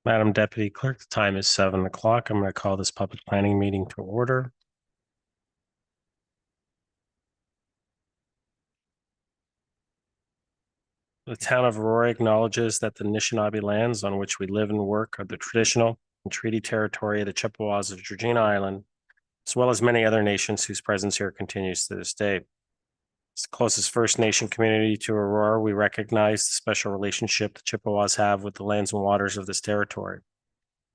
Madam Deputy Clerk, the time is 7 o'clock. I'm going to call this public planning meeting to order. The town of Aurora acknowledges that the Anishinaabe lands on which we live and work are the traditional and treaty territory of the Chippewas of Georgina Island, as well as many other nations whose presence here continues to this day. As the closest First Nation community to Aurora, we recognize the special relationship the Chippewas have with the lands and waters of this territory.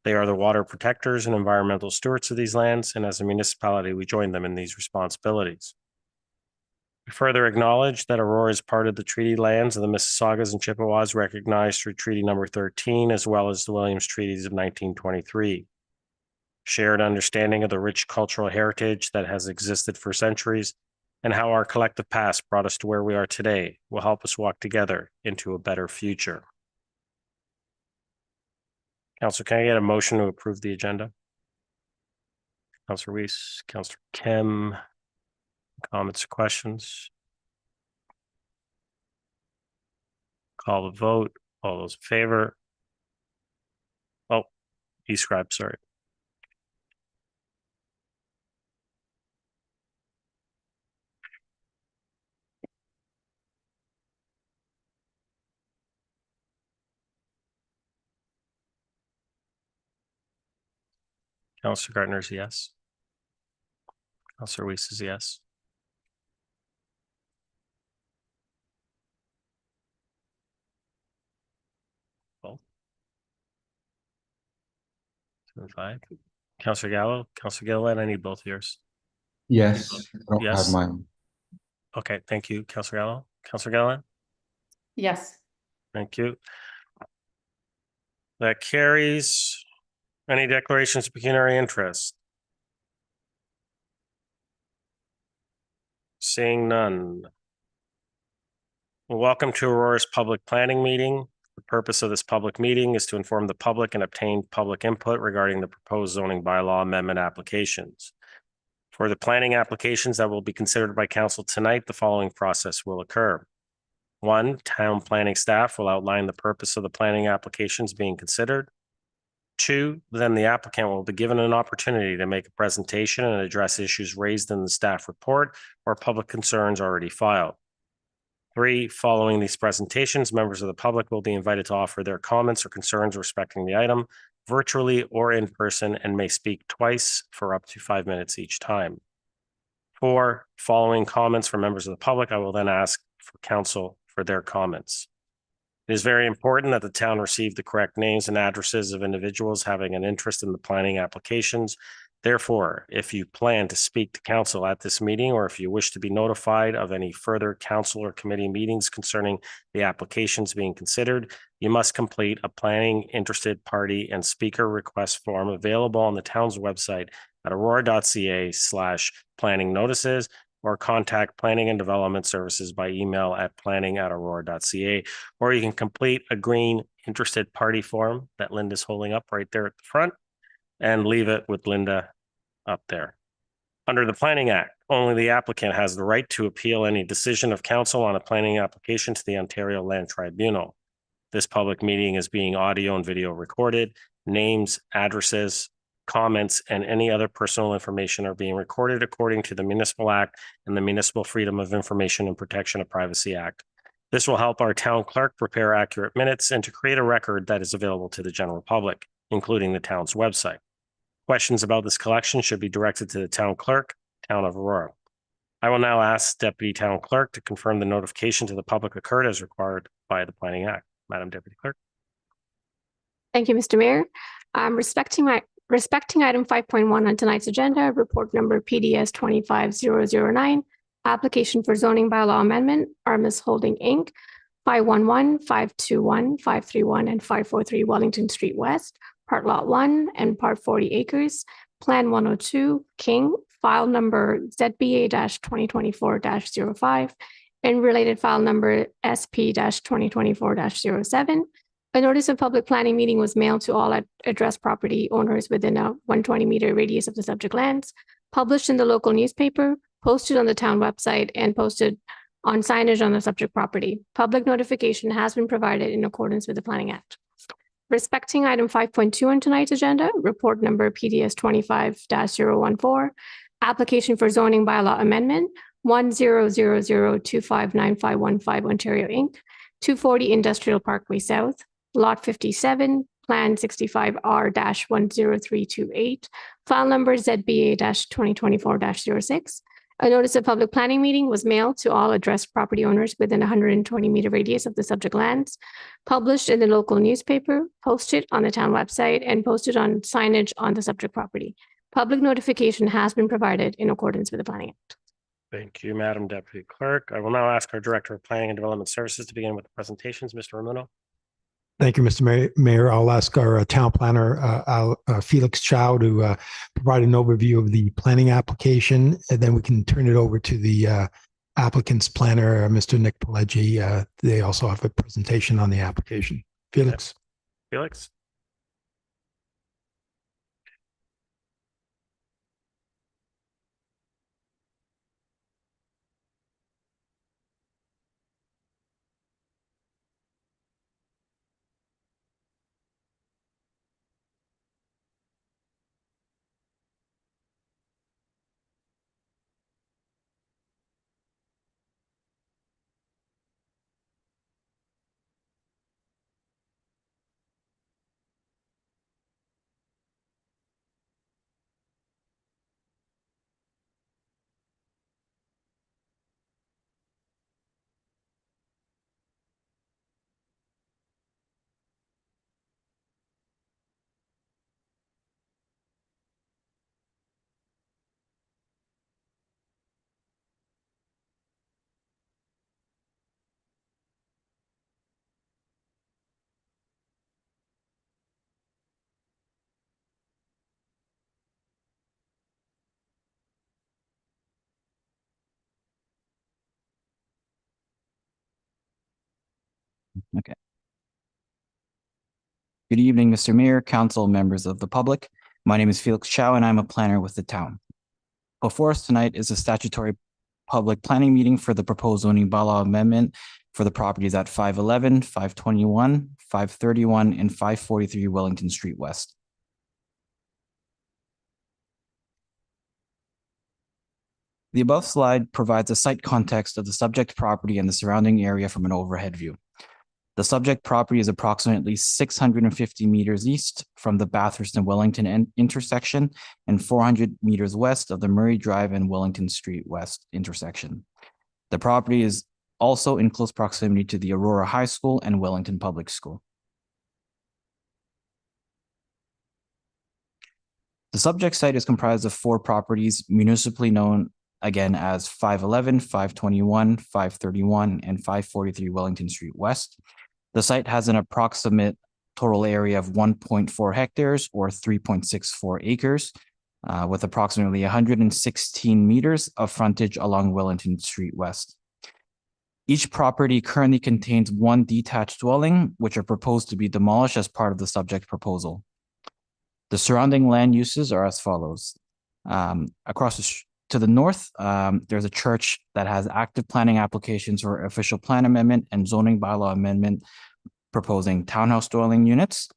They are the water protectors and environmental stewards of these lands, and as a municipality, we join them in these responsibilities. We further acknowledge that Aurora is part of the treaty lands of the Mississaugas and Chippewas recognized through Treaty Number 13, as well as the Williams Treaties of 1923. Shared understanding of the rich cultural heritage that has existed for centuries and how our collective past brought us to where we are today will help us walk together into a better future. Councilor, can I get a motion to approve the agenda? Councilor Weiss, Councilor Kim, comments or questions? Call the vote. All those in favor? Oh, describe, sorry. Councilor Gardner is yes. Councilor Weiss is yes. Well, 5. Councilor Gallo, Councilor Gilliland, I need both of yours. Yes, I don't Yes. have mine. Okay, thank you, Councilor Gallo. Councilor Gilliland? Yes. Thank you. That carries. Any declarations of pecuniary interest? Seeing none. Welcome to Aurora's public planning meeting. The purpose of this public meeting is to inform the public and obtain public input regarding the proposed zoning bylaw amendment applications. For the planning applications that will be considered by council tonight, the following process will occur. 1, town planning staff will outline the purpose of the planning applications being considered. 2, then the applicant will be given an opportunity to make a presentation and address issues raised in the staff report or public concerns already filed. 3, following these presentations, members of the public will be invited to offer their comments or concerns respecting the item virtually or in person and may speak twice for up to 5 minutes each time. 4, following comments from members of the public, I will then ask for council for their comments. It is very important that the town receive the correct names and addresses of individuals having an interest in the planning applications. Therefore, if you plan to speak to council at this meeting, or if you wish to be notified of any further council or committee meetings concerning the applications being considered, you must complete a planning interested party and speaker request form available on the town's website at aurora.ca/planning notices, or contact Planning and Development Services by email at planning@aurora.ca, or you can complete a green interested party form that Linda's holding up right there at the front and leave it with Linda up there. Under the Planning Act, only the applicant has the right to appeal any decision of council on a planning application to the Ontario Land Tribunal. This public meeting is being audio and video recorded. Names, addresses, comments, and any other personal information are being recorded according to the Municipal Act and the Municipal Freedom of Information and Protection of Privacy Act. This will help our town clerk prepare accurate minutes and to create a record that is available to the general public, including the town's website. Questions about this collection should be directed to the town clerk, Town of Aurora. I will now ask Deputy Town Clerk to confirm the notification to the public occurred as required by the Planning Act. Madam Deputy Clerk. Thank you, Mr. Mayor. Respecting item 5.1 on tonight's agenda, report number PDS 25009, application for zoning bylaw amendment, Armis Holding Inc., 511, 521, 531, and 543 Wellington Street West, Part Lot 1 and Part 40 acres, Plan 102, King, file number ZBA-2024-05, and related file number SP-2024-07. A notice of public planning meeting was mailed to all address property owners within a 120-meter radius of the subject lands, published in the local newspaper, posted on the town website, and posted on signage on the subject property. Public notification has been provided in accordance with the Planning Act. Respecting item 5.2 on tonight's agenda, report number PDS 25-014, application for zoning bylaw amendment 1000259515 Ontario Inc., 240 Industrial Parkway South, Lot 57, Plan 65R-10328, file number ZBA-2024-06. A notice of public planning meeting was mailed to all addressed property owners within a 120-meter radius of the subject lands, published in the local newspaper, posted on the town website, and posted on signage on the subject property. Public notification has been provided in accordance with the Planning Act. Thank you, Madam Deputy Clerk. I will now ask our Director of Planning and Development Services to begin with the presentations. Mr. Ramuno. Thank you, Mr. Mayor. I'll ask our town planner, Felix Chow, to provide an overview of the planning application, and then we can turn it over to the applicant's planner, Mr. Nick Pileggi. They also have a presentation on the application. Felix. Felix. Okay. Good evening, Mr. Mayor, council, members of the public. My name is Felix Chow, and I'm a planner with the town. Before us tonight is a statutory public planning meeting for the proposed zoning bylaw amendment for the properties at 511, 521, 531, and 543 Wellington Street West. The above slide provides a site context of the subject property and the surrounding area from an overhead view. The subject property is approximately 650 meters east from the Bathurst and Wellington intersection and 400 meters west of the Murray Drive and Wellington Street West intersection. The property is also in close proximity to the Aurora High School and Wellington Public School. The subject site is comprised of 4 properties municipally known again as 511, 521, 531, and 543 Wellington Street West. The site has an approximate total area of 1.4 hectares or 3.64 acres, with approximately 116 meters of frontage along Wellington Street West. Each property currently contains 1 detached dwelling, which are proposed to be demolished as part of the subject proposal. The surrounding land uses are as follows. To the north, there's a church that has active planning applications for official plan amendment and zoning bylaw amendment proposing townhouse dwelling units.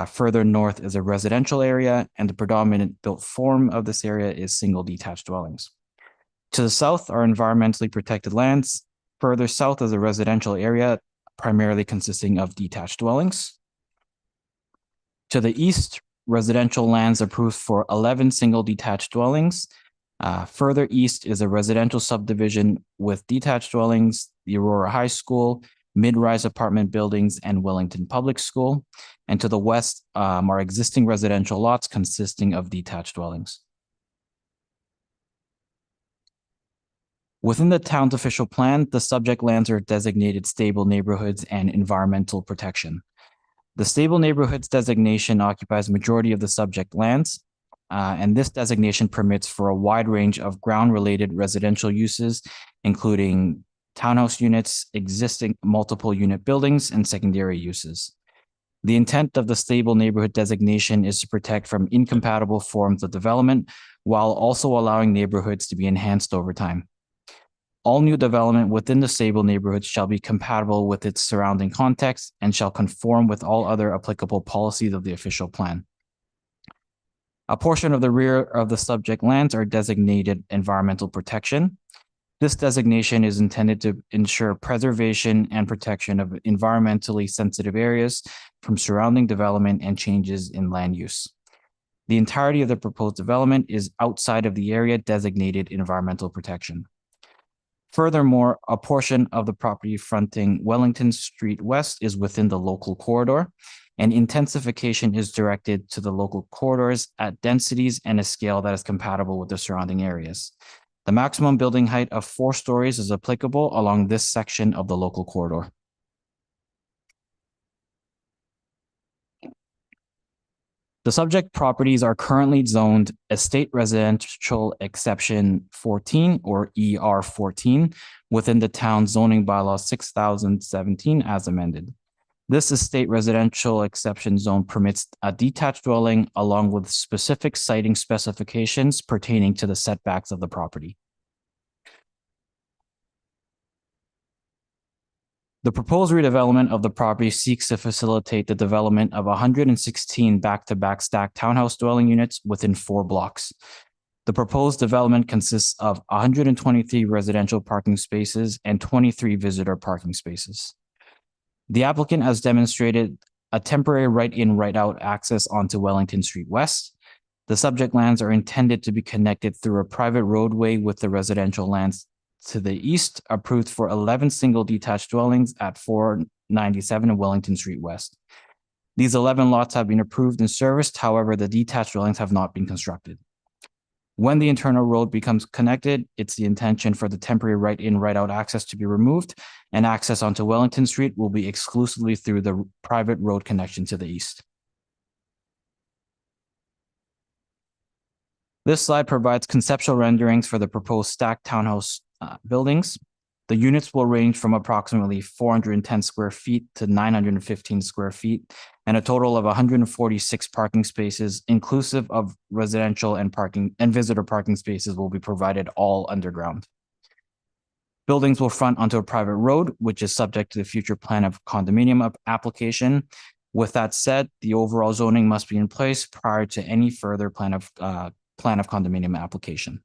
Further north is a residential area, and the predominant built form of this area is single detached dwellings. To the south are environmentally protected lands. Further south is a residential area, primarily consisting of detached dwellings. To the east, residential lands approved for 11 single detached dwellings. Further east is a residential subdivision with detached dwellings, the Aurora High School, mid-rise apartment buildings, and Wellington Public School. And to the west are existing residential lots consisting of detached dwellings. Within the town's official plan, the subject lands are designated stable neighborhoods and environmental protection. The stable neighborhoods designation occupies majority of the subject lands. And this designation permits for a wide range of ground-related residential uses, including townhouse units, existing multiple unit buildings, and secondary uses. The intent of the stable neighborhood designation is to protect from incompatible forms of development while also allowing neighborhoods to be enhanced over time. All new development within the stable neighborhood shall be compatible with its surrounding context and shall conform with all other applicable policies of the official plan. A portion of the rear of the subject lands are designated environmental protection. This designation is intended to ensure preservation and protection of environmentally sensitive areas from surrounding development and changes in land use. The entirety of the proposed development is outside of the area designated environmental protection. Furthermore, a portion of the property fronting Wellington Street West is within the local corridor, and intensification is directed to the local corridors at densities and a scale that is compatible with the surrounding areas. The maximum building height of 4 stories is applicable along this section of the local corridor. The subject properties are currently zoned Estate Residential Exception 14 or ER 14 within the town zoning bylaw 6017 as amended. This estate residential exception zone permits a detached dwelling along with specific siting specifications pertaining to the setbacks of the property. The proposed redevelopment of the property seeks to facilitate the development of 116 back-to-back stacked townhouse dwelling units within 4 blocks. The proposed development consists of 123 residential parking spaces and 23 visitor parking spaces. The applicant has demonstrated a temporary right-in, right-out access onto Wellington Street West. The subject lands are intended to be connected through a private roadway with the residential lands to the east, approved for 11 single detached dwellings at 497 Wellington Street West. These 11 lots have been approved and serviced. However, the detached dwellings have not been constructed. When the internal road becomes connected, it's the intention for the temporary right-in, right-out access to be removed, and access onto Wellington Street will be exclusively through the private road connection to the east. This slide provides conceptual renderings for the proposed stacked townhouse buildings. The units will range from approximately 410 square feet to 915 square feet, and a total of 146 parking spaces, inclusive of residential and visitor parking spaces, will be provided all underground. Buildings will front onto a private road, which is subject to the future plan of condominium application. With that said, the overall zoning must be in place prior to any further plan of condominium application.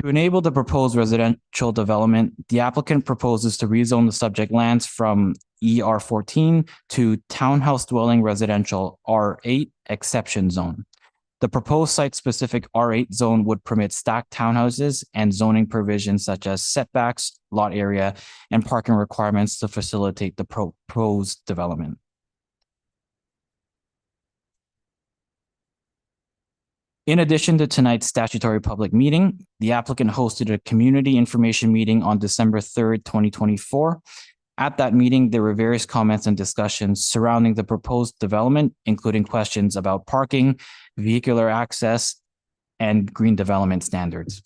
To enable the proposed residential development, the applicant proposes to rezone the subject lands from ER 14 to Townhouse Dwelling Residential R8 Exception Zone. The proposed site-specific R8 zone would permit stacked townhouses and zoning provisions such as setbacks, lot area, and parking requirements to facilitate the proposed development. In addition to tonight's statutory public meeting, the applicant hosted a community information meeting on December 3rd, 2024. At that meeting, there were various comments and discussions surrounding the proposed development, including questions about parking, vehicular access, and green development standards.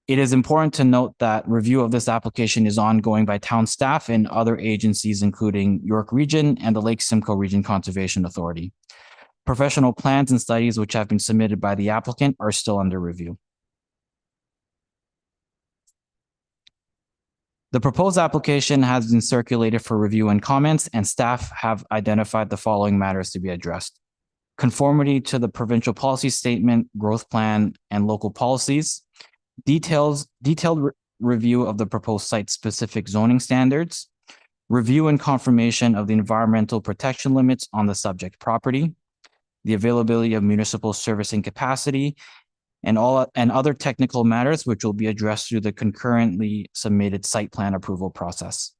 It is important to note that review of this application is ongoing by town staff and other agencies, including York Region and the Lake Simcoe Region Conservation Authority. Professional plans and studies which have been submitted by the applicant are still under review. The proposed application has been circulated for review and comments, and staff have identified the following matters to be addressed: conformity to the provincial policy statement, growth plan, and local policies, detailed review of the proposed site-specific zoning standards, review and confirmation of the environmental protection limits on the subject property, the availability of municipal servicing capacity, and other technical matters which will be addressed through the concurrently submitted site plan approval process.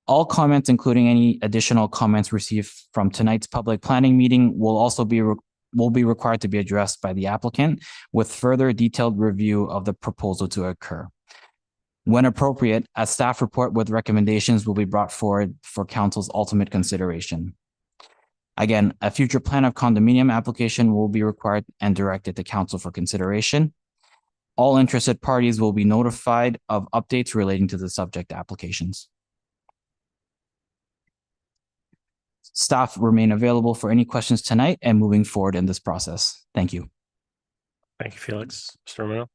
All comments, including any additional comments received from tonight's public planning meeting, will be required to be addressed by the applicant, with further detailed review of the proposal to occur. When appropriate, a staff report with recommendations will be brought forward for council's ultimate consideration. Again, a future plan of condominium application will be required and directed to council for consideration. All interested parties will be notified of updates relating to the subject applications. Staff remain available for any questions tonight and moving forward in this process. Thank you. Thank you, Felix. Mr. Romero?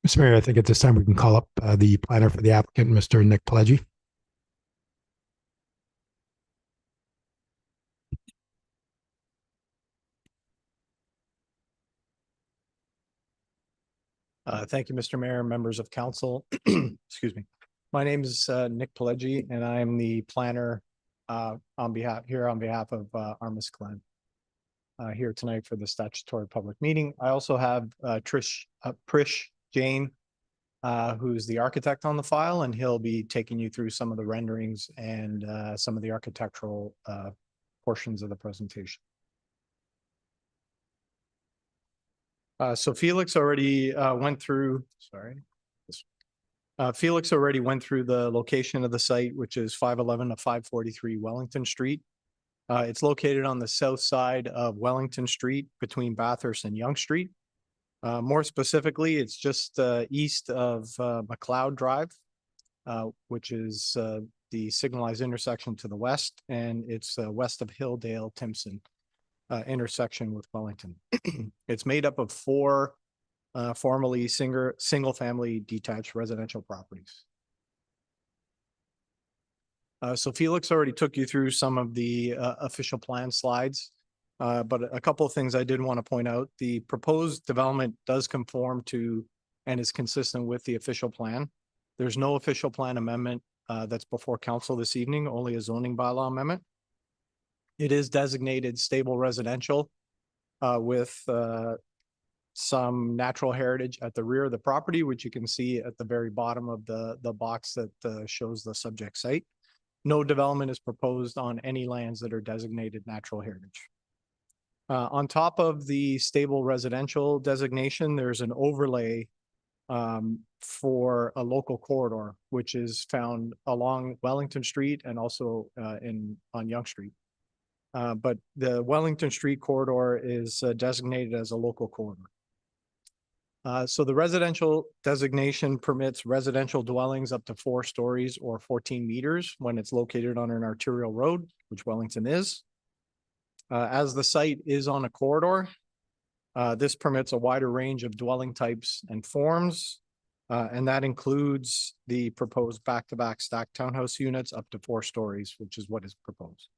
Mr. Mayor, I think at this time we can call up the planner for the applicant, Mr. Nick Pileggi. Thank you, Mr. Mayor, members of council. Excuse me. My name is Nick Pileggi, and I am the planner on behalf of Armis Glen here tonight for the statutory public meeting. I also have Prish Jain, who's the architect on the file, and he'll be taking you through some of the renderings and some of the architectural portions of the presentation. So Felix already went through, Felix already went through the location of the site, which is 511 to 543 Wellington Street. It's located on the south side of Wellington Street between Bathurst and Yonge Street. More specifically, it's just east of McLeod Drive, which is the signalized intersection to the west, and it's west of Hilldale Timpson intersection with Wellington. It's made up of four formerly single-family detached residential properties. So Felix already took you through some of the official plan slides, but a couple of things I did want to point out. The proposed development does conform to and is consistent with the official plan. There's no official plan amendment that's before council this evening, only a zoning bylaw amendment. It is designated stable residential with some natural heritage at the rear of the property, which you can see at the very bottom of the box that shows the subject site. No development is proposed on any lands that are designated natural heritage. On top of the stable residential designation, there's an overlay for a local corridor, which is found along Wellington Street and also on Yonge Street. But the Wellington Street corridor is designated as a local corridor. So the residential designation permits residential dwellings up to 4 stories or 14 meters when it's located on an arterial road, which Wellington is. As the site is on a corridor, this permits a wider range of dwelling types and forms, and that includes the proposed back-to-back stacked townhouse units up to 4 stories, which is what is proposed.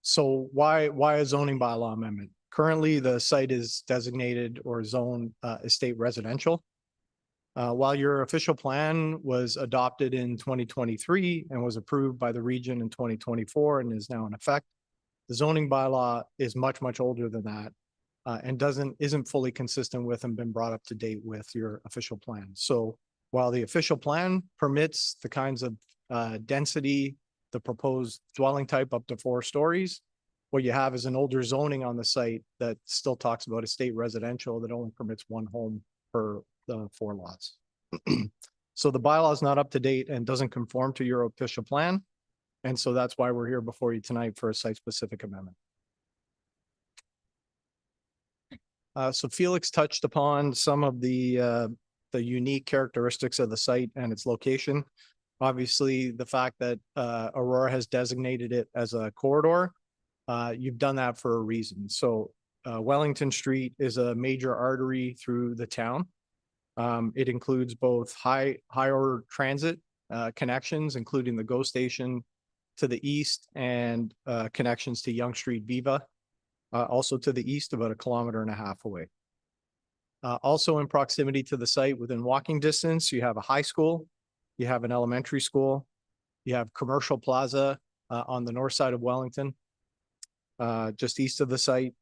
So why a zoning bylaw amendment? Currently, the site is designated or zoned estate residential. While your official plan was adopted in 2023 and was approved by the region in 2024 and is now in effect, the zoning bylaw is much, much older than that and isn't fully consistent with and been brought up to date with your official plan. So while the official plan permits the kinds of density, the proposed dwelling type up to 4 stories, what you have is an older zoning on the site that still talks about estate residential that only permits 1 home per the 4 lots. So the bylaw is not up to date and doesn't conform to your official plan. And so that's why we're here before you tonight for a site-specific amendment. So Felix touched upon some of the unique characteristics of the site and its location. Obviously, the fact that Aurora has designated it as a corridor, you've done that for a reason. So Wellington Street is a major artery through the town. It includes both high order transit connections, including the GO station to the east and connections to Yonge Street Viva, also to the east, about 1.5 kilometers away. Also in proximity to the site within walking distance, you have a high school, you have an elementary school, you have Commercial Plaza on the north side of Wellington, just east of the site.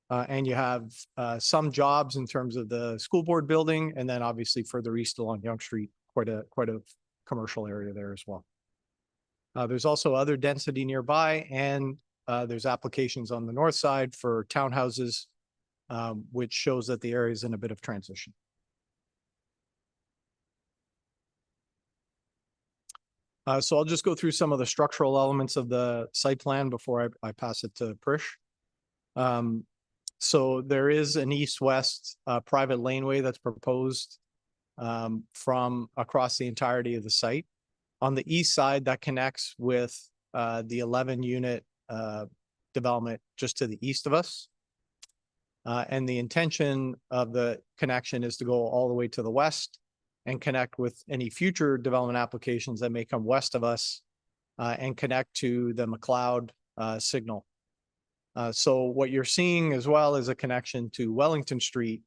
And you have some jobs in terms of the school board building, and then obviously further east along Yonge Street, quite a commercial area there as well. There's also other density nearby, and there's applications on the north side for townhouses, which shows that the area is in a bit of transition. So I'll just go through some of the structural elements of the site plan before I pass it to Prish. So there is an east-west private laneway that's proposed from across the entirety of the site. On the east side, that connects with the 11 unit development just to the east of us. And the intention of the connection is to go all the way to the west and connect with any future development applications that may come west of us and connect to the McLeod signal. So what you're seeing as well is a connection to Wellington Street.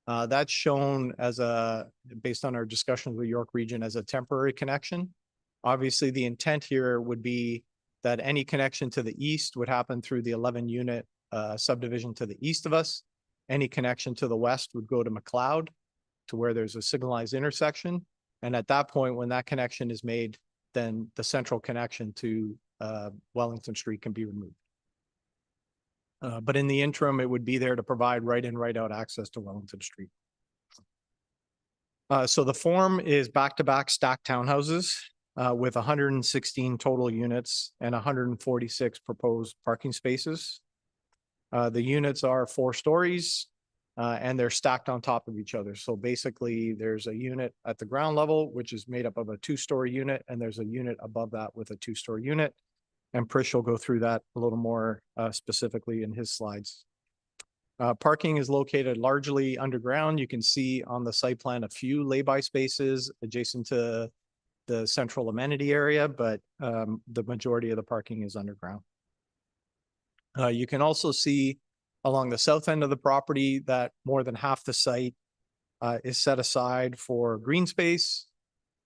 That's shown as based on our discussions with York Region, as a temporary connection. Obviously, the intent here would be that any connection to the east would happen through the 11 unit subdivision to the east of us. Any connection to the west would go to McLeod, to where there's a signalized intersection. And at that point, when that connection is made, then the central connection to Wellington Street can be removed. But in the interim, it would be there to provide right in, right out access to Wellington Street. So the form is back-to-back stacked townhouses with 116 total units and 146 proposed parking spaces. The units are 4 stories and they're stacked on top of each other. So basically there's a unit at the ground level, which is made up of a 2-story unit, and there's a unit above that with a 2-story unit. And Prish will go through that a little more specifically in his slides. Parking is located largely underground. You can see on the site plan a few lay-by spaces adjacent to the central amenity area, but the majority of the parking is underground. You can also see along the south end of the property that more than half the site is set aside for green space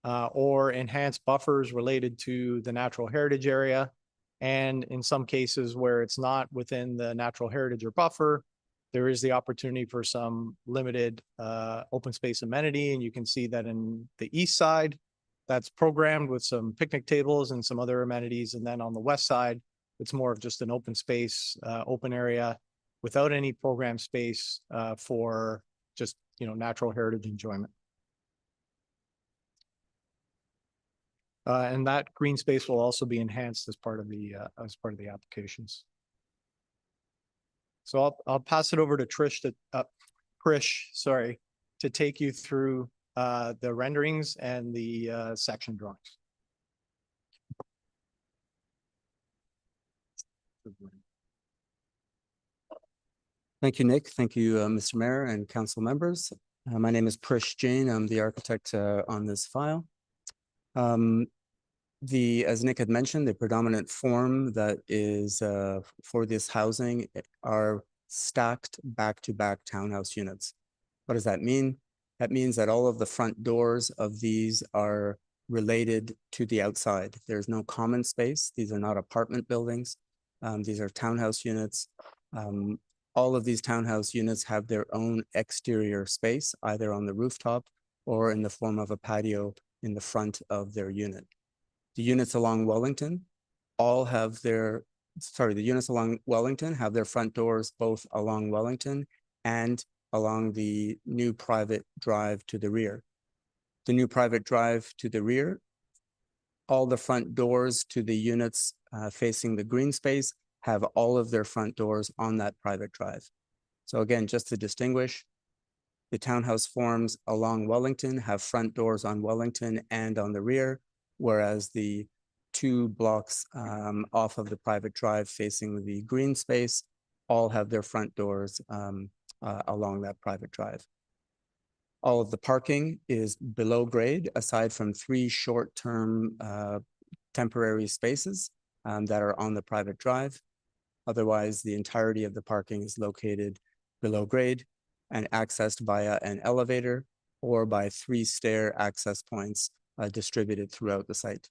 or enhanced buffers related to the natural heritage area. And in some cases where it's not within the natural heritage or buffer, there is the opportunity for some limited open space amenity. And you can see that in the east side, that's programmed with some picnic tables and some other amenities. And then on the west side, it's more of just an open space, open area without any program space for just, natural heritage enjoyment. And that green space will also be enhanced as part of the applications. So I'll pass it over to Prish to take you through the renderings and the section drawings. Thank you, Nick. Thank you, Mr. Mayor and council members. My name is Prish Jain. I'm the architect on this file. As Nick had mentioned, the predominant form that is for this housing are stacked back-to-back townhouse units. What does that mean? That means that all of the front doors of these are related to the outside. There's no common space. These are not apartment buildings. These are townhouse units. All of these townhouse units have their own exterior space, either on the rooftop or in the form of a patio in the front of their unit. The units along Wellington have their front doors both along Wellington and along the new private drive to the rear. The new private drive to the rear, all the front doors to the units facing the green space have all of their front doors on that private drive. So again, just to distinguish, the townhouse forms along Wellington have front doors on Wellington and on the rear, whereas the 2 blocks off of the private drive facing the green space all have their front doors along that private drive. All of the parking is below grade, aside from 3 short-term temporary spaces that are on the private drive. Otherwise, the entirety of the parking is located below grade and accessed via an elevator or by 3 stair access points distributed throughout the site.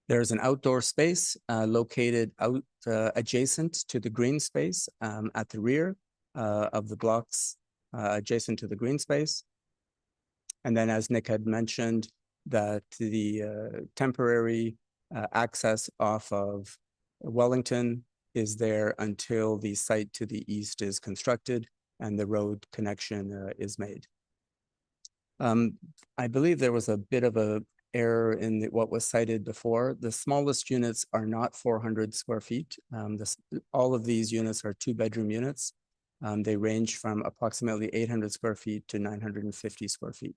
There's an outdoor space located adjacent to the green space at the rear of the blocks adjacent to the green space. And then, as Nick had mentioned, that the temporary access off of Wellington is there until the site to the east is constructed and the road connection is made. I believe there was a bit of an error in what was cited before. The smallest units are not 400 square feet. All of these units are 2-bedroom units. They range from approximately 800 square feet to 950 square feet.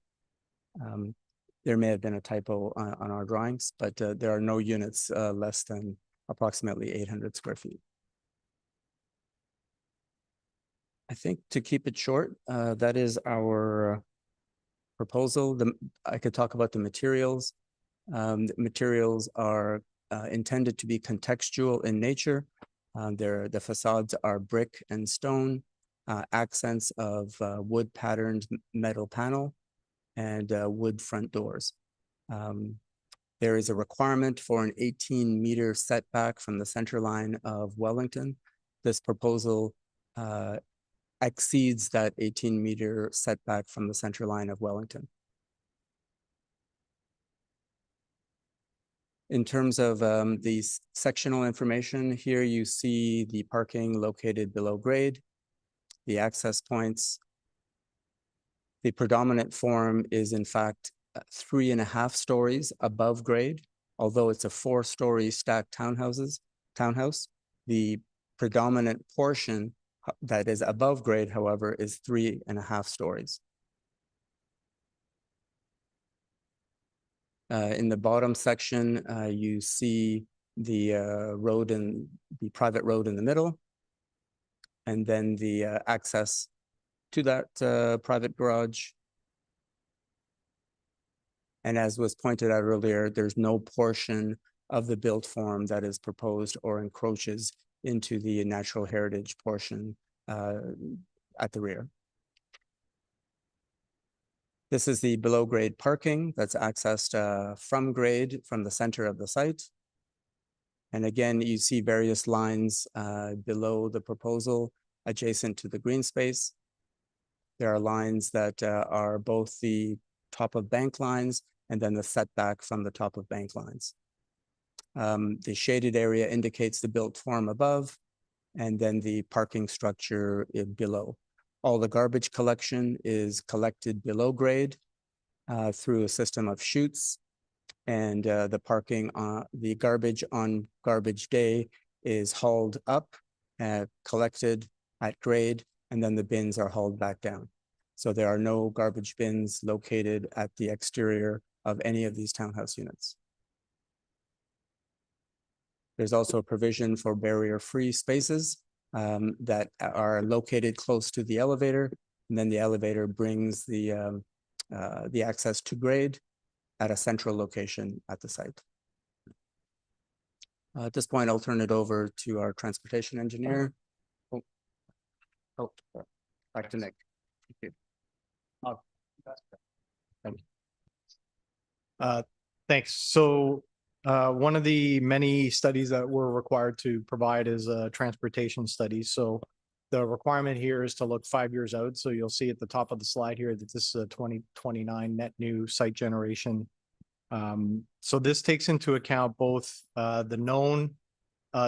There may have been a typo on our drawings, but there are no units less than approximately 800 square feet. I think to keep it short, that is our proposal. I could talk about the materials. The materials are intended to be contextual in nature. The facades are brick and stone, accents of wood patterned metal panel, and wood front doors. There is a requirement for an 18-meter setback from the center line of Wellington. This proposal exceeds that 18-meter setback from the center line of Wellington. In terms of the sectional information, here you see the parking located below grade, the access points. The predominant form is in fact 3.5 stories above grade, although it's a 4-story stacked townhouse. The predominant portion that is above grade, however, is 3.5 stories. In the bottom section, you see the road and the private road in the middle, and then the access to that private garage. And as was pointed out earlier, there's no portion of the built form that is proposed or encroaches into the natural heritage portion at the rear. This is the below grade parking that's accessed from grade from the center of the site. And again, you see various lines below the proposal adjacent to the green space. There are lines that are both the top of bank lines and then the setback from the top of bank lines. The shaded area indicates the built form above, and then the parking structure below. All the garbage collection is collected below grade through a system of chutes, and the garbage on garbage day is hauled up, collected at grade, and then the bins are hauled back down. So there are no garbage bins located at the exterior of any of these townhouse units. There's also a provision for barrier-free spaces that are located close to the elevator, and then the elevator brings the access to grade at a central location at the site. At this point, I'll turn it over to our transportation engineer. Back to Nick. Thank you. Thank you. Thanks. So one of the many studies that we're required to provide is a transportation study. So the requirement here is to look 5 years out. So you'll see at the top of the slide here that this is a 2029 net new site generation. So this takes into account both the known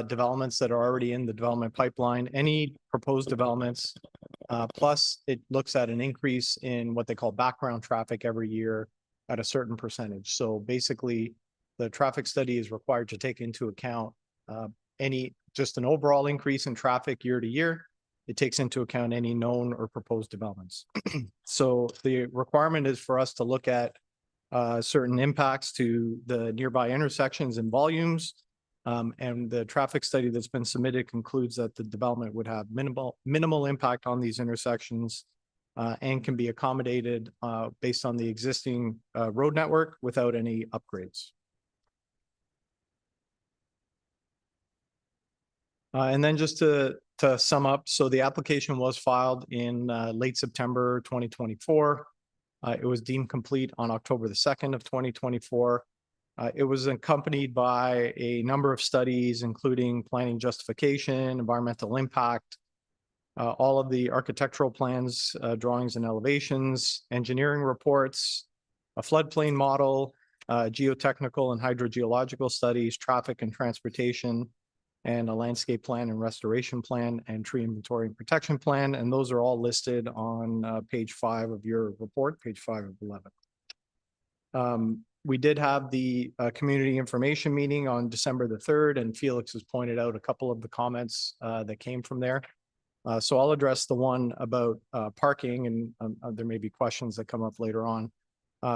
developments that are already in the development pipeline, any proposed developments, plus it looks at an increase in what they call background traffic every year at a certain percentage. So basically, the traffic study is required to take into account just an overall increase in traffic year to year. It takes into account any known or proposed developments. So the requirement is for us to look at certain impacts to the nearby intersections and volumes. And the traffic study that's been submitted concludes that the development would have minimal impact on these intersections and can be accommodated based on the existing road network without any upgrades. And then just to sum up, so the application was filed in late September 2024. It was deemed complete on October the 2nd of 2024. It was accompanied by a number of studies, including planning justification, environmental impact, all of the architectural plans, drawings and elevations, engineering reports, a floodplain model, geotechnical and hydrogeological studies, traffic and transportation, and a landscape plan and restoration plan and tree inventory and protection plan. And those are all listed on page 5 of your report, page 5 of 11. We did have the community information meeting on December the 3rd, and Felix has pointed out a couple of the comments that came from there. So I'll address the one about parking, and there may be questions that come up later on.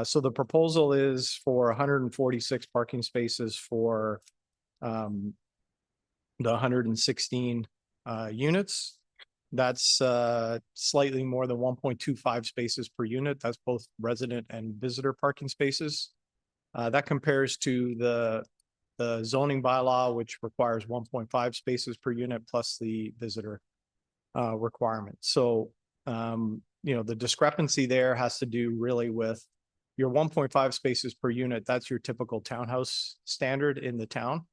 So the proposal is for 146 parking spaces for the 116 units. That's slightly more than 1.25 spaces per unit. That's both resident and visitor parking spaces. That compares to the zoning bylaw, which requires 1.5 spaces per unit plus the visitor requirement. So, the discrepancy there has to do really with your 1.5 spaces per unit. That's your typical townhouse standard in the town.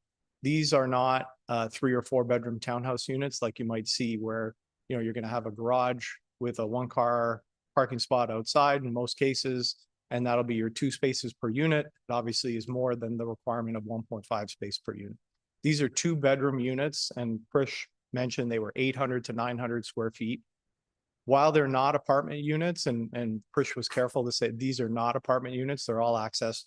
These are not 3 or 4 bedroom townhouse units like you might see where, you're going to have a garage with a 1-car parking spot outside in most cases, and that'll be your 2 spaces per unit. It obviously is more than the requirement of 1.5 space per unit. These are 2-bedroom units, and Krish mentioned they were 800 to 900 square feet. While they're not apartment units, and Krish was careful to say these are not apartment units, they're all accessed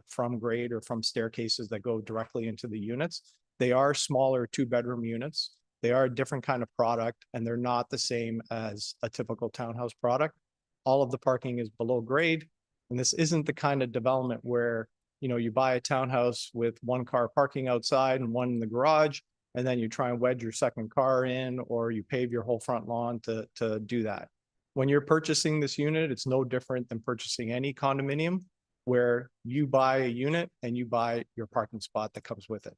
from grade or from staircases that go directly into the units. They are smaller 2-bedroom units. They are a different kind of product, and they're not the same as a typical townhouse product. All of the parking is below grade, and this isn't the kind of development where, you buy a townhouse with 1-car parking outside and 1 in the garage, and then you try and wedge your second car in, or you pave your whole front lawn to do that. When you're purchasing this unit, it's no different than purchasing any condominium where you buy a unit and you buy your parking spot that comes with it.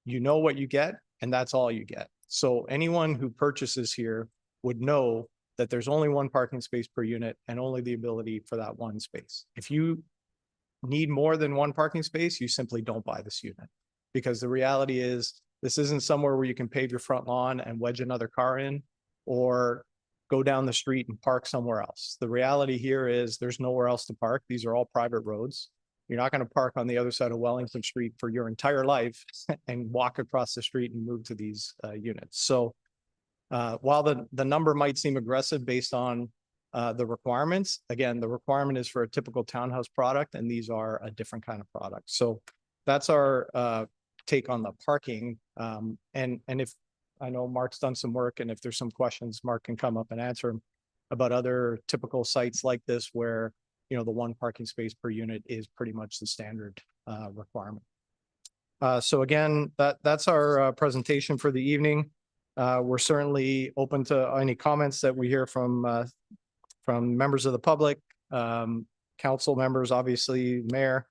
You know what you get, and that's all you get. So anyone who purchases here would know that there's only 1 parking space per unit and only the ability for that 1 space. If you need more than 1 parking space, you simply don't buy this unit, because the reality is this isn't somewhere where you can pave your front lawn and wedge another car in, or go down the street and park somewhere else. The reality here is there's nowhere else to park. These are all private roads. You're not going to park on the other side of Wellington Street for your entire life and walk across the street and move to these units. So while the number might seem aggressive based on the requirements, again, the requirement is for a typical townhouse product, and these are a different kind of product. So that's our take on the parking. And if I know Mark's done some work, and if there's some questions, Mark can come up and answer them about other typical sites like this where, the 1 parking space per unit is pretty much the standard requirement. So again, that's our presentation for the evening. We're certainly open to any comments that we hear from members of the public, council members, obviously, mayor.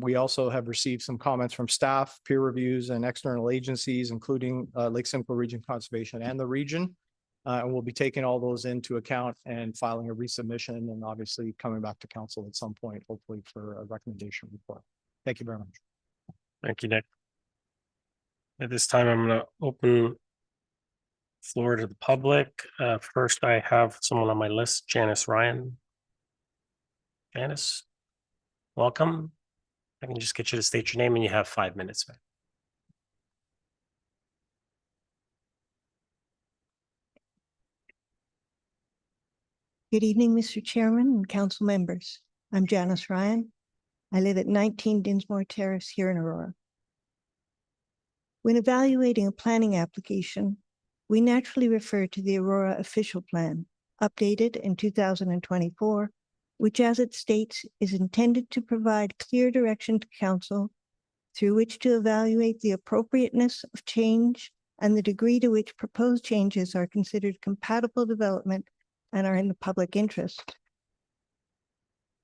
We also have received some comments from staff, peer reviews, and external agencies, including Lake Simcoe Region Conservation and the region. And we'll be taking all those into account and filing a resubmission, and obviously coming back to council at some point, hopefully for a recommendation report. Thank you very much. Thank you, Nick. At this time, I'm going to open floor to the public. First, I have someone on my list, Janice Ryan. Janice, welcome. I can just get you to state your name, and you have 5 minutes. Good evening, Mr. Chairman and council members. I'm Janice Ryan. I live at 19 Dinsmore Terrace here in Aurora. When evaluating a planning application, we naturally refer to the Aurora Official Plan, updated in 2024, which, as it states, is intended to provide clear direction to council through which to evaluate the appropriateness of change and the degree to which proposed changes are considered compatible development and are in the public interest.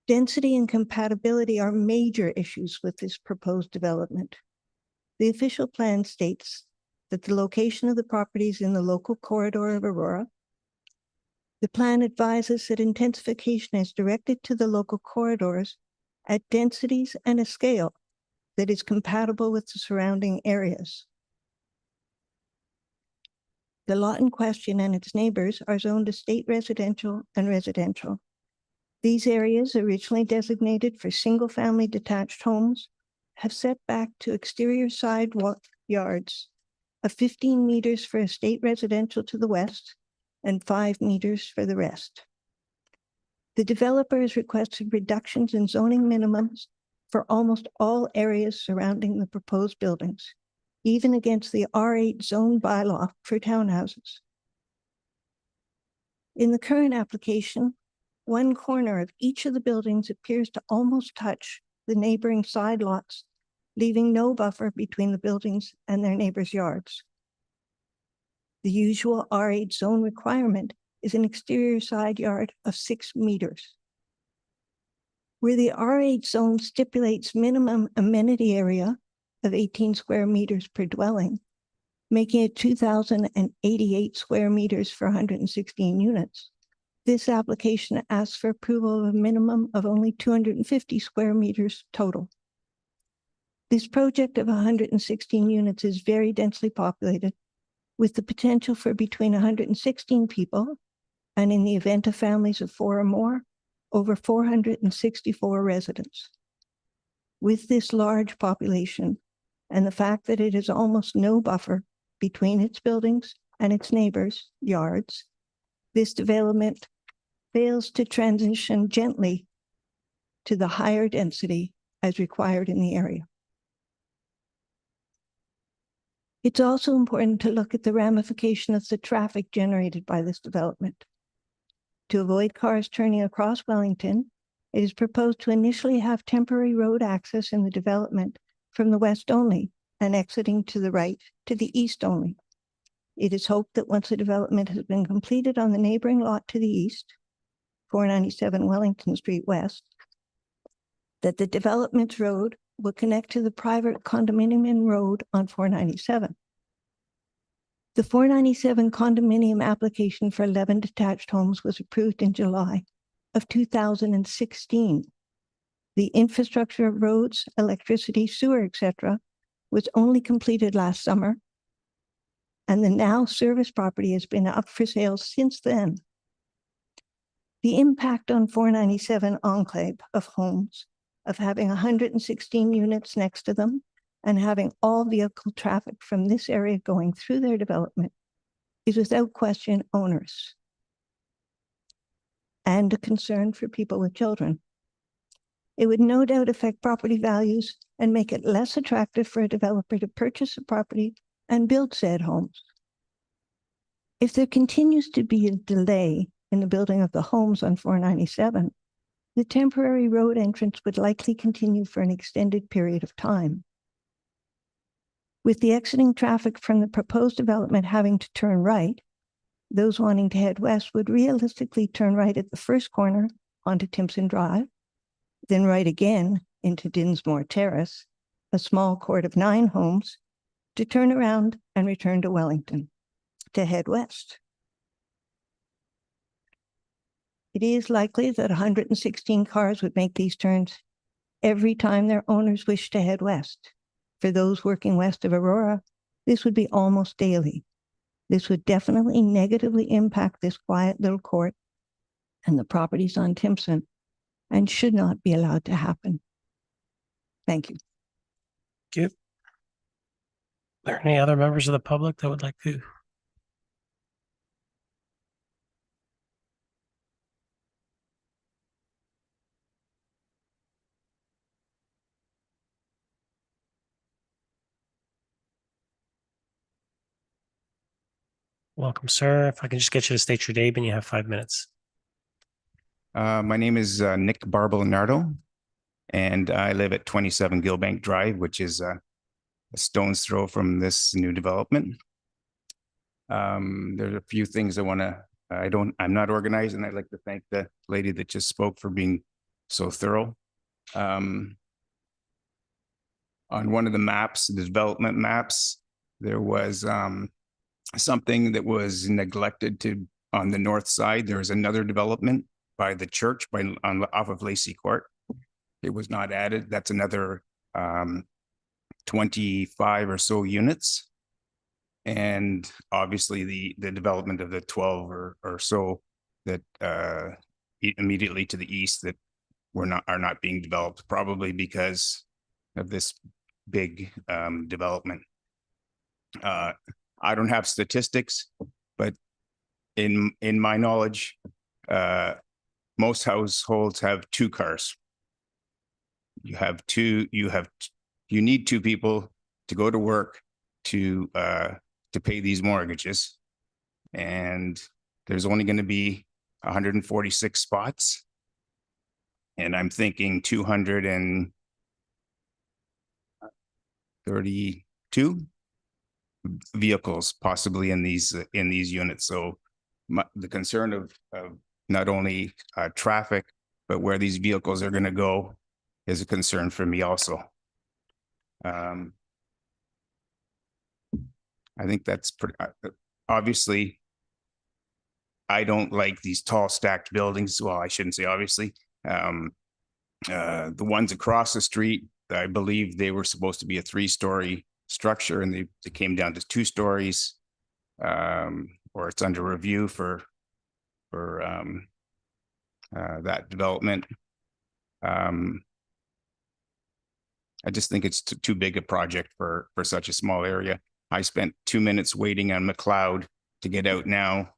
Density and compatibility are major issues with this proposed development. The official plan states that the location of the properties in the local corridor of Aurora. The plan advises that intensification is directed to the local corridors at densities and a scale that is compatible with the surrounding areas. The lot in question and its neighbors are zoned estate residential and residential. These areas, originally designated for single-family detached homes, have set back to exterior side yards of 15 meters for estate residential to the west and 5 meters for the rest. The developer has requested reductions in zoning minimums for almost all areas surrounding the proposed buildings, even against the R8 zone bylaw for townhouses. In the current application, one corner of each of the buildings appears to almost touch the neighboring side lots, leaving no buffer between the buildings and their neighbors' yards. The usual R8 zone requirement is an exterior side yard of 6 meters. Where the R8 zone stipulates minimum amenity area of 18 square meters per dwelling, making it 2,088 square meters for 116 units, this application asks for approval of a minimum of only 250 square meters total. This project of 116 units is very densely populated, with the potential for between 116 people, and in the event of families of 4 or more, over 464 residents. With this large population and the fact that it has almost no buffer between its buildings and its neighbors' yards, this development fails to transition gently to the higher density as required in the area. It's also important to look at the ramification of the traffic generated by this development. To avoid cars turning across Wellington, it is proposed to initially have temporary road access in the development from the west only and exiting to the right to the east only. It is hoped that once the development has been completed on the neighboring lot to the east, 497 Wellington Street West, that the development road will connect to the private condominium road on 497. The 497 condominium application for 11 detached homes was approved in July of 2016. The infrastructure of roads, electricity, sewer, etc., was only completed last summer, and the now service property has been up for sale since then. The impact on 497 enclave of homes of having 116 units next to them and having all vehicle traffic from this area going through their development is without question onerous and a concern for people with children. It would no doubt affect property values and make it less attractive for a developer to purchase a property and build said homes. If there continues to be a delay in the building of the homes on 497, the temporary road entrance would likely continue for an extended period of time. With the exiting traffic from the proposed development having to turn right, those wanting to head west would realistically turn right at the first corner onto Timpson Drive, then right again into Dinsmore Terrace, a small court of 9 homes, to turn around and return to Wellington to head west. It is likely that 116 cars would make these turns every time their owners wish to head west. For those working west of Aurora, this would be almost daily. This would definitely negatively impact this quiet little court and the properties on Timpson, and should not be allowed to happen. Thank you. Thank you. Are there any other members of the public that would like to? Welcome, sir. If I can just get you to state your name and you have 5 minutes. My name is Nick Barbonardo, and I live at 27 Gilbank Drive, which is a stone's throw from this new development. There's a few things I want to, I'm not organized, and I'd like to thank the lady that just spoke for being so thorough. On one of the maps, the development maps, there was something that was neglected on the north side. There was another development by the church off of Lacey Court. It was not added. That's another 25 or so units. And obviously the development of the 12 or so that immediately to the east that are not being developed, probably because of this big development. I don't have statistics, but in my knowledge, most households have 2 cars. You need 2 people to go to work to pay these mortgages, and there's only going to be 146 spots. And I'm thinking 232 vehicles possibly in these units. So the concern of not only traffic, but where these vehicles are going to go is a concern for me also. I think that's pretty obviously. I don't like these tall stacked buildings. Well, I shouldn't say obviously. The ones across the street, I believe they were supposed to be a 3-story structure, and they came down to 2 stories, or it's under review for that development. I just think it's too big a project for such a small area. I spent 2 minutes waiting on McLeod to get out now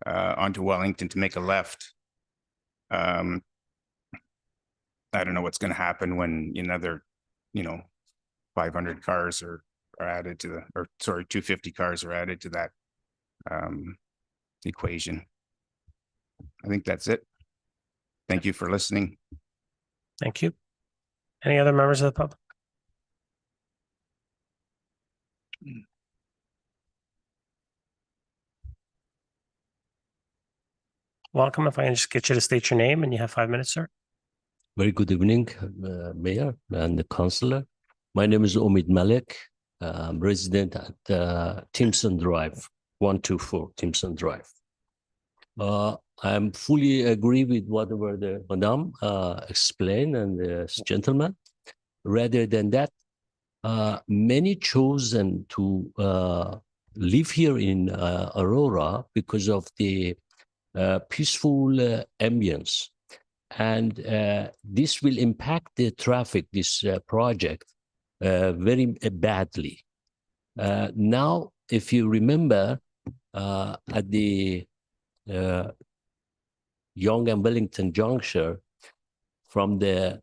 onto Wellington to make a left. I don't know what's going to happen when another, 500 cars are added to 250 cars are added to that equation. I think that's it. Thank you for listening. Thank you. Any other members of the public? Welcome. If I can just get you to state your name, and you have 5 minutes, sir. Very good evening, Mayor and the Councillor. My name is Omid Malik. I'm resident at Timson Drive, 124 Timson Drive. I'm fully agree with whatever the Madam explained and this gentleman. Rather than that, many chosen to live here in Aurora because of the peaceful ambience. And this will impact the traffic, this project, very badly. Now, if you remember, at the Yonge and Wellington juncture, from the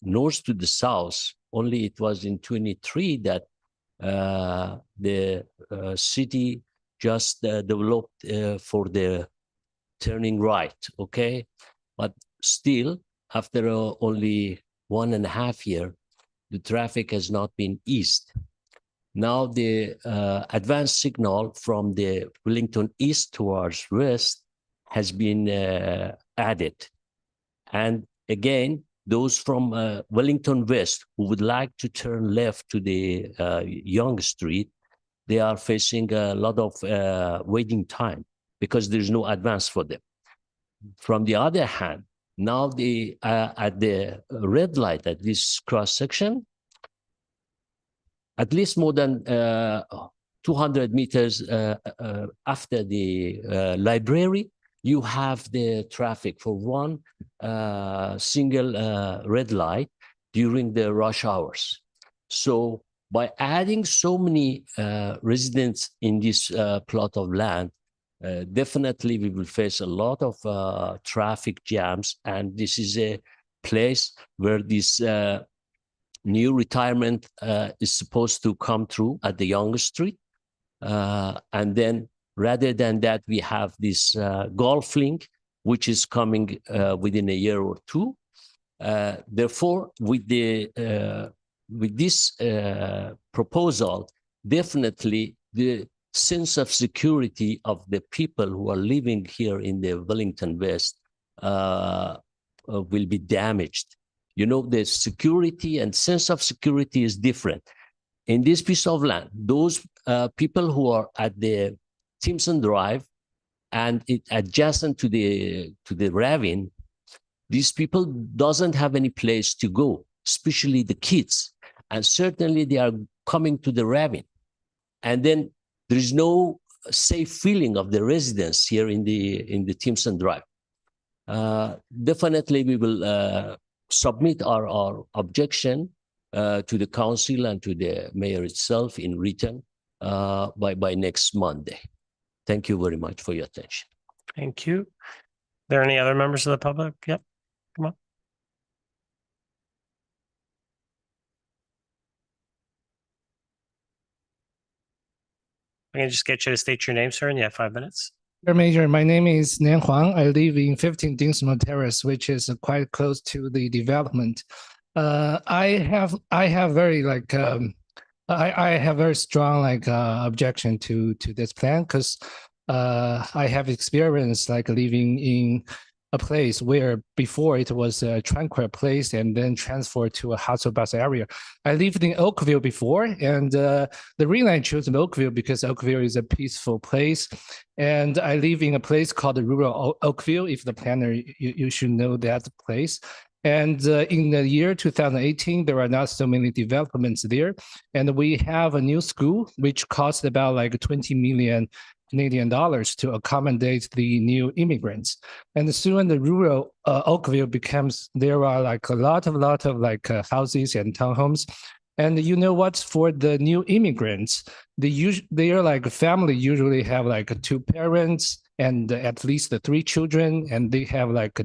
north to the south, only it was in 23 that the city just developed for the turning right, okay? But still, after only 1.5 years, the traffic has not been eased. Now the advanced signal from the Wellington east towards west has been added. And again, those from Wellington west who would like to turn left to the Yonge Street, they are facing a lot of waiting time because there's no advance for them. From the other hand, now at the red light at this cross section, at least more than 200 meters after the library, you have the traffic for one single red light during the rush hours. So by adding so many residents in this plot of land, definitely we will face a lot of traffic jams, and this is a place where this new retirement is supposed to come through at the Yonge Street. And then rather than that, we have this golf link, which is coming within a year or two. Therefore, with this proposal, definitely the sense of security of the people who are living here in the Wellington West will be damaged. You know, the security and sense of security is different. In this piece of land, those people who are at the Timson Drive and it adjacent to the ravine, these people doesn't have any place to go, especially the kids. And certainly they are coming to the ravine. And then there is no safe feeling of the residents here in the Timson Drive. Definitely we will submit our objection to the council and to the mayor itself in written by next Monday. Thank you very much for your attention. Thank you. Are there any other members of the public? Yep, come on. I can just get you to state your name, sir, and you have 5 minutes. Major, my name is Nian Huang. I live in 15 Dinsmore Terrace, which is quite close to the development. I have very like I have very strong like objection to this plan because I have experience like living in a place where before it was a tranquil place and then transferred to a hustle bus area. I lived in Oakville before, and the reason I chose Oakville because Oakville is a peaceful place, and I live in a place called rural Oakville. If the planner, you should know that place. And in the year 2018, there are not so many developments there. And we have a new school, which cost about like 20 million Canadian dollars to accommodate the new immigrants. And soon the rural Oakville becomes, there are like a lot of like houses and townhomes. And you know what, for the new immigrants, they are like family usually have like two parents and at least 3 children, and they have like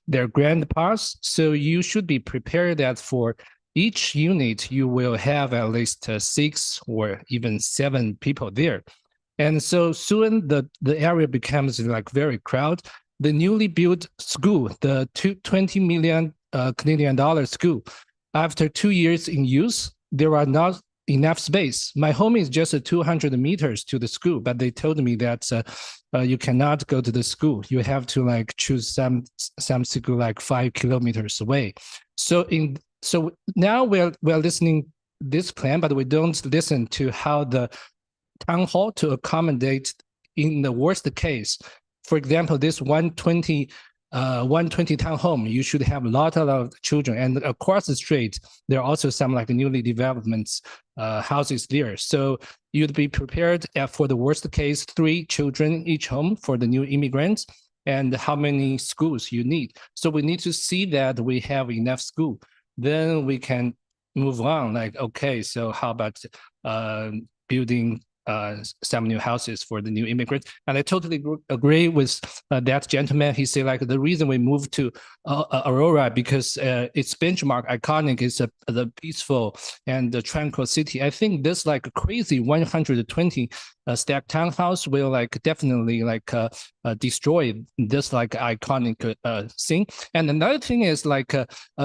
their grandpas. So you should be prepared that for each unit, you will have at least 6 or even 7 people there. And so soon the area becomes like very crowded. The newly built school, the 20 million Canadian dollar school, after 2 years in use, there are not enough space. My home is just 200 meters to the school, but they told me that you cannot go to the school. You have to like choose some school like 5 kilometers away. So now we're listening this plan, but we don't listen to how the town hall to accommodate in the worst case. For example, this 120 town home, you should have a lot of children, and across the street there are also some like newly developments houses there. So you'd be prepared for the worst case, 3 children each home for the new immigrants, and how many schools you need. So we need to see that we have enough school. Then we can move on. Like, okay, so how about building some new houses for the new immigrants? And I totally agree with that gentleman. He said like the reason we moved to Aurora because its benchmark iconic is the peaceful and the tranquil city. I think this like crazy 120 stacked townhouse will like definitely like destroy this like iconic thing. And another thing is like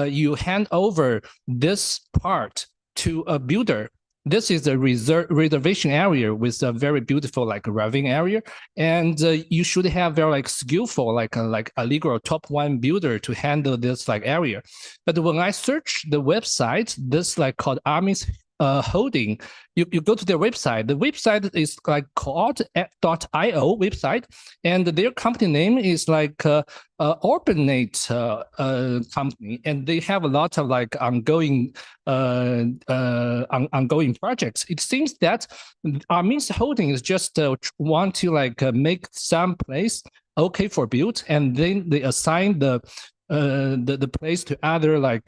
you hand over this part to a builder. This is a reservation area with a very beautiful like ravine area, and you should have very like skillful like a legal top 1 builder to handle this like area. But when I search the website, this like called Armis holding, you go to their website. The website is like called.io website, and their company name is like Urbanate company, and they have a lot of like ongoing projects. It seems that Armis Holding is just want to like make some place okay for build, and then they assign the place to other like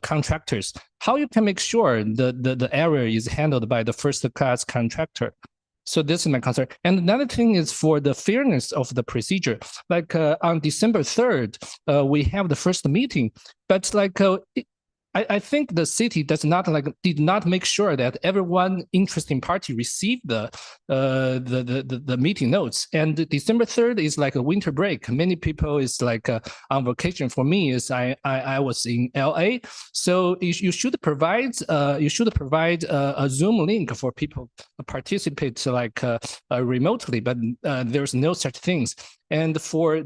contractors. How you can make sure the area is handled by the first class contractor? So this is my concern. And another thing is for the fairness of the procedure. Like on December 3rd, we have the first meeting, but like I think the city did not make sure that everyone interesting party received the meeting notes. And December 3rd is like a winter break. Many people is like on vacation. For me, is I was in LA, so you should provide a Zoom link for people to participate like remotely, but there's no such things. And for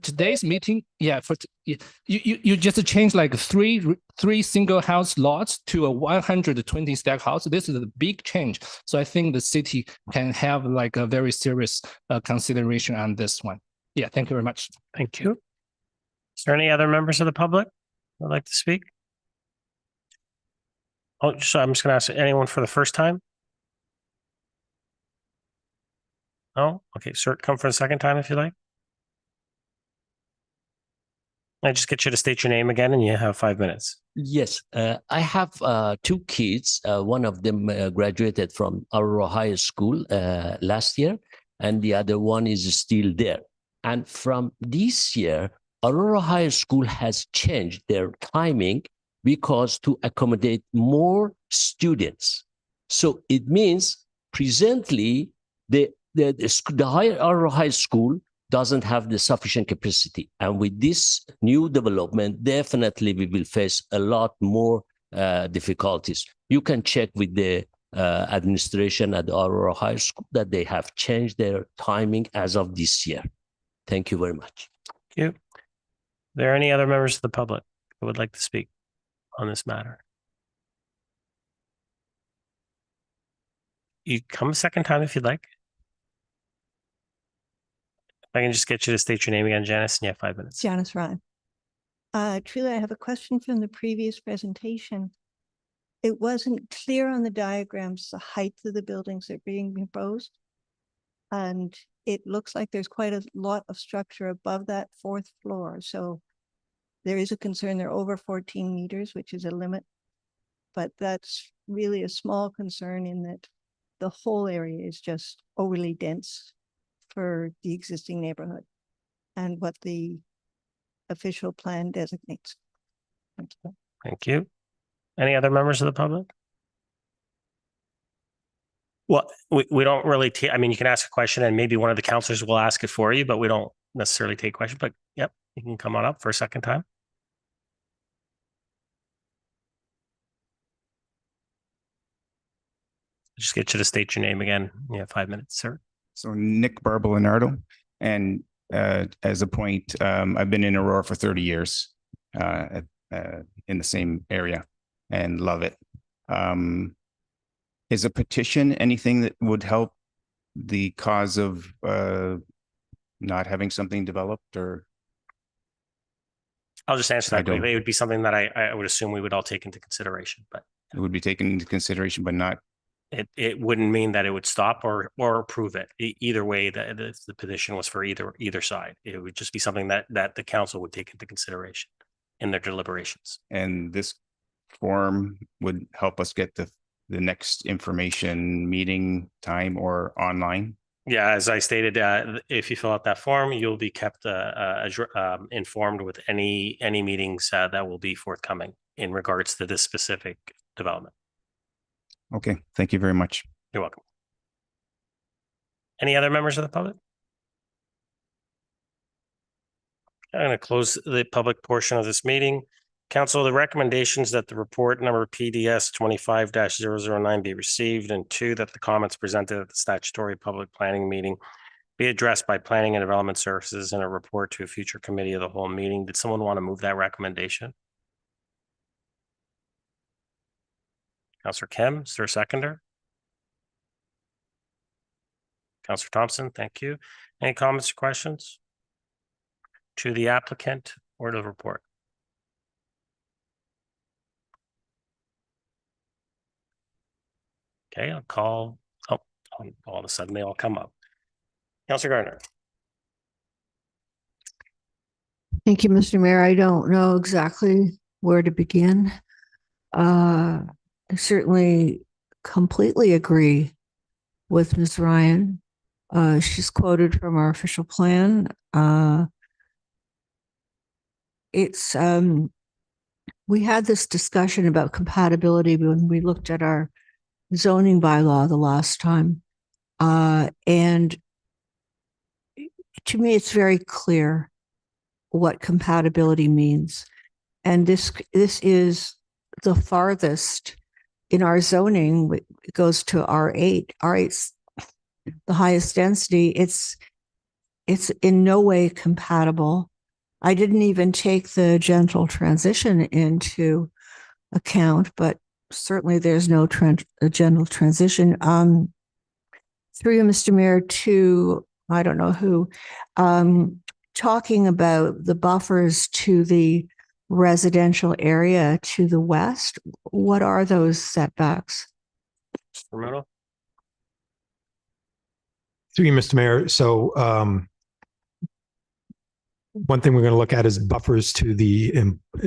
today's meeting, you just change like three single house lots to a 120 stack house. This is a big change. So I think the city can have like a very serious consideration on this one. Yeah, thank you very much. Thank you. Is there any other members of the public who would like to speak? Oh, so I'm just going to ask anyone for the first time. Oh, okay, sir, come for the second time if you like. I just get you to state your name again, and you have 5 minutes. Yes, I have 2 kids. One of them graduated from Aurora High School last year, and the other one is still there. And from this year, Aurora High School has changed their timing because to accommodate more students. So it means presently the the higher high school doesn't have the sufficient capacity. And with this new development, definitely we will face a lot more difficulties. You can check with the administration at Aurora High School that they have changed their timing as of this year. Thank you very much. Thank you. Are there any other members of the public who would like to speak on this matter? You come a second time if you'd like. If I can just get you to state your name again, Janice, and you have 5 minutes. Janice Ryan. Truly, I have a question from the previous presentation. It wasn't clear on the diagrams, the height of the buildings that are being proposed. And it looks like there's quite a lot of structure above that 4th floor. So there is a concern they're over 14 meters, which is a limit. But that's really a small concern in that the whole area is just overly dense for the existing neighborhood and what the official plan designates. Thank you. Thank you. Any other members of the public? Well, we don't really take, I mean, you can ask a question and maybe one of the counselors will ask it for you, but we don't necessarily take questions, but yep, you can come on up for a second time. Just get you to state your name again. You have 5 minutes, sir. So Nick Barbelinardo, and as a point, I've been in Aurora for 30 years in the same area and love it. Is a petition anything that would help the cause of not having something developed, or? I'll just answer that quickly. It would be something that I would assume we would all take into consideration, but It would be taken into consideration, but not. it wouldn't mean that it would stop or approve it. Either way, the petition was for either side. It would just be something that the council would take into consideration in their deliberations. And this form would help us get the next information meeting time or online? Yeah, as I stated, if you fill out that form, you'll be kept informed with any meetings that will be forthcoming in regards to this specific development. Okay, thank you very much. You're welcome. Any other members of the public? I'm going to close the public portion of this meeting. Council, the recommendations that the report number PDS 25-009 be received, and 2, that the comments presented at the statutory public planning meeting be addressed by Planning and Development Services in a report to a future committee of the whole meeting. Did someone want to move that recommendation? Councillor Kim, is there a seconder? Councillor Thompson, thank you. Any comments or questions to the applicant or to the report? Okay, I'll call. Oh, all of a sudden they all come up. Councillor Gardner. Thank you, Mr. Mayor. I don't know exactly where to begin. I certainly completely agree with Ms. Ryan. She's quoted from our official plan. We had this discussion about compatibility when we looked at our zoning bylaw the last time. And to me, it's very clear what compatibility means. And this is the farthest in our zoning. It goes to R8. R8's the highest density. It's in no way compatible. I didn't even take the gentle transition into account, but certainly there's no gentle transition. Through you, Mr. Mayor, to I don't know who, talking about the buffers to the residential area to the west, what are those setbacks? Roberto? Through you, Mr. Mayor. So one thing we're going to look at is buffers to the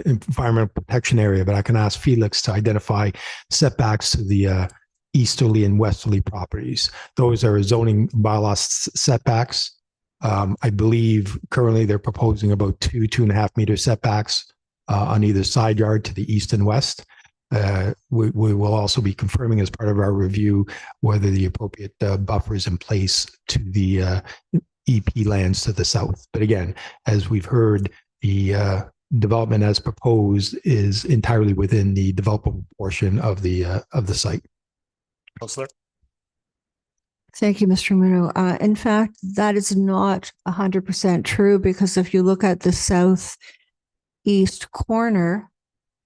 environmental protection area, but I can ask Felix to identify setbacks to the easterly and westerly properties. Those are zoning bylaw setbacks. I believe currently they're proposing about 2.5 meter setbacks on either side yard to the east and west. We will also be confirming as part of our review whether the appropriate buffer is in place to the EP lands to the south. But again, as we've heard, the development as proposed is entirely within the developable portion of the site. Counselor? Thank you, Mr. Muno. In fact, that is not 100% true, because if you look at the southeast corner,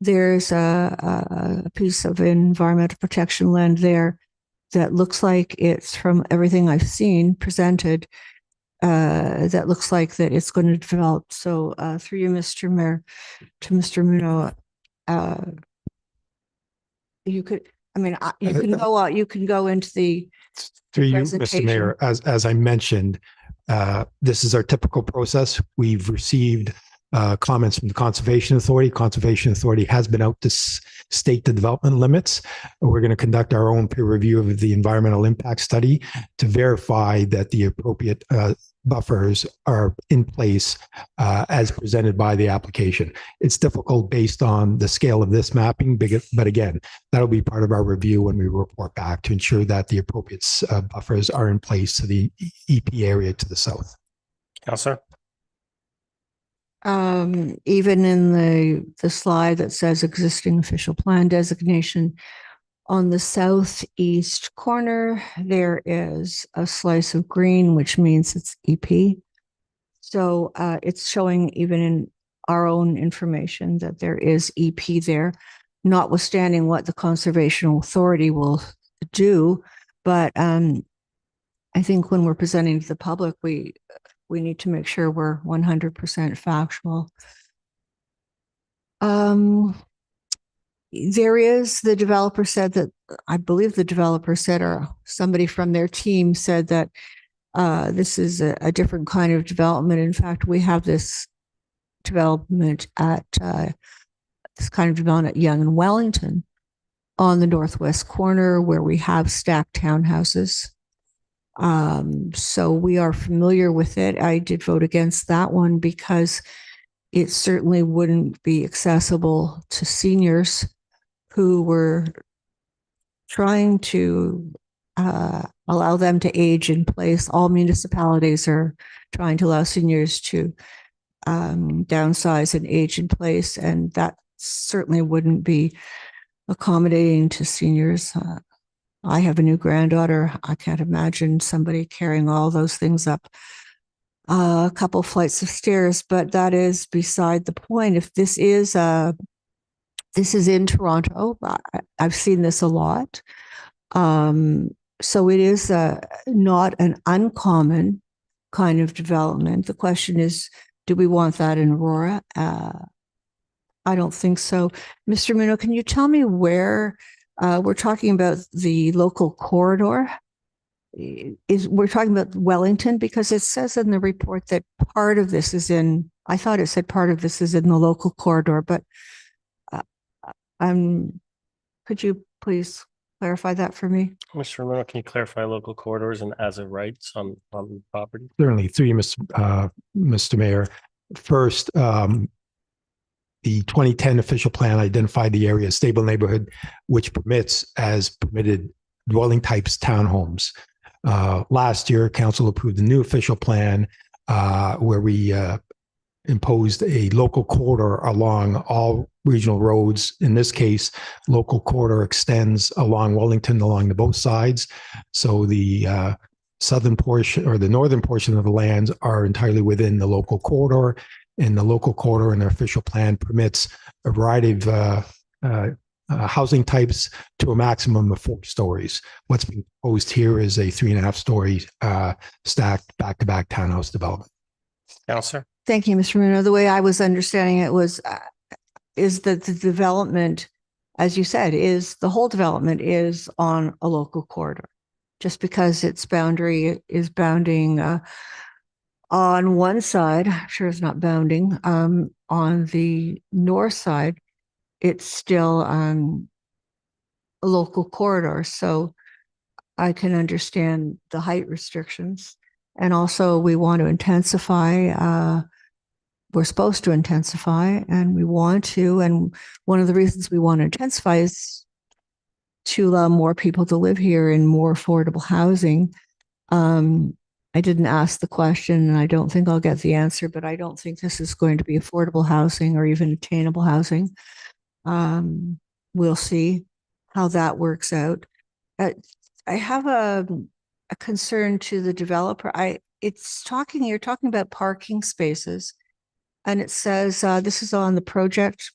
there's a piece of environmental protection land there that looks like it's, from everything I've seen presented, that looks like that it's going to develop. So through you, Mr. Mayor, to Mr. Muno, you could, I mean, you can go out, you can go into the Through you, Mr. presentation. Mayor, as I mentioned, this is our typical process. We've received comments from the Conservation Authority. Conservation Authority has been out to state the development limits. We're going to conduct our own peer review of the environmental impact study to verify that the appropriate buffers are in place as presented by the application. It's difficult based on the scale of this mapping, but again, that'll be part of our review when we report back to ensure that the appropriate buffers are in place to the EP area to the south. Counselor? Even in the slide that says existing official plan designation, on the southeast corner, there is a slice of green, which means it's EP. So it's showing even in our own information that there is EP there, notwithstanding what the Conservation Authority will do. But I think when we're presenting to the public, we need to make sure we're 100% factual. There is, the developer said that, I believe the developer said, or somebody from their team said that this is a different kind of development. In fact, we have this development at this kind of development at Yonge and Wellington on the northwest corner where we have stacked townhouses. So we are familiar with it. I did vote against that one because it certainly wouldn't be accessible to seniors who were trying to allow them to age in place. All municipalities are trying to allow seniors to downsize and age in place, and that certainly wouldn't be accommodating to seniors. I have a new granddaughter. I can't imagine somebody carrying all those things up a couple flights of stairs, but that is beside the point. If this is in Toronto, I've seen this a lot. So it is not an uncommon kind of development. The question is, do we want that in Aurora? I don't think so. Mr. Muno, can you tell me where we're talking about the local corridor? We're talking about Wellington, because it says in the report that part of this is in, I thought it said part of this is in the local corridor, but could you please clarify that for me? Mr. Romano, can you clarify local corridors and as of rights on property? Certainly, through you, Mr. Mayor. First, the 2010 official plan identified the area as stable neighborhood, which permits as permitted dwelling types townhomes. Last year, council approved a new official plan where we imposed a local corridor along all regional roads. In this case, local corridor extends along Wellington, along the both sides. So the southern portion or the northern portion of the lands are entirely within the local corridor. And the local corridor in the official plan permits a variety of housing types to a maximum of 4 stories. What's being proposed here is a 3.5-story stacked back-to-back townhouse development. Councilor? Thank you, Mr. Muno. The way I was understanding it was, is that the development, as you said, is the whole development is on a local corridor. Just because its boundary is bounding on one side, I'm sure it's not bounding, on the north side, it's still a local corridor. So I can understand the height restrictions. And also we want to intensify we're supposed to intensify and we want to. And one of the reasons we want to intensify is to allow more people to live here in more affordable housing. I didn't ask the question and I don't think I'll get the answer, but I don't think this is going to be affordable housing or even attainable housing. We'll see how that works out. I have a concern to the developer. You're talking about parking spaces, and it says, this is on the project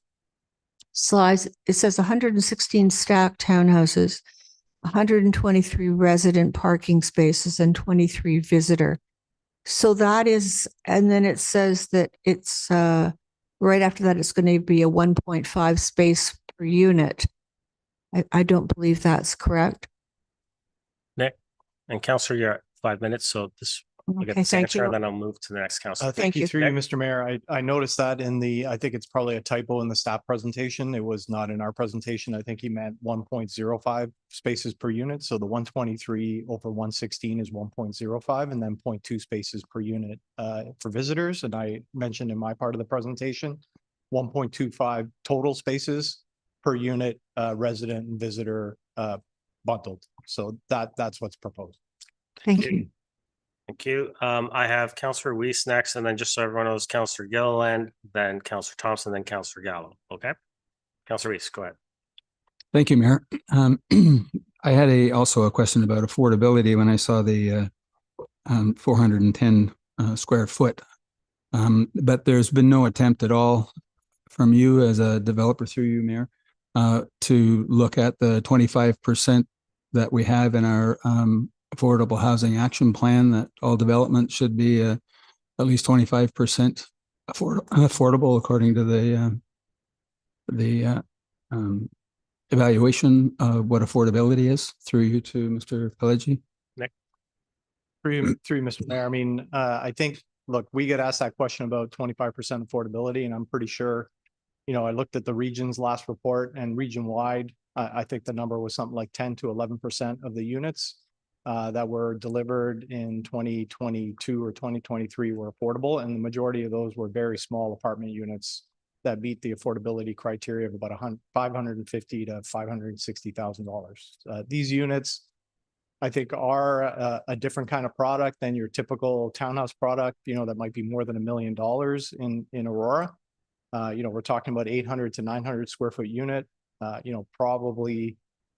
slides. It says 116 stacked townhouses, 123 resident parking spaces, and 23 visitor. So that is, and then it says that it's right after that, it's going to be a 1.5 space per unit. I don't believe that's correct. Nick and Counselor, you're at 5 minutes, so I'll get Okay, this thank answer you. and then I'll move to the next counselor. Thank you you. through you, Mr. Mayor. I noticed that in I think it's probably a typo in the staff presentation. It was not in our presentation. I think he meant 1.05 spaces per unit. So the 123 over 116 is 1.05 and then 0.2 spaces per unit for visitors. And I mentioned in my part of the presentation, 1.25 total spaces per unit, resident and visitor bundled. So that's what's proposed. Thank you. Thank you. I have Counselor Weiss next, and then just so everyone knows, Counselor Gilliland, then Counselor Thompson, then Counselor Gallo. Okay. Counselor Weiss, go ahead. Thank you, Mayor. I had also a question about affordability when I saw the 410 square foot. But there's been no attempt at all from you as a developer, through you, Mayor, to look at the 25% that we have in our affordable housing action plan, that all development should be at least 25% affordable according to the evaluation of what affordability is, through you to Mr. Pelleggi. Nick. Through you, Mr. Mayor. I mean, I think, look, we get asked that question about 25% affordability, and I'm pretty sure, I looked at the region's last report, and region wide, I think the number was something like 10 to 11% of the units that were delivered in 2022 or 2023 were affordable, and the majority of those were very small apartment units that meet the affordability criteria of about $550,000 to $560,000. These units, I think, are a different kind of product than your typical townhouse product, that might be more than $1 million in Aurora. We're talking about 800 to 900 square foot unit. Probably,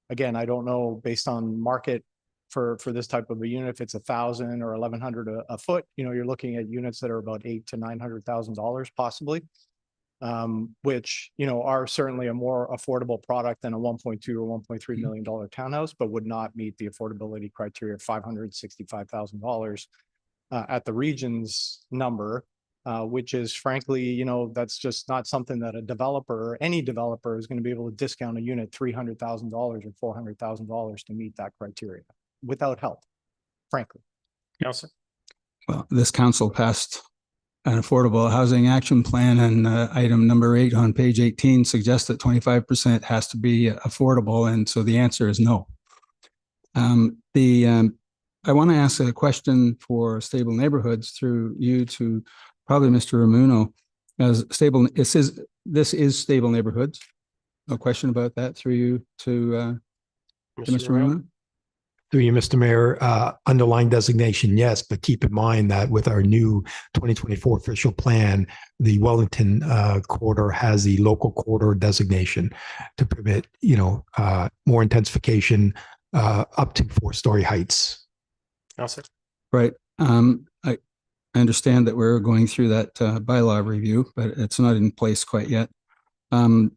again, I don't know based on market for this type of a unit, if it's 1,000 or 1,100 a foot, you're looking at units that are about $800,000 to $900,000 possibly, which, are certainly a more affordable product than a 1.2 or $1.3 million townhouse, but would not meet the affordability criteria of $565,000 at the region's number, which is frankly, that's just not something that a developer, any developer, is going to be able to discount a unit $300,000 or $400,000 to meet that criteria without help, frankly. Counselor. Well, this council passed an affordable housing action plan, and item number 8 on page 18 suggests that 25% has to be affordable. And so the answer is no. I want to ask a question for stable neighborhoods through you to probably Mr. Ramuno. This is stable neighborhoods. No question about that, through you to Mr. Ramuno. Through you, Mr. Mayor, underlying designation, yes, but keep in mind that with our new 2024 official plan, the Wellington corridor has the local corridor designation to permit, more intensification up to 4-story heights. Counselor. Right. I understand that we're going through that bylaw review, but it's not in place quite yet. And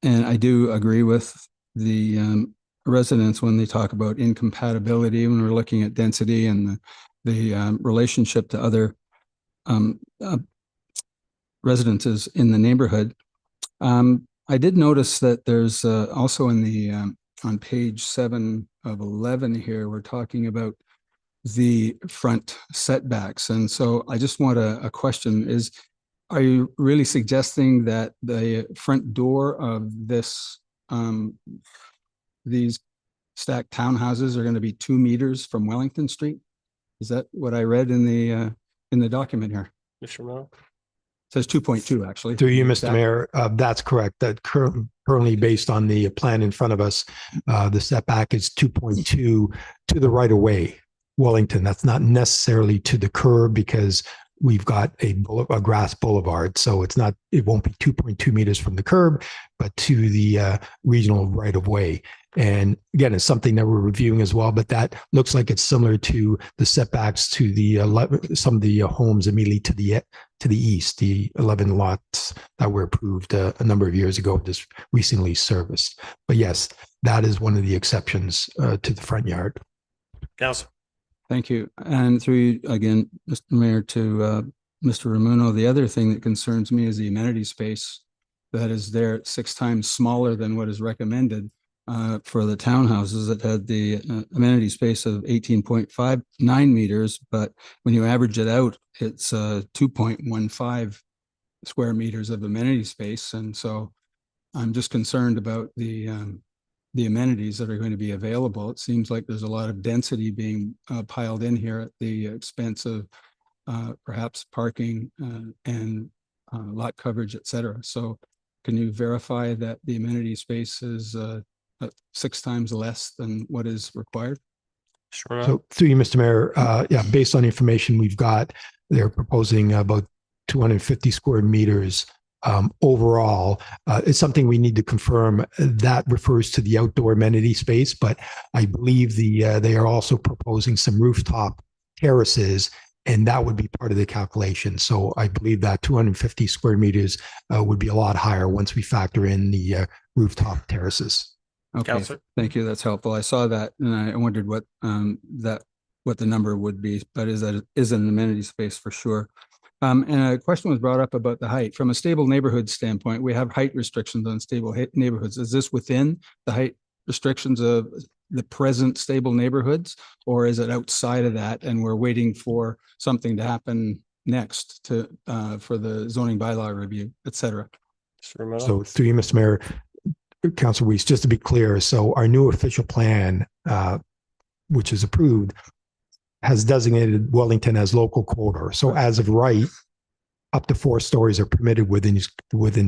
I do agree with the residents when they talk about incompatibility, when we're looking at density and the relationship to other residences in the neighborhood. I did notice that there's also in the on page 7 of 11 here, we're talking about the front setbacks. And so I just want a question is, are you really suggesting that the front door of these stacked townhouses are going to be 2 meters from Wellington Street? Is that what I read in the document here? Mr. Miller. says 2.2 actually. Through you, Mr. Exact- Mayor, that's correct. That currently, based on the plan in front of us, the setback is 2.2 to the right of way, Wellington. That's not necessarily to the curb because we've got a grass boulevard. So it won't be 2.2 meters from the curb, but to the regional right of way. And again, it's something that we're reviewing as well, but that looks like it's similar to the setbacks to the some of the homes immediately to the east, the 11 lots that were approved a number of years ago, just recently serviced. But yes, that is one of the exceptions to the front yard. Council. Thank you. And through you again, Mr. Mayor, to Mr. Ramuno, the other thing that concerns me is the amenity space that is there 6 times smaller than what is recommended for the townhouses that had the amenity space of 18.59 meters. But when you average it out, it's 2.15 square meters of amenity space. And so I'm just concerned about the amenities that are going to be available. It seems like there's a lot of density being piled in here at the expense of perhaps parking and lot coverage, et cetera. So can you verify that the amenity space is 6 times less than what is required? Sure. So through you, Mr. Mayor, yeah, based on the information we've got, they're proposing about 250 square meters overall. It's something we need to confirm. That refers to the outdoor amenity space, but I believe they are also proposing some rooftop terraces, and that would be part of the calculation. So I believe that 250 square meters would be a lot higher once we factor in the rooftop terraces. Okay, Counselor. thank you. That's helpful. I saw that and I wondered what the number would be, but is an amenity space for sure. And a question was brought up about the height. From a stable neighborhood standpoint, we have height restrictions on stable neighborhoods. Is this within the height restrictions of the present stable neighborhoods, or is it outside of that and we're waiting for something to happen next to for the zoning bylaw review, et cetera? So through you, Mr. Mayor, Councilor Weiss, just to be clear, so our new official plan, which is approved, has designated Wellington as local corridor. So as of right, up to 4 stories are permitted within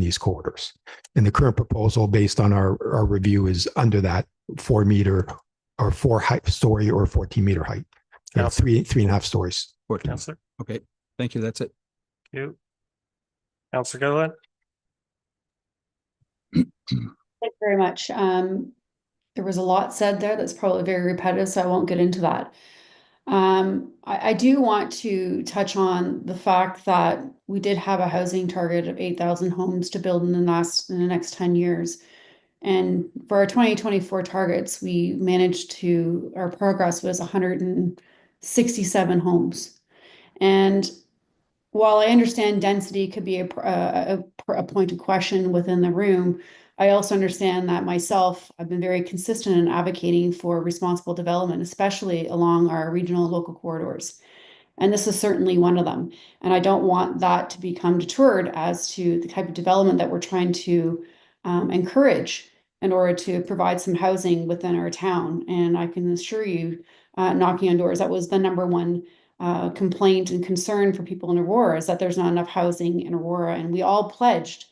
these corridors. And the current proposal, based on our review, is under that 4 meter or 4 height story or 14 meter height. 3.5 stories. 14. Councilor. Okay, thank you. That's it. Thank you. Councilor Gilliland. Thank you very much. There was a lot said there that's probably very repetitive, so I won't get into that. I do want to touch on the fact that we did have a housing target of 8,000 homes to build in the next 10 years. And for our 2024 targets, our progress was 167 homes. And while I understand density could be a point of question within the room, I also understand that I've been very consistent in advocating for responsible development, especially along our regional and local corridors. And this is certainly one of them. And I don't want that to become deterred as to the type of development that we're trying to encourage in order to provide some housing within our town. And I can assure you, knocking on doors, that was the number one complaint and concern for people in Aurora, is that there's not enough housing in Aurora. And we all pledged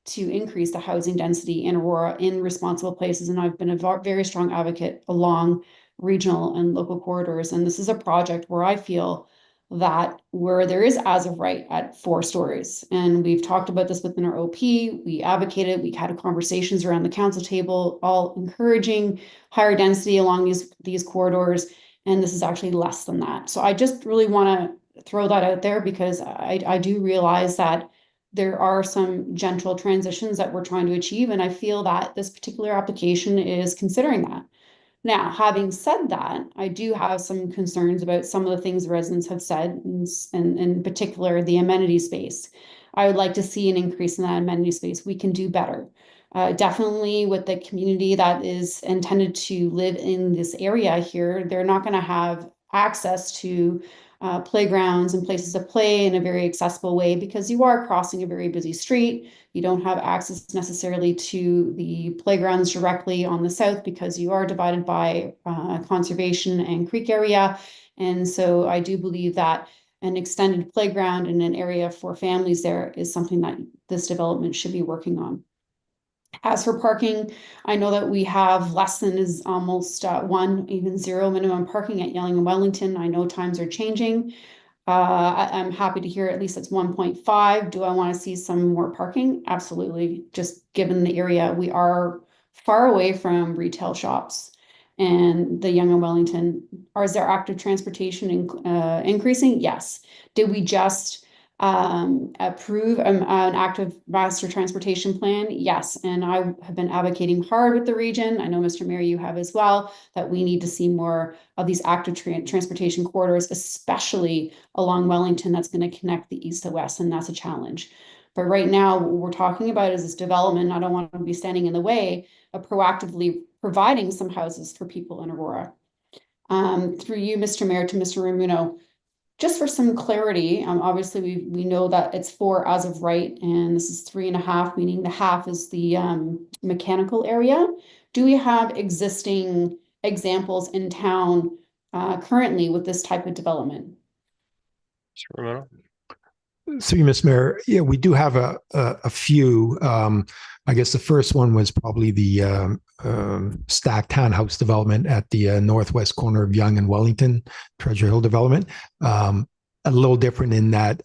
to increase the housing density in Aurora in responsible places. And I've been a very strong advocate along regional and local corridors. And this is a project where I feel that where there is as of right at 4 stories. And we've talked about this within our OP. We advocated, we had conversations around the council table, all encouraging higher density along these corridors. And this is actually less than that. So I just really want to throw that out there, because I do realize that there are some gentle transitions that we're trying to achieve. And I feel that this particular application is considering that. Now, having said that, I do have some concerns about some of the things the residents have said, and in particular, the amenity space. I would like to see an increase in that amenity space. We can do better. Definitely with the community that is intended to live in this area here, they're not going to have access to playgrounds and places to play in a very accessible way, because you are crossing a very busy street. You don't have access necessarily to the playgrounds directly on the south, because you are divided by conservation and creek area. And so I do believe that an extended playground and an area for families there is something that this development should be working on. As for parking, I know that we have less than is almost 1, even 0 minimum parking at Yelling and Wellington. I know times are changing. I'm happy to hear at least it's 1.5. Do I want to see some more parking? Absolutely. Just given the area, we are far away from retail shops and the Yonge and Wellington. Is there active transportation increasing? Yes. Did we just approve an active master transportation plan? Yes. And I have been advocating hard with the region. I know, Mr. Mayor, you have as well, that we need to see more of these active transportation corridors, especially along Wellington, that's going to connect the east to west, and that's a challenge. But right now, what we're talking about is this development. I don't want to be standing in the way of proactively providing some houses for people in Aurora. Through you, Mr. Mayor, to Mr. Ramuno, just for some clarity, obviously we know that it's 4 as of right, and this is 3.5, meaning the half is the mechanical area. Do we have existing examples in town currently with this type of development? Mr. Ramuno? Through you, Ms. Mayor, yeah, we do have a few. I guess the first one was probably the stacked townhouse development at the northwest corner of Yonge and Wellington, Treasure Hill development. A little different in that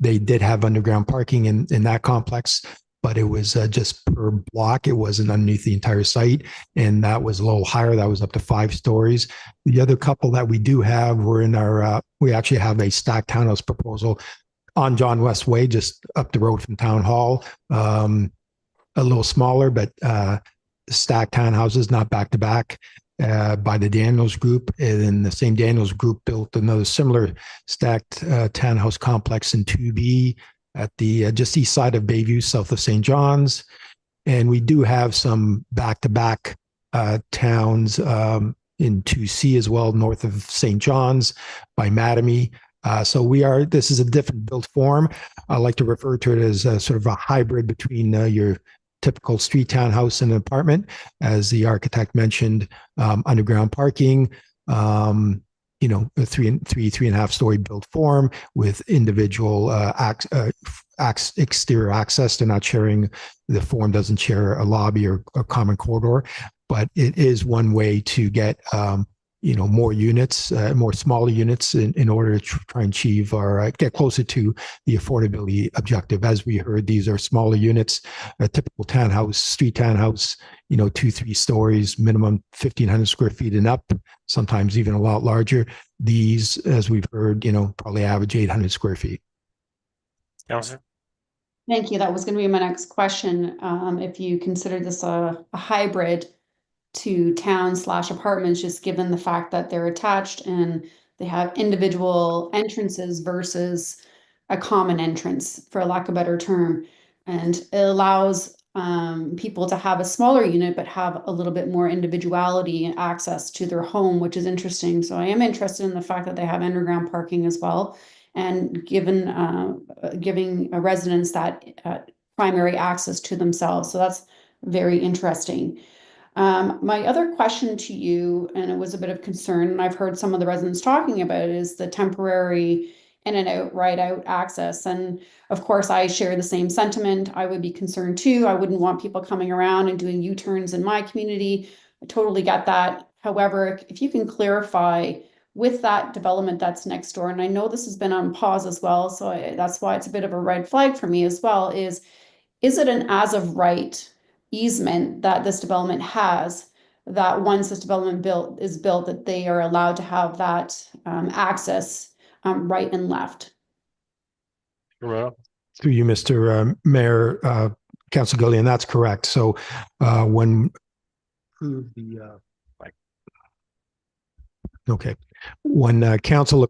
they did have underground parking in that complex, but it was just per block. It wasn't underneath the entire site, and that was a little higher. That was up to 5 stories. The other couple that we do have were in our, we actually have a stacked townhouse proposal on John West Way, just up the road from Town Hall. A little smaller, but stacked townhouses, not back to back, by the Daniels Group. And then the same Daniels Group built another similar stacked townhouse complex in 2B at the just east side of Bayview, south of St. John's. And we do have some back to back towns in 2C as well, north of St. John's by Mattamy. So this is a different built form. I like to refer to it as sort of a hybrid between your typical street townhouse and an apartment, as the architect mentioned, underground parking, a 3.5 story built form with individual exterior access. They're not sharing, the form doesn't share a lobby or a common corridor, but it is one way to get more units, more smaller units in order to try and achieve or get closer to the affordability objective. As we heard, these are smaller units, a typical townhouse, street townhouse, 2-3 stories, minimum 1,500 square feet and up, sometimes even a lot larger. These, as we've heard, probably average 800 square feet. Councilor? Thank you. That was going to be my next question. If you consider this a hybrid to town/apartments, just given the fact that they're attached and they have individual entrances versus a common entrance, for lack of a better term. And it allows people to have a smaller unit, but have a little bit more individuality and access to their home, which is interesting. So I am interested in the fact that they have underground parking as well, and giving residents that primary access to themselves. So that's very interesting. My other question to you, and it was a bit of concern, and I've heard some of the residents talking about it, is the temporary in and out, right out access. And of course, I share the same sentiment. I would be concerned too. I wouldn't want people coming around and doing U-turns in my community. I totally get that. However, if you can clarify with that development that's next door, and I know this has been on pause as well, so that's why it's a bit of a red flag for me as well, is it an as of right easement that this development has, that once this development is built, that they are allowed to have that access right and left? Ramuno? Through you, Mr. Mayor, Council Gillian, that's correct. So when council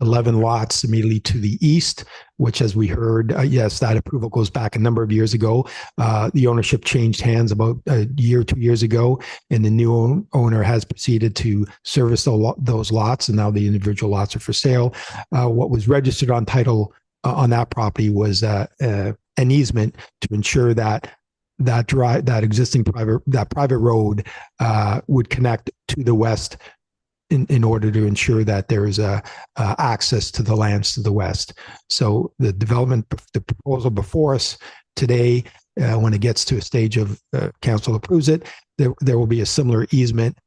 11 lots immediately to the east, which, as we heard, yes, that approval goes back a number of years ago. The ownership changed hands about a year, 2 years ago, and the new owner has proceeded to service those lots, and now the individual lots are for sale. What was registered on title on that property was an easement to ensure that existing private road would connect to the west in order to ensure that there is access to the lands to the west. So the proposal before us today, when it gets to a stage of council approves it, there will be a similar easement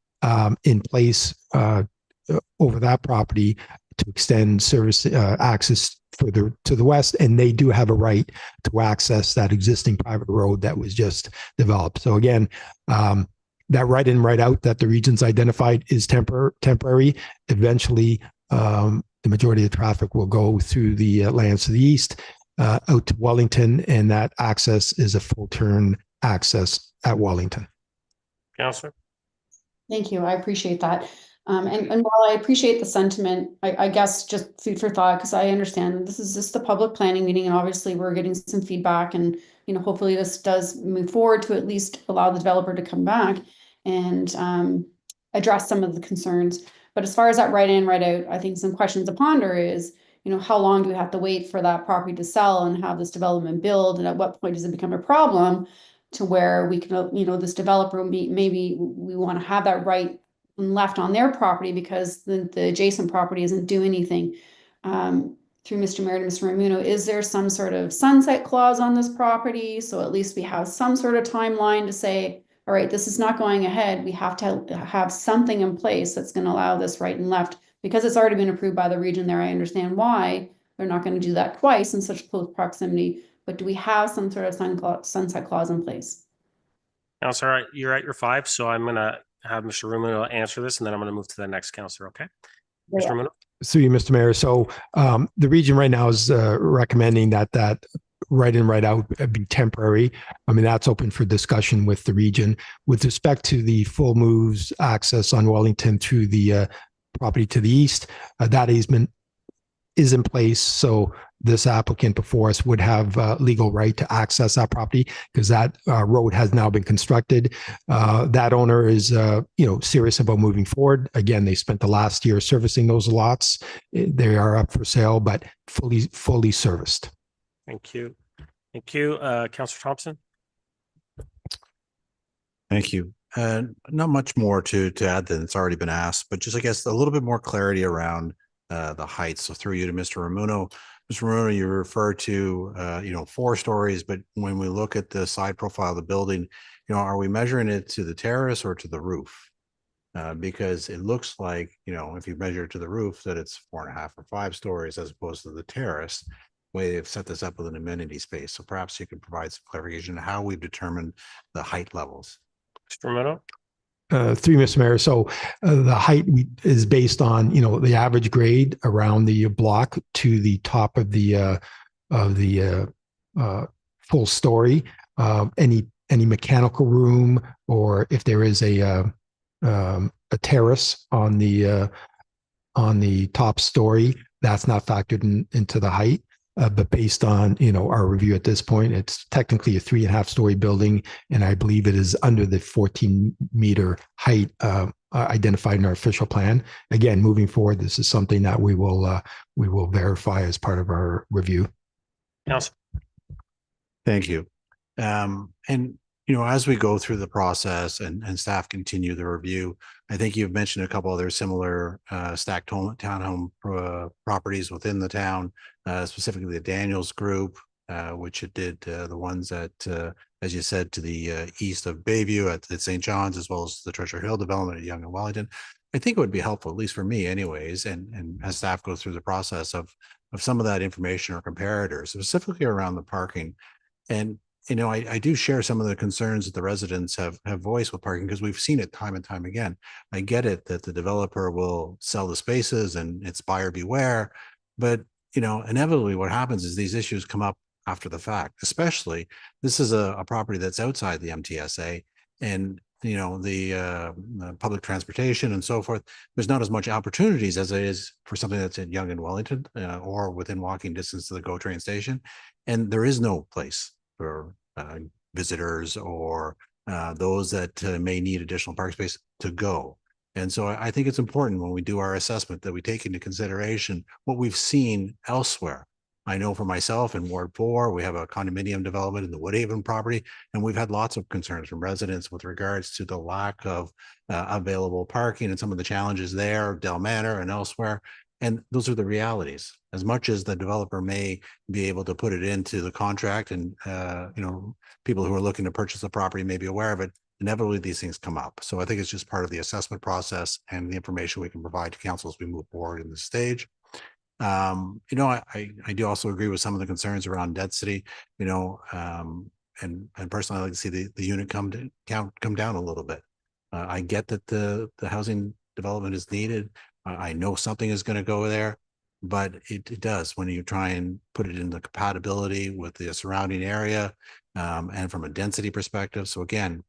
in place over that property to extend service access further to the west, and they do have a right to access that existing private road that was just developed. So again, that right in, right out that the region's identified is temporary. Eventually, the majority of the traffic will go through the lands to the east, out to Wellington, and that access is a full turn access at Wellington. Councillor? Thank you. I appreciate that. And while I appreciate the sentiment, I guess just food for thought, because I understand this is just the public planning meeting, and obviously we're getting some feedback, and hopefully this does move forward to at least allow the developer to come back and address some of the concerns. But as far as that right in, right out, I think some questions to ponder is, how long do we have to wait for that property to sell and have this development build, and at what point does it become a problem to where we can, this developer maybe we want to have that right left on their property because the adjacent property isn't doing anything. Through Mr. Mayor to Mr. Ramuno, is there some sort of sunset clause on this property? So at least we have some sort of timeline to say, all right, this is not going ahead. We have to have something in place that's going to allow this right and left, because it's already been approved by the region there. I understand why they're not going to do that twice in such close proximity, but do we have some sort of sunset clause in place? Councillor, you're at your 5, so I'm going to have Mr. Ramuno answer this, and then I'm going to move to the next councillor, okay? Mr. Ramuno? Through you, Mr. Mayor. So the region right now is recommending that right in, right out be temporary. I mean, that's open for discussion with the region. With respect to the full moves access on Wellington through the property to the east, that easement is in place. So this applicant before us would have legal right to access that property because that road has now been constructed. That owner is, serious about moving forward. Again, they spent the last year servicing those lots. They are up for sale, but fully serviced. Thank you. Thank you. Councillor Thompson? Thank you. Not much more to add than it's already been asked, but just, I guess, a little bit more clarity around the heights. So through you to Mr. Ramuno. Mr. Ramuno, you refer to, 4 stories, but when we look at the side profile of the building, are we measuring it to the terrace or to the roof? Because it looks like, if you measure it to the roof, that it's 4.5 or 5 stories as opposed to the terrace, way they've set this up with an amenity space. So perhaps you could provide some clarification on how we've determined the height levels. Mr. Ramuno? Through Mr. Mayor. So the height is based on, the average grade around the block to the top of the full story. Any mechanical room, or if there is a terrace on the top story, that's not factored into the height. But based on, our review at this point, it's technically a 3.5 story building. And I believe it is under the 14-meter height identified in our official plan. Again, moving forward, this is something that we will verify as part of our review. Council. Thank you. And, as we go through the process and staff continue the review, I think you've mentioned a couple other similar stacked townhome properties within the town, specifically the Daniels Group, which it did the ones that, as you said, to the east of Bayview at St. John's, as well as the Treasure Hill development at Yonge and Wellington. I think it would be helpful, at least for me anyways, and as staff go through the process of some of that information or comparators, specifically around the parking. And I do share some of the concerns that the residents have voiced with parking, because we've seen it time and time again. I get it that the developer will sell the spaces and it's buyer beware, but inevitably what happens is these issues come up after the fact. Especially, this is a property that's outside the MTSA, and the public transportation and so forth. There's not as much opportunities as it is for something that's in Yonge and Wellington or within walking distance to the GO train station, and there is no place for visitors or those that may need additional park space to go. And so I think it's important when we do our assessment that we take into consideration what we've seen elsewhere I know for myself in Ward 4, we have a condominium development in the Woodhaven property, and we've had lots of concerns from residents with regards to the lack of available parking and some of the challenges there, Del Manor and elsewhere. And those are the realities. As much as the developer may be able to put it into the contract and, people who are looking to purchase the property may be aware of it, inevitably these things come up. So I think it's just part of the assessment process and the information we can provide to council as we move forward in this stage. I do also agree with some of the concerns around density, and personally, I like to see the unit come down a little bit. I get that the housing development is needed. I know something is going to go there, but it does when you try and put it in the compatibility with the surrounding area, and from a density perspective. So again,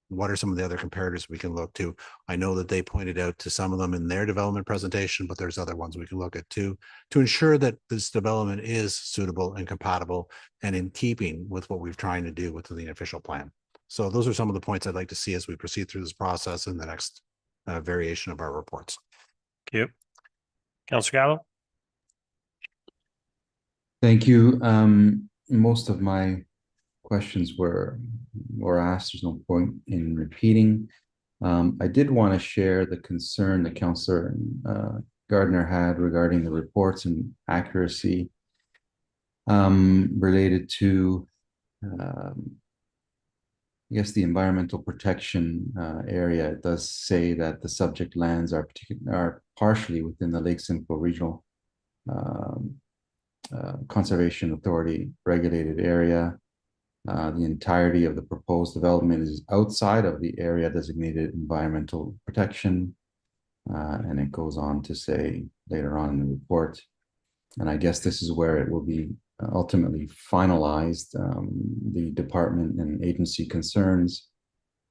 what are some of the other comparators we can look to? I know that they pointed out to some of them in their development presentation, but there's other ones we can look at too, to ensure that this development is suitable and compatible and in keeping with what we're trying to do with the official plan. So those are some of the points I'd like to see as we proceed through this process in the next variation of our reports. Thank you. Councillor Gallo? Thank you. Most of my questions were asked. There's no point in repeating. I did want to share the concern that Councillor Gardner had regarding the reports and accuracy related to, I guess, the environmental protection area. It does say that the subject lands are partially within the Lake Simcoe Regional Conservation Authority regulated area. The entirety of the proposed development is outside of the area designated environmental protection. And it goes on to say later on in the report, and I guess this is where it will be ultimately finalized, the department and agency concerns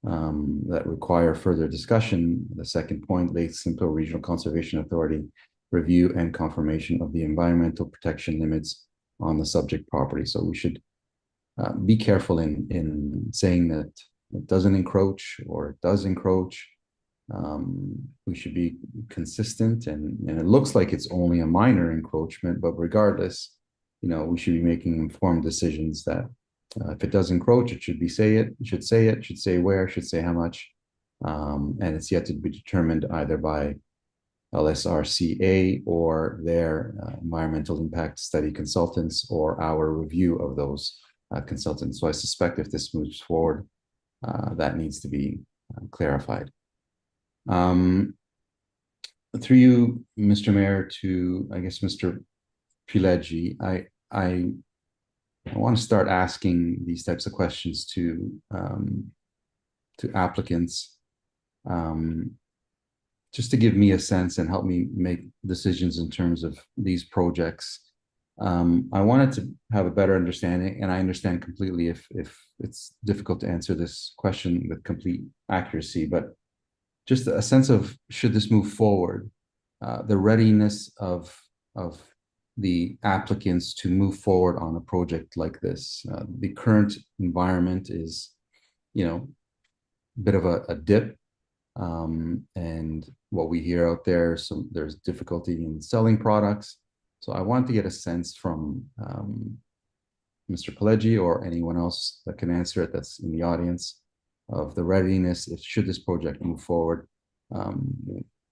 that require further discussion. The second point, Lake Simcoe Regional Conservation Authority review and confirmation of the environmental protection limits on the subject property. So we should be careful in saying that it doesn't encroach or it does encroach. We should be consistent, and it looks like it's only a minor encroachment, but regardless, we should be making informed decisions that if it does encroach, it should say where, should say how much, and it's yet to be determined either by LSRCA or their environmental impact study consultants or our review of those consultants. So I suspect if this moves forward, that needs to be clarified. Through you, Mr. Mayor, to, I guess, Mr. Pileggi, I want to start asking these types of questions to applicants, just to give me a sense and help me make decisions in terms of these projects. I wanted to have a better understanding, and I understand completely if it's difficult to answer this question with complete accuracy, but just a sense of, should this move forward, the readiness of the applicants to move forward on a project like this. The current environment is, a bit of a dip, and what we hear out there, so there's difficulty in selling products. So I want to get a sense from Mr. Pileggi or anyone else that can answer it that's in the audience of the readiness, if should this project move forward,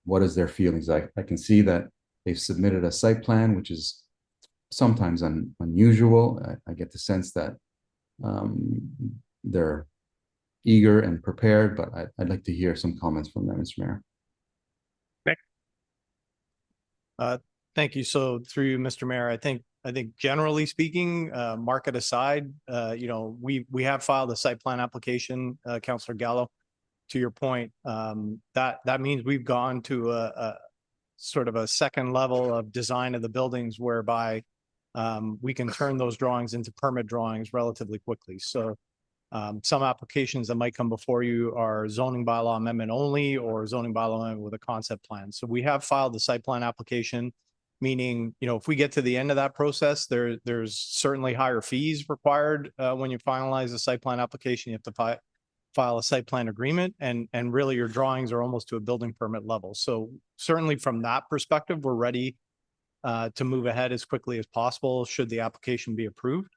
what is their feelings? I can see that they've submitted a site plan, which is sometimes unusual. I get the sense that they're eager and prepared, but I'd like to hear some comments from them, Mr. Mayor. Nick? Thank you. So through you, Mr. Mayor, I think generally speaking, market aside, we have filed a site plan application, Councillor Gallo, to your point. That means we've gone to a sort of a second level of design of the buildings whereby we can turn those drawings into permit drawings relatively quickly. So some applications that might come before you are zoning bylaw amendment only or zoning bylaw amendment with a concept plan. So we have filed the site plan application, meaning, if we get to the end of that process, there's certainly higher fees required when you finalize the site plan application. You have to file a site plan agreement, and really your drawings are almost to a building permit level. So certainly from that perspective, we're ready to move ahead as quickly as possible should the application be approved.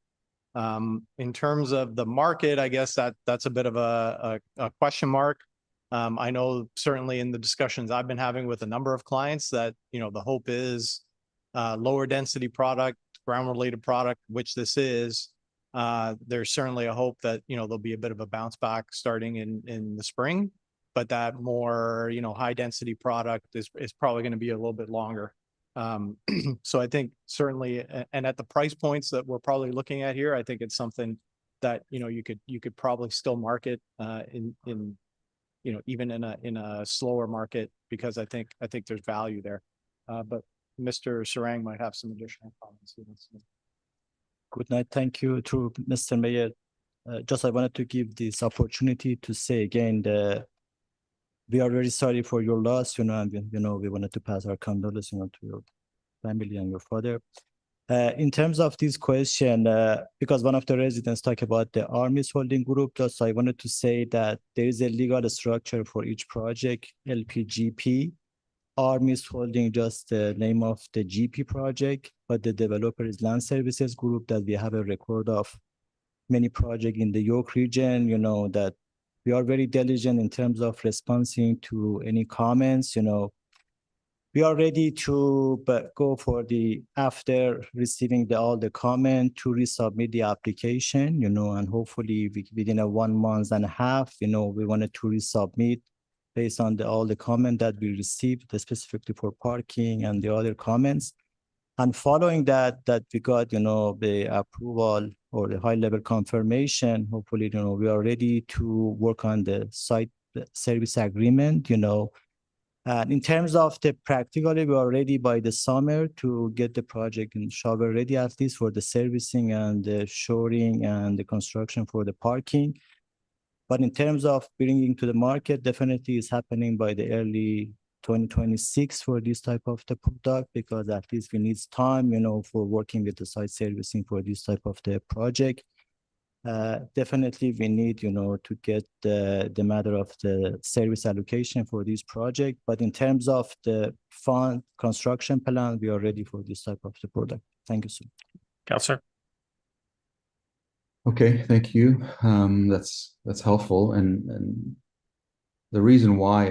In terms of the market, I guess that's a bit of a question mark. I know certainly in the discussions I've been having with a number of clients that, the hope is lower density product, ground related product, which this is. There's certainly a hope that, there'll be a bit of a bounce back starting in the spring, but that more, high density product is probably going to be a little bit longer. So I think certainly, and at the price points that we're probably looking at here, I think it's something that, you could probably still market in even in a slower market, because I think there's value there. But Mr. Sarang might have some additional comments. Good night. Thank you to Mr. Mayor. Just I wanted to give this opportunity to say again that we are very sorry for your loss, and we wanted to pass our condolences, to your family and your father. In terms of this question, because one of the residents talked about the Armis holding group, just I wanted to say that there is a legal structure for each project, LPGP. Armis holding just the name of the GP project, but the developer is Land Services Group, that we have a record of many projects in the York region, that we are very diligent in terms of responding to any comments, We are ready to go for after receiving all the comment, to resubmit the application, and hopefully within 1.5 months, we wanted to resubmit based on all the comment that we received, specifically for parking and the other comments. And following that we got, the approval or the high level confirmation, hopefully, we are ready to work on the site service agreement, And in terms of the practically, we are ready by the summer to get the project in shovel ready, at least for the servicing and the shoring and the construction for the parking. But in terms of bringing to the market, definitely is happening by the early 2026 for this type of the product, because at least we need time, for working with the site servicing for this type of the project. Definitely we need, to get the matter of the service allocation for this project. But in terms of the fund construction plan, we are ready for this type of the product. Thank you, sir. Councillor. Okay, thank you. That's helpful. And the reason why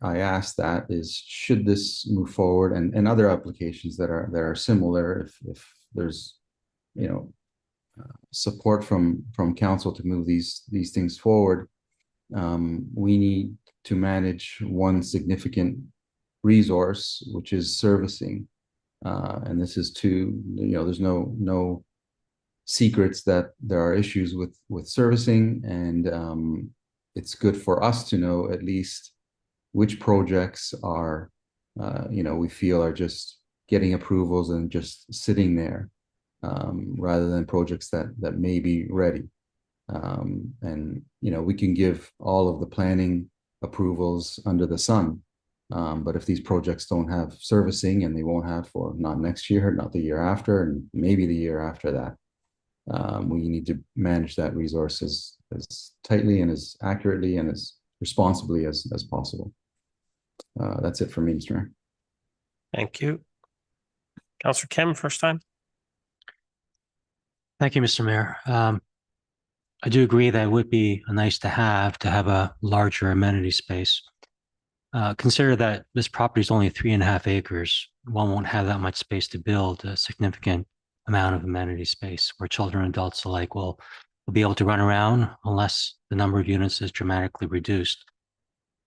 I asked that is, should this move forward and other applications that are similar, if there's, support from council to move these things forward, we need to manage one significant resource, which is servicing. And this is there's no secrets that there are issues with servicing, and it's good for us to know at least which projects are we feel are just getting approvals and just sitting there, rather than projects that may be ready. And we can give all of the planning approvals under the sun, but if these projects don't have servicing, and they won't have for not next year, not the year after, and maybe the year after that, we need to manage that resource as tightly and as accurately and as responsibly as possible. That's it for me, Mr. Mayor. Thank you. Councillor Kim, first time. Thank you, Mr. Mayor. I do agree that it would be nice to have a larger amenity space. Consider that this property is only 3.5 acres. One won't have that much space to build a significant amount of amenity space where children and adults alike will be able to run around, unless the number of units is dramatically reduced.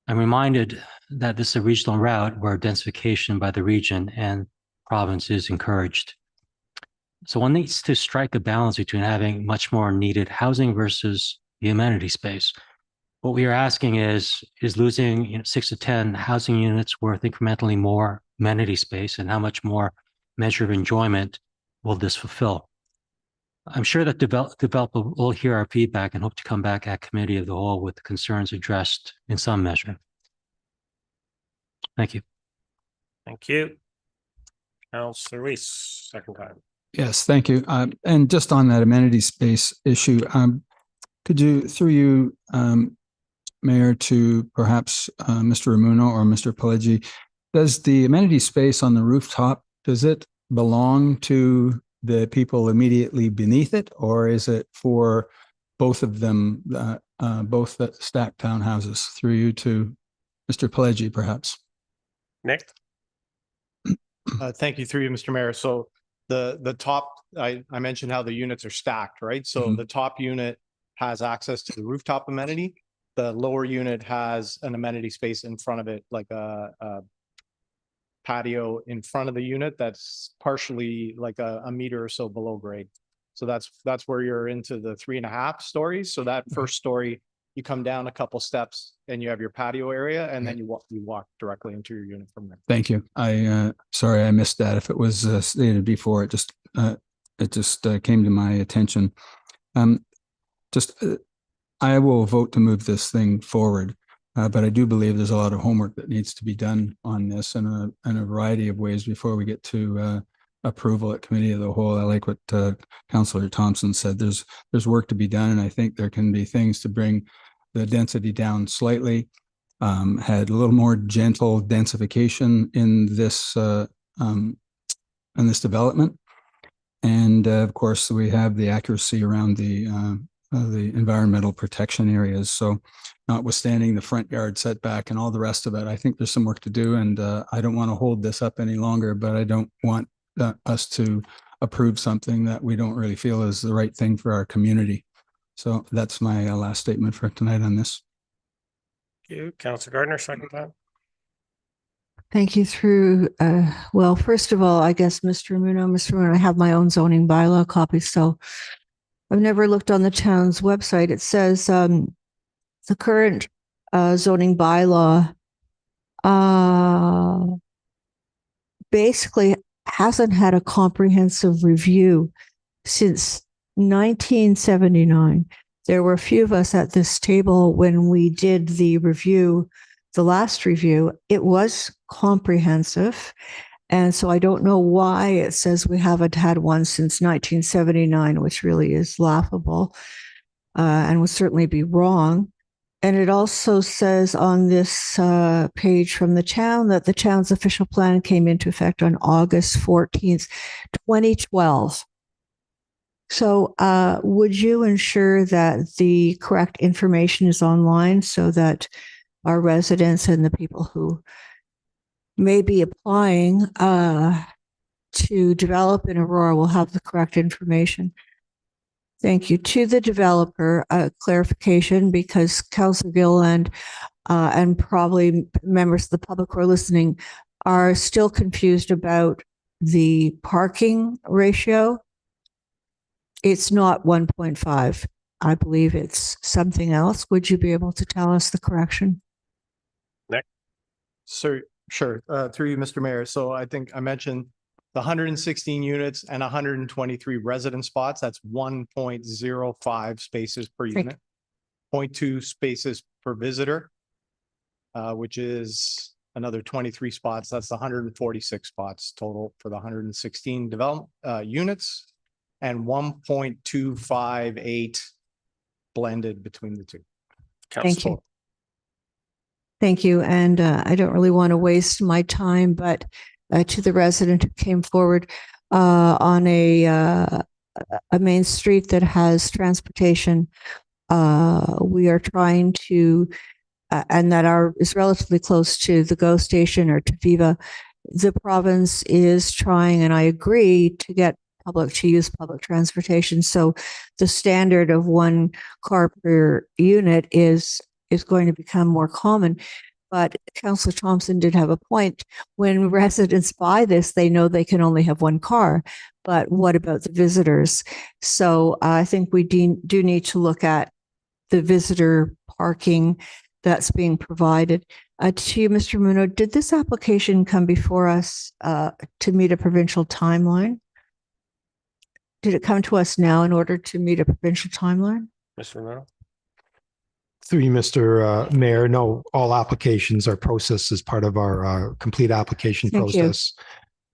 I'm reminded that this is a regional route where densification by the region and province is encouraged. So one needs to strike a balance between having much more needed housing versus the amenity space. What we are asking is losing 6 to 10 housing units worth incrementally more amenity space, and how much more measure of enjoyment will this fulfill? I'm sure that developer will hear our feedback and hope to come back at committee of the whole with the concerns addressed in some measure. Thank you. Thank you. Councillor Reese, second time. Yes, thank you. And just on that amenity space issue, could you, through you, Mayor, to perhaps Mr. Ramuno or Mr. Pelleggi, does the amenity space on the rooftop, does it belong to the people immediately beneath it, or is it for both of them, both the stacked townhouses? Through you to Mr. Pileggi, perhaps. Nick? Thank you, through you, Mr. Mayor. So the top, I mentioned how the units are stacked, right? So the top unit has access to the rooftop amenity. The lower unit has an amenity space in front of it, like a patio in front of the unit that's partially like a meter or so below grade. So that's where you're into the 3.5 stories. So that first story, you come down a couple steps and you have your patio area, and then you walk directly into your unit from there. Thank you. Sorry, I missed that. If it was stated before, it just came to my attention. I will vote to move this thing forward, but I do believe there's a lot of homework that needs to be done on this in a variety of ways before we get to approval at committee of the whole. I like what Councillor Thompson said. There's work to be done, and I think there can be things to bring the density down slightly. Had a little more gentle densification in this development, and of course we have the accuracy around the environmental protection areas. So, notwithstanding the front yard setback and all the rest of it, I think there's some work to do, and I don't want to hold this up any longer. But I don't want us to approve something that we don't really feel is the right thing for our community. So that's my last statement for tonight on this. Thank you. Councillor Gardner, second time. Thank you. Through, well, first of all, I guess Mr. Muno, I have my own zoning bylaw copy, so I've never looked on the town's website. It says the current zoning bylaw basically hasn't had a comprehensive review since 1979. There were a few of us at this table when we did the review, the last review. It was comprehensive. And so I don't know why it says we haven't had one since 1979, which really is laughable and would certainly be wrong. And it also says on this page from the town that the town's official plan came into effect on August 14th, 2012. So would you ensure that the correct information is online so that our residents and the people who may be applying to develop in Aurora will have the correct information? Thank you. To the developer, clarification, because Councillor Gilliland and probably members of the public who are listening are still confused about the parking ratio. It's not 1.5. I believe it's something else. Would you be able to tell us the correction? Nick? Sure. Through you, Mr. Mayor. So I think I mentioned the 116 units and 123 resident spots. That's 1.05 spaces per unit, 0.2 spaces per visitor, which is another 23 spots. That's 146 spots total for the 116 development units, and 1.258 blended between the two. Thank you. Thank you. And I don't really want to waste my time, but to the resident who came forward on a main street that has transportation, we are trying to, and that is relatively close to the GO station or to Viva. The province is trying, and I agree, to get public to use public transportation. So the standard of one car per unit is going to become more common. But Councillor Thompson did have a point. When residents buy this, they know they can only have one car. But what about the visitors? So I think we do need to look at the visitor parking that's being provided. To you, Mr. Muno, did this application come before us to meet a provincial timeline? Did it come to us now in order to meet a provincial timeline? Mr. Muno? Through you, Mr. Mayor, no, all applications are processed as part of our complete application process.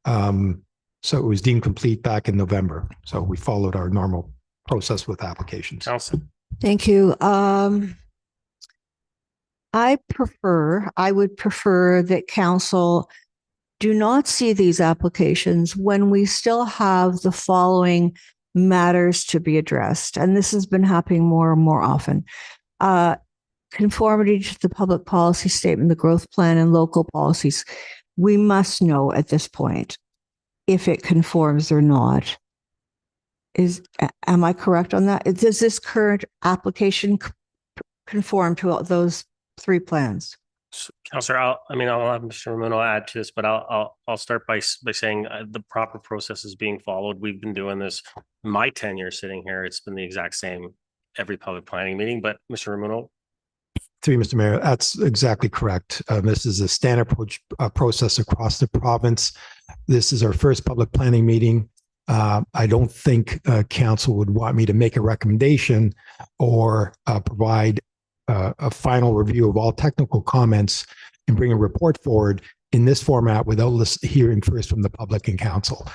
So it was deemed complete back in November. So we followed our normal process with applications. Council. Thank you. I would prefer that council do not see these applications when we still have the following matters to be addressed. And this has been happening more and more often. Conformity to the public policy statement, the growth plan, and local policies. We must know at this point if it conforms or not. Am I correct on that? Does this current application conform to those three plans? Councillor, I'll have Mr. Ramuno add to this, but I'll start by saying the proper process is being followed. We've been doing this my tenure sitting here. It's been the exact same every public planning meeting. But Mr. Ramuno. Through you, Mr. Mayor, that's exactly correct. This is a standard process across the province. This is our first public planning meeting. I don't think council would want me to make a recommendation or provide a final review of all technical comments and bring a report forward in this format without hearing first from the public and council.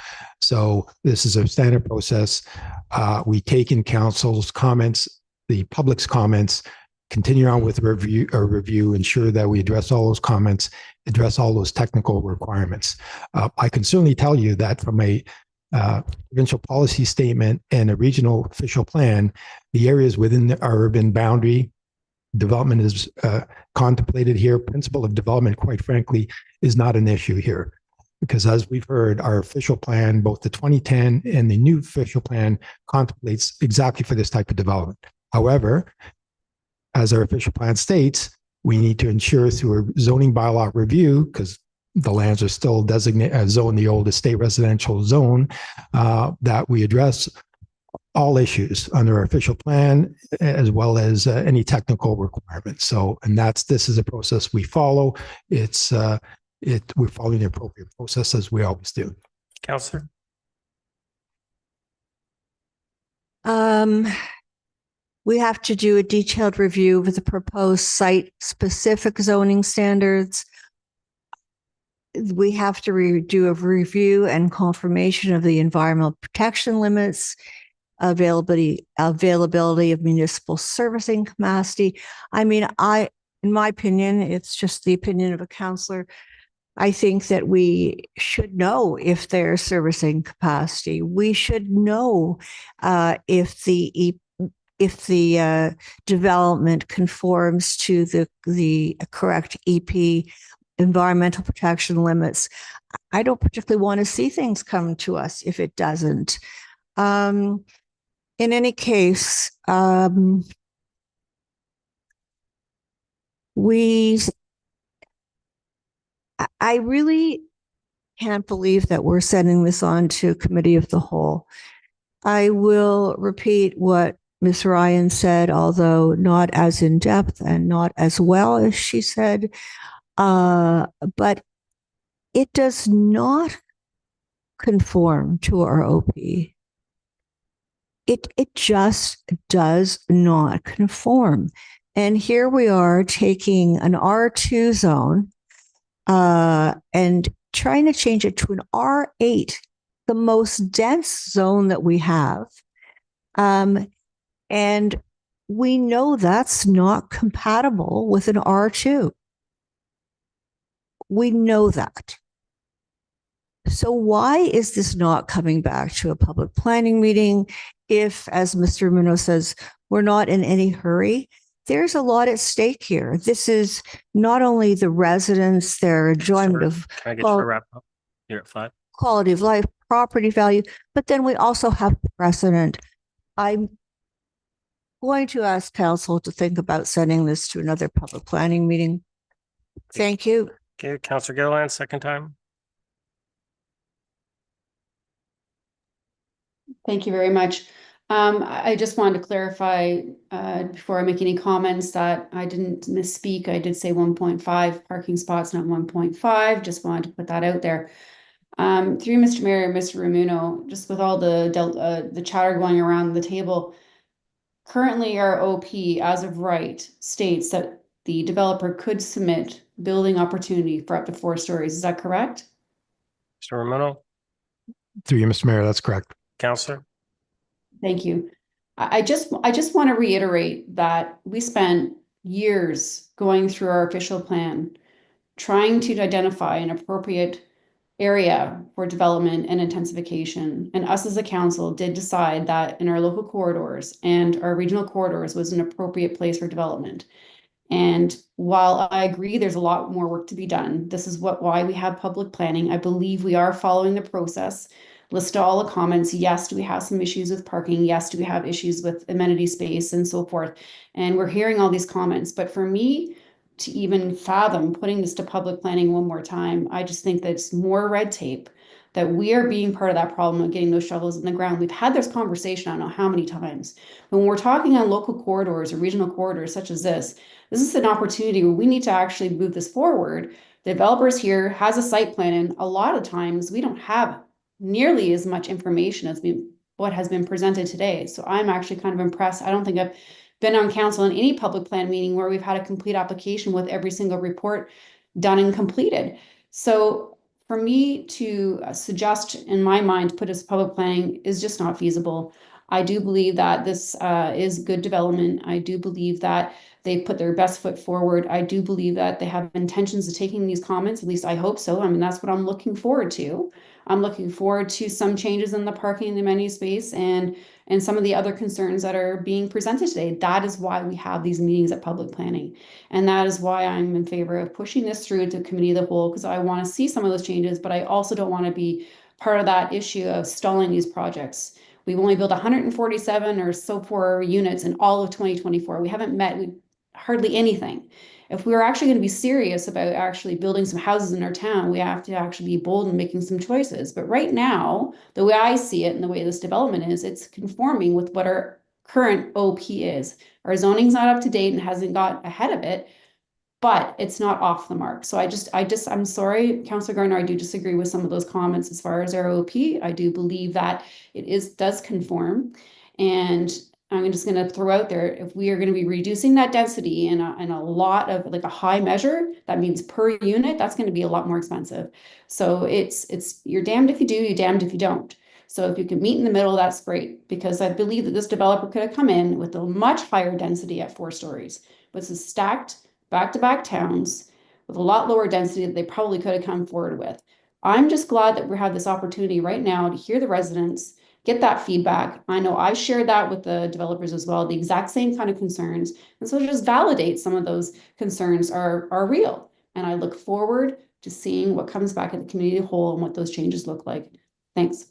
So this is a standard process. We take in council's comments, the public's comments, continue on with review, ensure that we address all those comments, address all those technical requirements. I can certainly tell you that from a provincial policy statement and a regional official plan, the areas within our urban boundary development is contemplated here. Principle of development, quite frankly, is not an issue here. Because as we've heard, our official plan, both the 2010 and the new official plan, contemplates exactly for this type of development. However, as our official plan states, we need to ensure through a zoning bylaw review, because the lands are still designated as zone, the old estate residential zone, that we address all issues under our official plan, as well as any technical requirements. So, and this is a process we follow. We're following the appropriate process as we always do. Councillor. We have to do a detailed review of the proposed site-specific zoning standards. We have to do a review and confirmation of the environmental protection limits, availability of municipal servicing capacity. I mean, in my opinion, it's just the opinion of a councillor. I think that we should know if there's servicing capacity. We should know if the development conforms to the correct EP environmental protection limits. I don't particularly want to see things come to us if it doesn't. In any case, I really can't believe that we're sending this on to committee of the whole. I will repeat what Ms. Ryan said, although not as in depth and not as well as she said, but it does not conform to our OP. It just does not conform. And here we are taking an R2 zone and trying to change it to an R8, the most dense zone that we have. And we know that's not compatible with an R2. We know that. So why is this not coming back to a public planning meeting if, as Mr. Ramuno says, we're not in any hurry? There's a lot at stake here. This is not only the residents, their enjoyment of Can I get you to wrap up? You're at 5. Quality of life, property value, but then we also have precedent. I'm going to ask council to think about sending this to another public planning meeting. Thank you. Okay, Councillor Gilliland, second time. Thank you very much. I just wanted to clarify before I make any comments that I didn't misspeak. I did say 1.5 parking spots, not 1.5. Just wanted to put that out there. Through Mr. Mayor and Mr. Ramuno, just with all the chatter going around the table, currently our OP, as of right, states that the developer could submit building opportunity for up to 4 stories. Is that correct? Mr. Ramuno. Through you, Mr. Mayor, that's correct. Councillor. Thank you. I just want to reiterate that we spent years going through our official plan, trying to identify an appropriate area for development and intensification. And us as a council did decide that in our local corridors and our regional corridors was an appropriate place for development. And while I agree there's a lot more work to be done, this is why we have public planning. I believe we are following the process. List all the comments. Yes, do we have some issues with parking? Yes, do we have issues with amenity space and so forth? And we're hearing all these comments. But for me to even fathom putting this to public planning one more time, I just think that it's more red tape, that we are being part of that problem of getting those shovels in the ground. We've had this conversation, I don't know how many times. When we're talking on local corridors or regional corridors such as this is an opportunity where we need to actually move this forward. The developers here has a site plan, and a lot of times we don't have nearly as much information as what has been presented today. So I'm actually kind of impressed. I don't think I've been on council in any public plan meeting where we've had a complete application with every single report done and completed. So for me to suggest, in my mind, put as public planning is just not feasible. I do believe that this is good development. I do believe that they put their best foot forward. I do believe that they have intentions of taking these comments. At least I hope so. I mean, that's what I'm looking forward to. I'm looking forward to some changes in the parking and amenity space and some of the other concerns that are being presented today. That is why we have these meetings at public planning. And that is why I'm in favor of pushing this through to committee of the whole, because I want to see some of those changes, but I also don't want to be part of that issue of stalling these projects. We've only built 147 or so for units in all of 2024. We haven't met hardly anything. If we were actually going to be serious about actually building some houses in our town, we have to actually be bold in making some choices. But right now, the way I see it and the way this development is, it's conforming with what our current OP is. Our zoning's not up to date and hasn't got ahead of it, but it's not off the mark. So I'm sorry, Councillor Gardner, I do disagree with some of those comments as far as our OP. I do believe that it does conform. And I'm just going to throw out there, if we are going to be reducing that density in a lot of like a high measure, that means per unit, that's going to be a lot more expensive. So it's you're damned if you do, you're damned if you don't. So if you can meet in the middle, that's great, because I believe that this developer could have come in with a much higher density at 4 stories, but this is stacked back-to-back towns with a lot lower density that they probably could have come forward with. I'm just glad that we have this opportunity right now to hear the residents, get that feedback. I know I shared that with the developers as well, the exact same kind of concerns. And so just validate some of those concerns are real. And I look forward to seeing what comes back at the community whole and what those changes look like. Thanks.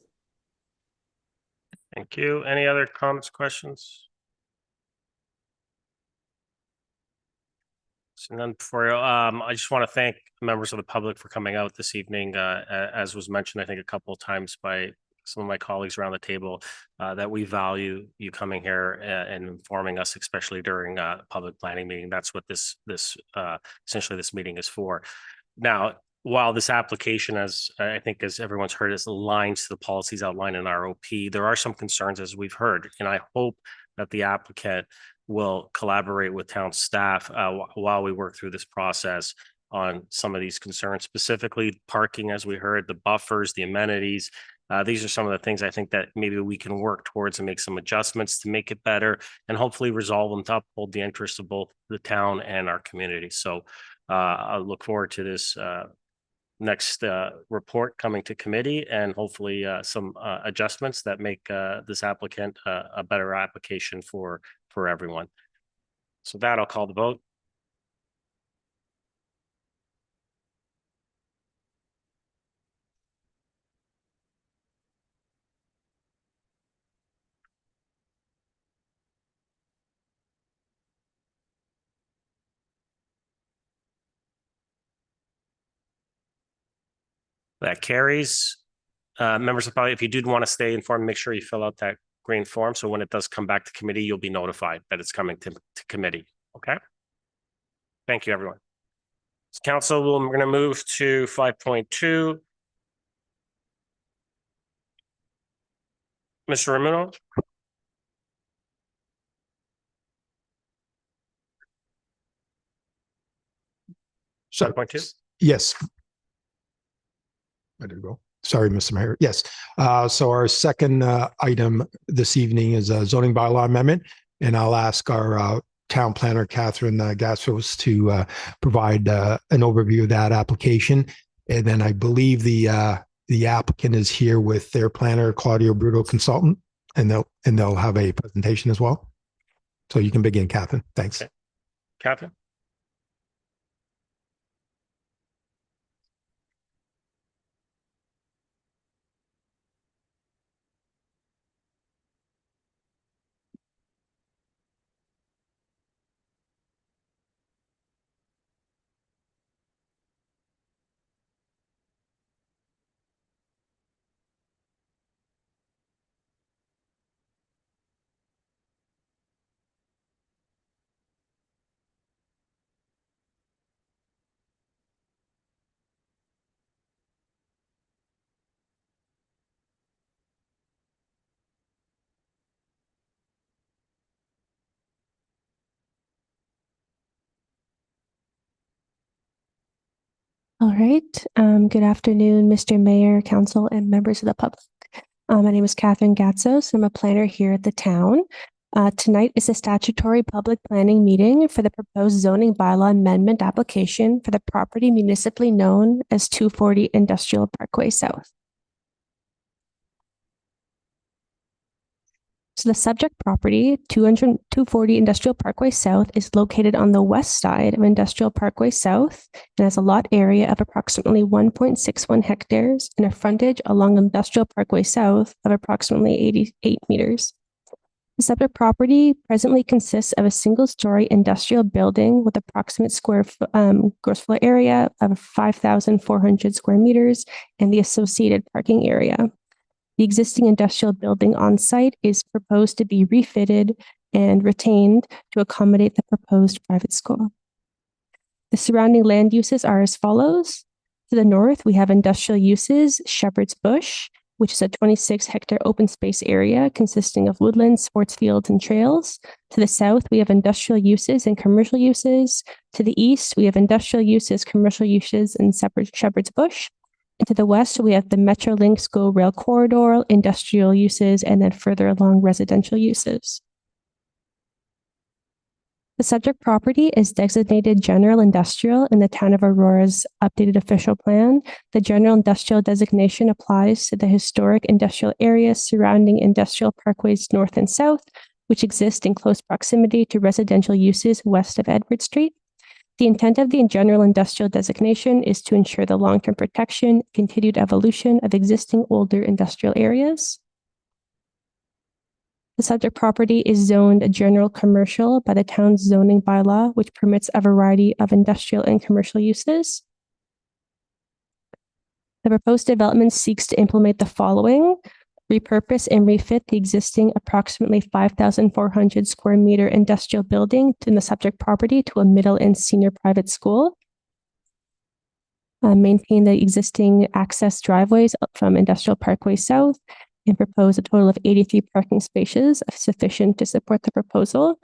Thank you. Any other comments, questions? So none before you. I just want to thank members of the public for coming out this evening. As was mentioned, I think a couple of times by some of my colleagues around the table, that we value you coming here and informing us, especially during a public planning meeting. That's what this essentially this meeting is for. Now, while this application, as I think as everyone's heard, is aligns to the policies outlined in our OP, there are some concerns, as we've heard, and I hope that the applicant will collaborate with town staff while we work through this process on some of these concerns, specifically parking, as we heard, the buffers, the amenities. These are some of the things I think that maybe we can work towards and make some adjustments to make it better and hopefully resolve them to uphold the interests of both the town and our community. So I look forward to this next report coming to committee and hopefully some adjustments that make this applicant a better application for everyone. So that I'll call the vote. That carries. Members of the public, if you did want to stay informed, make sure you fill out that green form. So when it does come back to committee, you'll be notified that it's coming to committee. Okay. Thank you, everyone. Council, we're going to move to 5.2. Mr. Ramuno. So, 5.2. Yes. I did go. Sorry, Mr. Mayor. Yes. So our second item this evening is a zoning bylaw amendment, and I'll ask our town planner, Catherine Gassos, to provide an overview of that application. And then I believe the applicant is here with their planner, Claudio Bruto Consultant, and they'll have a presentation as well. So you can begin, Catherine. Thanks. Okay. Catherine? All right. Good afternoon, Mr. Mayor, Council, and members of the public. My name is Catherine Gatzos. I'm a planner here at the town. Tonight is a statutory public planning meeting for the proposed zoning bylaw amendment application for the property municipally known as 240 Industrial Parkway South. So the subject property, 240 Industrial Parkway South, is located on the west side of Industrial Parkway South and has a lot area of approximately 1.61 hectares and a frontage along Industrial Parkway South of approximately 88 meters. The subject property presently consists of a single-story industrial building with approximate gross floor area of 5,400 square meters and the associated parking area. The existing industrial building on site is proposed to be refitted and retained to accommodate the proposed private school. The surrounding land uses are as follows. To the north, we have industrial uses, Shepherd's Bush, which is a 26-hectare open space area consisting of woodlands, sports fields, and trails. To the south, we have industrial uses and commercial uses. To the east, we have industrial uses, commercial uses, and Shepherd's Bush. And to the west, we have the Metrolinx GO Rail Corridor, industrial uses, and then further along residential uses. The subject property is designated general industrial in the town of Aurora's updated official plan. The general industrial designation applies to the historic industrial areas surrounding industrial parkways north and south, which exist in close proximity to residential uses west of Edward Street. The intent of the general industrial designation is to ensure the long-term protection, continued evolution of existing older industrial areas. The subject property is zoned general commercial by the town's zoning bylaw, which permits a variety of industrial and commercial uses. The proposed development seeks to implement the following: repurpose and refit the existing approximately 5,400 square meter industrial building in the subject property to a middle and senior private school. Maintain the existing access driveways from Industrial Parkway South and propose a total of 83 parking spaces sufficient to support the proposal.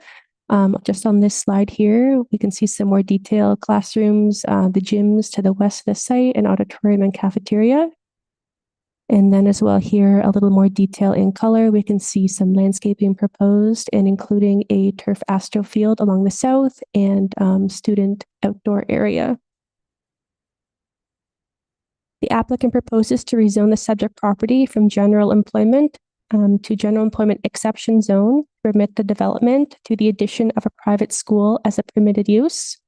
Just on this slide here, we can see some more detail: classrooms, the gyms to the west of the site, an auditorium and cafeteria. And then as well here, a little more detail in color. We can see some landscaping proposed and including a turf astro field along the south and student outdoor area. The applicant proposes to rezone the subject property from general employment to general employment exception zone, permit the development to the addition of a private school as a permitted use.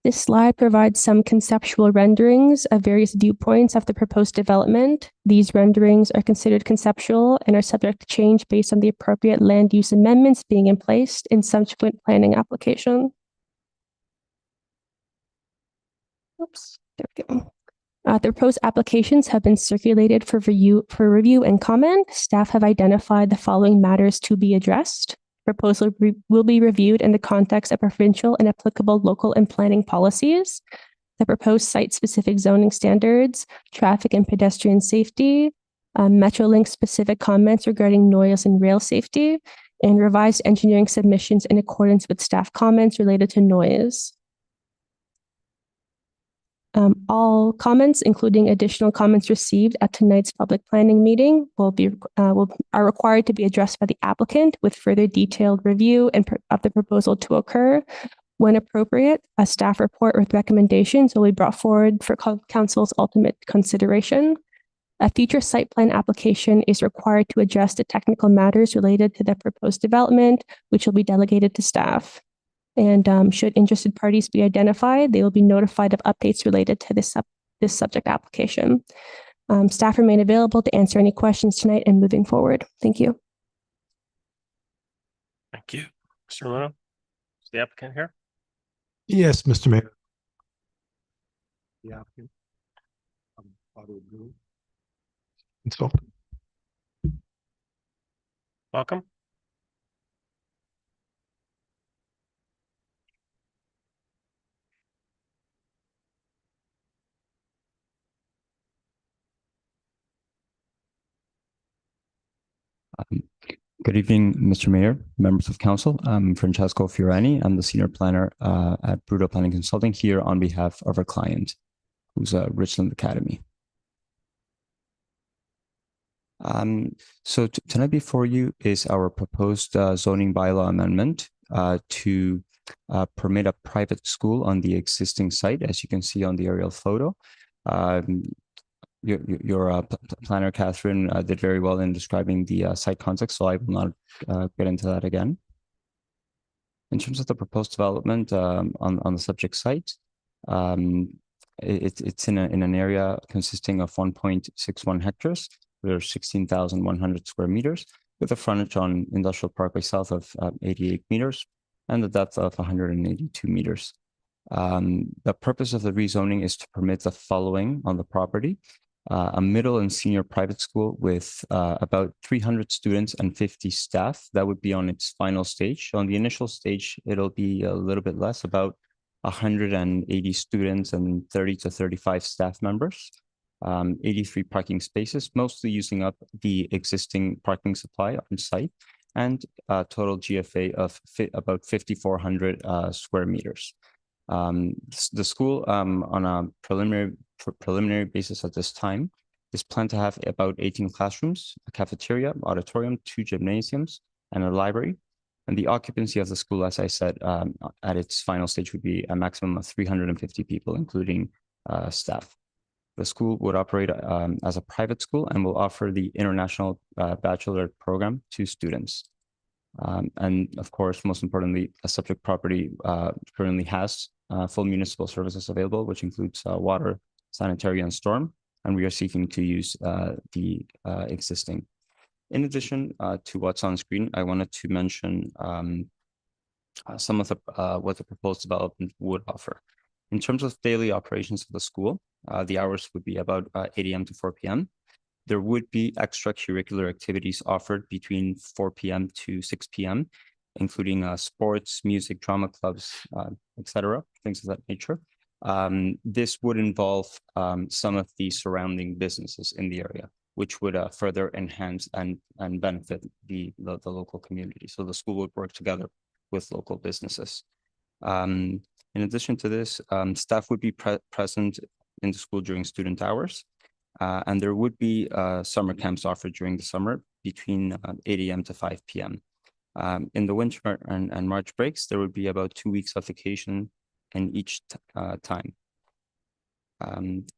This slide provides some conceptual renderings of various viewpoints of the proposed development. These renderings are considered conceptual and are subject to change based on the appropriate land use amendments being in place in subsequent planning application. Oops, there we go. The proposed applications have been circulated for review and comment. Staff have identified the following matters to be addressed. Proposal will be reviewed in the context of provincial and applicable local and planning policies, the proposed site-specific zoning standards, traffic and pedestrian safety, Metrolinx specific comments regarding noise and rail safety, and revised engineering submissions in accordance with staff comments related to noise. All comments, including additional comments received at tonight's public planning meeting, are required to be addressed by the applicant with further detailed review of the proposal to occur. When appropriate, a staff report with recommendations will be brought forward for council's ultimate consideration. A future site plan application is required to address the technical matters related to the proposed development, which will be delegated to staff. And should interested parties be identified, they will be notified of updates related to this subject application. Staff remain available to answer any questions tonight and moving forward. Thank you. Thank you. Mr. Luna, is the applicant here? Yes, Mr. Mayor. The applicant. So, Welcome. Good evening, Mr. Mayor, members of council. I'm Francesco Fiorani. I'm the senior planner at Bruto Planning Consulting here on behalf of our client, who's Richland Academy. So tonight before you is our proposed zoning bylaw amendment to permit a private school on the existing site, as you can see on the aerial photo. Your planner, Catherine, did very well in describing the site context, so I will not get into that again. In terms of the proposed development on the subject site, it's in an area consisting of 1.61 hectares, or 16,100 square meters, with a frontage on Industrial Parkway South of 88 meters and the depth of 182 meters. The purpose of the rezoning is to permit the following on the property: a middle and senior private school with about 300 students and 50 staff. That would be on its final stage. On the initial stage, it'll be a little bit less, about 180 students and 30 to 35 staff members. 83 parking spaces, mostly using up the existing parking supply on site, and a total GFA of about 5,400 square meters. The school, on a preliminary basis at this time, is planned to have about 18 classrooms, a cafeteria, auditorium, 2 gymnasiums, and a library. And the occupancy of the school, as I said, at its final stage would be a maximum of 350 people, including staff. The school would operate as a private school and will offer the international bachelor program to students. And of course, most importantly, a subject property currently has full municipal services available, which includes water, sanitary, and storm. And we are seeking to use the existing. In addition to what's on screen, I wanted to mention some of the what the proposed development would offer. In terms of daily operations of the school, the hours would be about 8 a.m. to 4 p.m. There would be extracurricular activities offered between 4 p.m. to 6 p.m., including sports, music, drama clubs, etc., things of that nature. This would involve some of the surrounding businesses in the area, which would further enhance and benefit the local community. So the school would work together with local businesses. In addition to this, staff would be present in the school during student hours, and there would be summer camps offered during the summer between 8 a.m. to 5 p.m. In the winter and March breaks, there would be about 2 weeks of vacation in each time.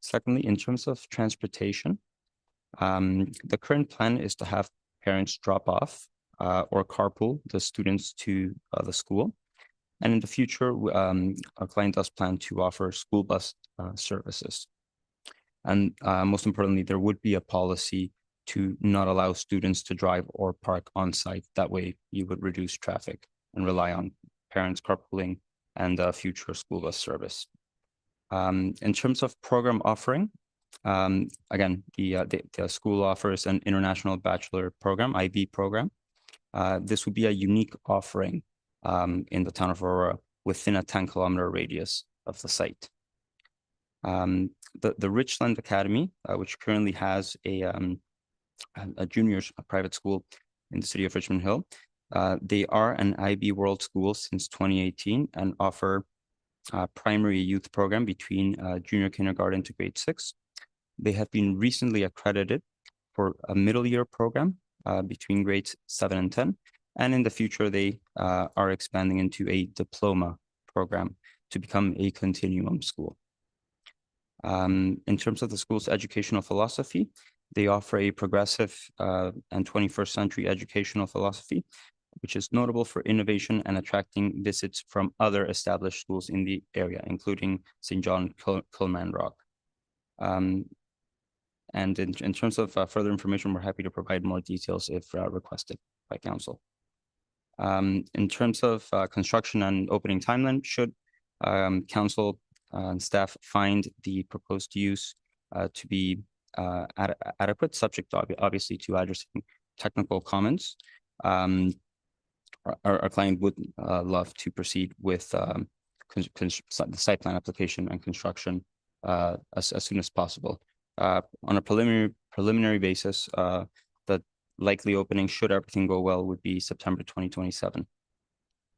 Secondly, in terms of transportation, the current plan is to have parents drop off or carpool the students to the school. And in the future, our client does plan to offer school bus services. And most importantly, there would be a policy to not allow students to drive or park on site. That way you would reduce traffic and rely on parents carpooling and future school bus service. In terms of program offering, again, the school offers an international bachelor program, IB program. This would be a unique offering in the town of Aurora within a 10-kilometer radius of the site. The Richland Academy, which currently has a junior private school in the city of Richmond Hill, they are an IB World School since 2018 and offer a primary youth program between junior kindergarten to grade 6. They have been recently accredited for a middle year program between grades 7 and 10. And in the future, they are expanding into a diploma program to become a continuum school. In terms of the school's educational philosophy, they offer a progressive and 21st century educational philosophy, which is notable for innovation and attracting visits from other established schools in the area, including St. John Kilmanrock. And in terms of further information, we're happy to provide more details if requested by council. In terms of construction and opening timeline, should council and staff find the proposed use to be adequate, subject obviously to addressing technical comments, our client would love to proceed with the site plan application and construction as soon as possible. On a preliminary basis, the likely opening, should everything go well, would be September 2027.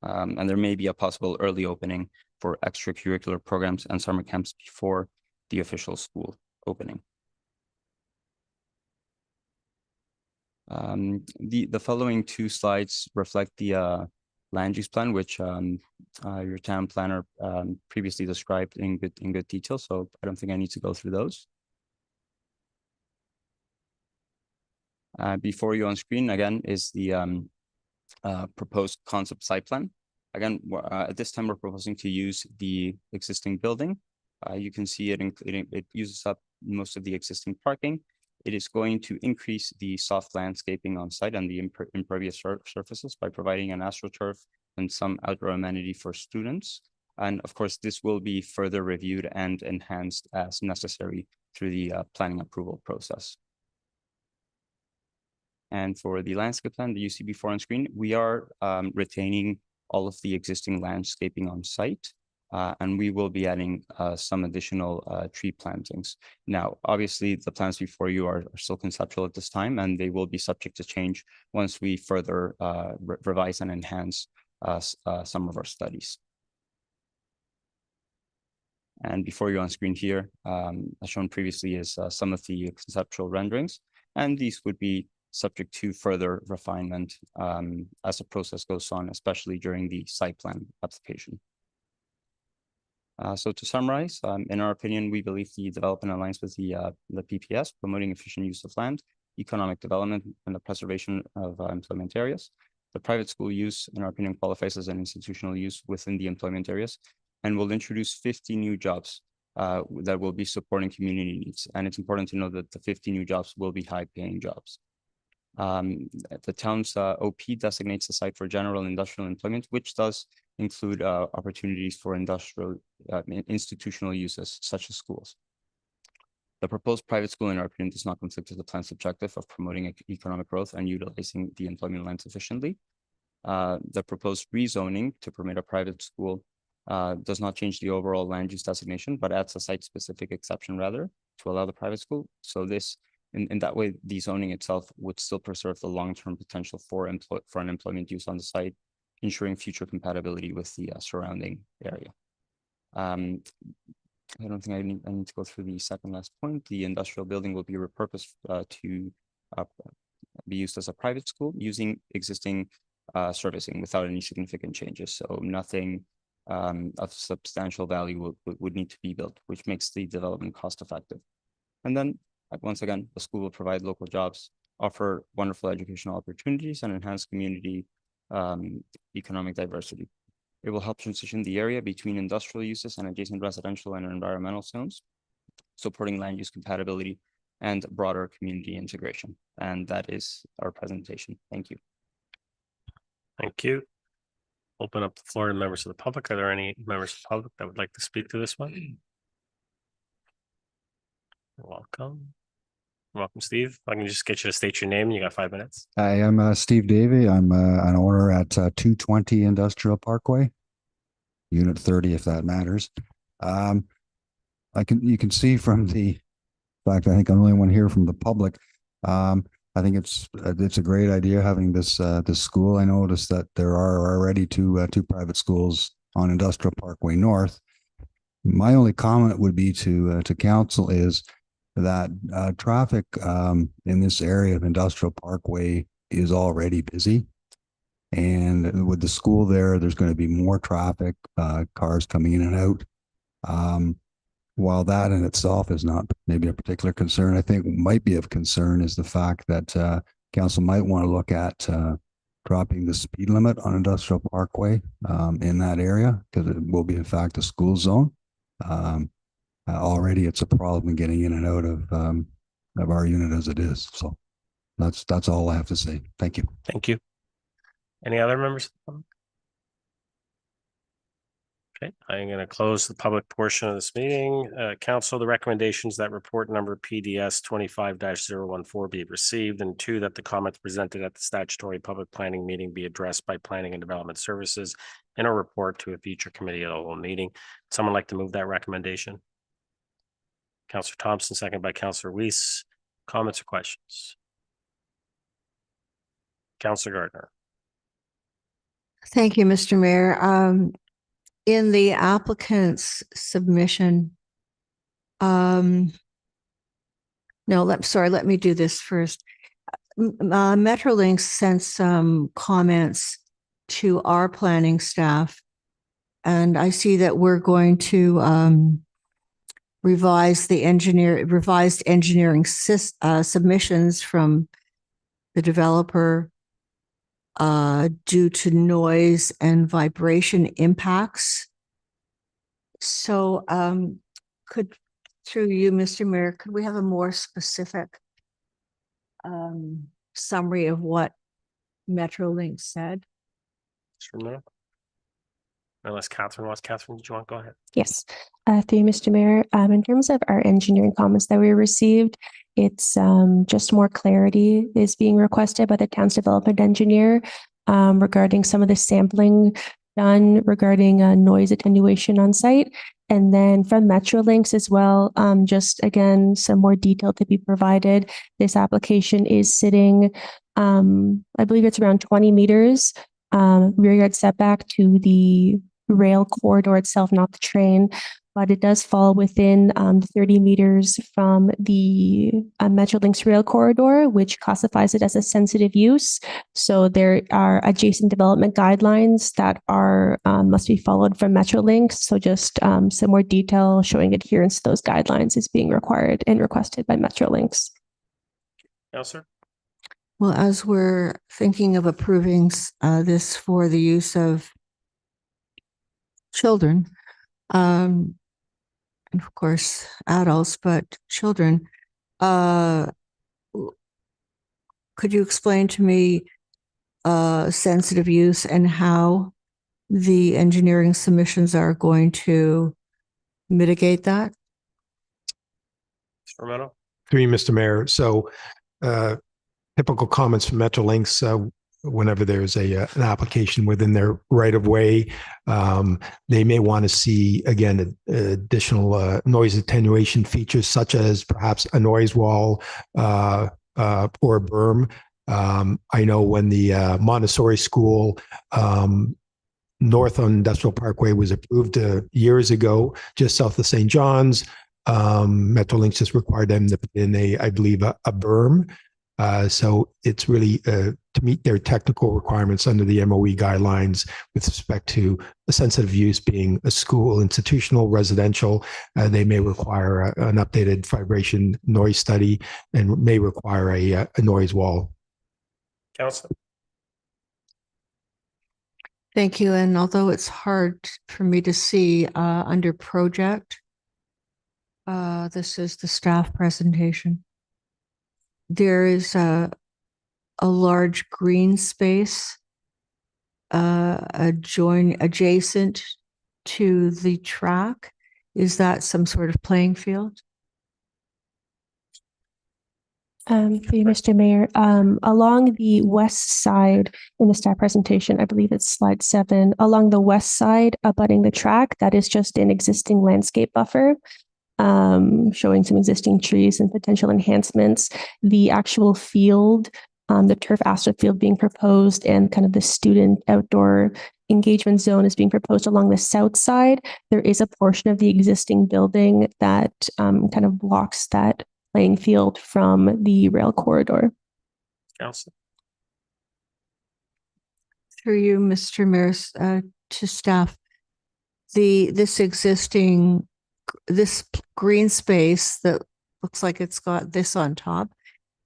And there may be a possible early opening for extracurricular programs and summer camps before the official school opening. The following two slides reflect the land use plan, which your town planner previously described in good detail. So I don't think I need to go through those. Before you on screen again is the proposed concept site plan. Again, at this time we're proposing to use the existing building. You can see it uses up most of the existing parking. It is going to increase the soft landscaping on site and the impervious surfaces by providing an astroturf and some outdoor amenity for students. And of course, this will be further reviewed and enhanced as necessary through the planning approval process. And for the landscape plan that you see before on screen, we are retaining all of the existing landscaping on site. And we will be adding some additional tree plantings. Now, obviously, the plans before you are still conceptual at this time, and they will be subject to change once we further revise and enhance some of our studies. And before you on screen here, as shown previously, is some of the conceptual renderings, and these would be subject to further refinement as the process goes on, especially during the site plan application. So to summarize, in our opinion, we believe the development aligns with the PPS, promoting efficient use of land, economic development, and the preservation of employment areas. The private school use, in our opinion, qualifies as an institutional use within the employment areas and will introduce 50 new jobs that will be supporting community needs. And it's important to know that the 50 new jobs will be high-paying jobs. The town's OP designates the site for general industrial employment, which does include opportunities for industrial institutional uses such as schools. The proposed private school, in our opinion, does not conflict with the plan's objective of promoting economic growth and utilizing the employment lands efficiently. The proposed rezoning to permit a private school does not change the overall land use designation, but adds a site-specific exception rather to allow the private school. So this, in that way, the zoning itself would still preserve the long-term potential for an employment use on the site, ensuring future compatibility with the surrounding area. I don't think I need to go through the second last point. The industrial building will be repurposed to be used as a private school using existing servicing without any significant changes. So nothing of substantial value would need to be built, which makes the development cost effective. And then once again, the school will provide local jobs, offer wonderful educational opportunities, and enhance community economic diversity. It will help transition the area between industrial uses and adjacent residential and environmental zones, supporting land use compatibility and broader community integration. And that is our presentation. Thank you. Thank you. Open up the floor to members of the public. Are there any members of the public that would like to speak to this one? You're welcome. Welcome, Steve. If I can just get you to state your name. You got 5 minutes. I am Steve Davey. I'm an owner at 220 Industrial Parkway, Unit 30, if that matters. You can see from the fact, I think I'm the only one here from the public. I think it's a great idea having this school. I noticed that there are already two private schools on Industrial Parkway North. My only comment would be to council is that traffic in this area of Industrial Parkway is already busy. And with the school there, there's going to be more traffic, cars coming in and out. While that in itself is not maybe a particular concern, I think might be of concern is the fact that council might want to look at dropping the speed limit on Industrial Parkway in that area, because it will be in fact a school zone. Already it's a problem getting in and out of our unit as it is. So that's all I have to say. Thank you. Thank you. Any other members of the public? Okay, I'm going to close the public portion of this meeting. Council, the recommendations that report number PDS 25-014 be received, and 2, that the comments presented at the statutory public planning meeting be addressed by Planning and Development Services in a report to a future committee of the whole meeting. Someone like to move that recommendation? Councillor Thompson, second by Councillor Weiss. Comments or questions? Councillor Gardner. Thank you, Mr. Mayor. In the applicant's submission, let me do this first. Metrolinx sent some comments to our planning staff, and I see that we're going to revised engineering submissions from the developer due to noise and vibration impacts. So through you, Mr. Mayor, could we have a more specific summary of what Metrolinx said? Sure. Unless Catherine wants. Catherine, did you want to go ahead? Yes. Through you, Mr. Mayor, in terms of our engineering comments that we received, it's just more clarity is being requested by the town's development engineer regarding some of the sampling done regarding noise attenuation on site. And then from Metrolinx as well, just again, some more detail to be provided. This application is sitting, I believe it's around 20 meters rear yard setback to the rail corridor itself, not the train, but it does fall within 30 meters from the Metrolinx rail corridor, which classifies it as a sensitive use. So there are adjacent development guidelines that are must be followed from Metrolinx. So just some more detail showing adherence to those guidelines is being required and requested by Metrolinx. Yes, sir. Well, as we're thinking of approving this for the use of children, and of course adults, but children, could you explain to me sensitive use and how the engineering submissions are going to mitigate that? Mr. Romano. Through you, Mr. Mayor. So typical comments from Metrolinx, whenever there's an application within their right of way, they may want to see, again, additional noise attenuation features, such as perhaps a noise wall or a berm. I know when the Montessori school north on Industrial Parkway was approved years ago, just south of St. John's, Metrolinx just required them to put in I believe, a berm. So it's really to meet their technical requirements under the MOE guidelines with respect to a sensitive use being a school, institutional, residential. They may require an updated vibration noise study and may require a noise wall. Council. Thank you. And although it's hard for me to see under project, this is the staff presentation. There is a large green space adjacent to the track. Is that some sort of playing field? For you, Mr. Mayor, along the west side in the staff presentation, I believe it's slide 7, along the west side abutting the track, that is just an existing landscape buffer. Showing some existing trees and potential enhancements. The actual field, the turf asphalt field being proposed, and kind of the student outdoor engagement zone is being proposed along the south side. There is a portion of the existing building that kind of blocks that playing field from the rail corridor. Council. Through you, Mr. Mayor, to staff, this existing, green space that looks like it's got this on top,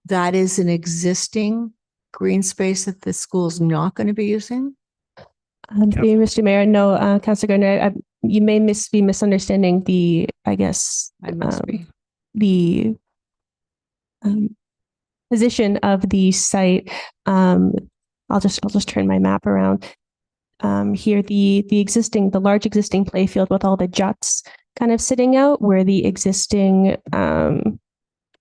that is an existing green space that the school's not going to be using? Through you, Mr. Mayor, no, Councilor Gardner, you may be misunderstanding the, I guess, I must be. The position of the site. I'll just turn my map around. Here, the large existing playfield with all the juts kind of sitting out where the existing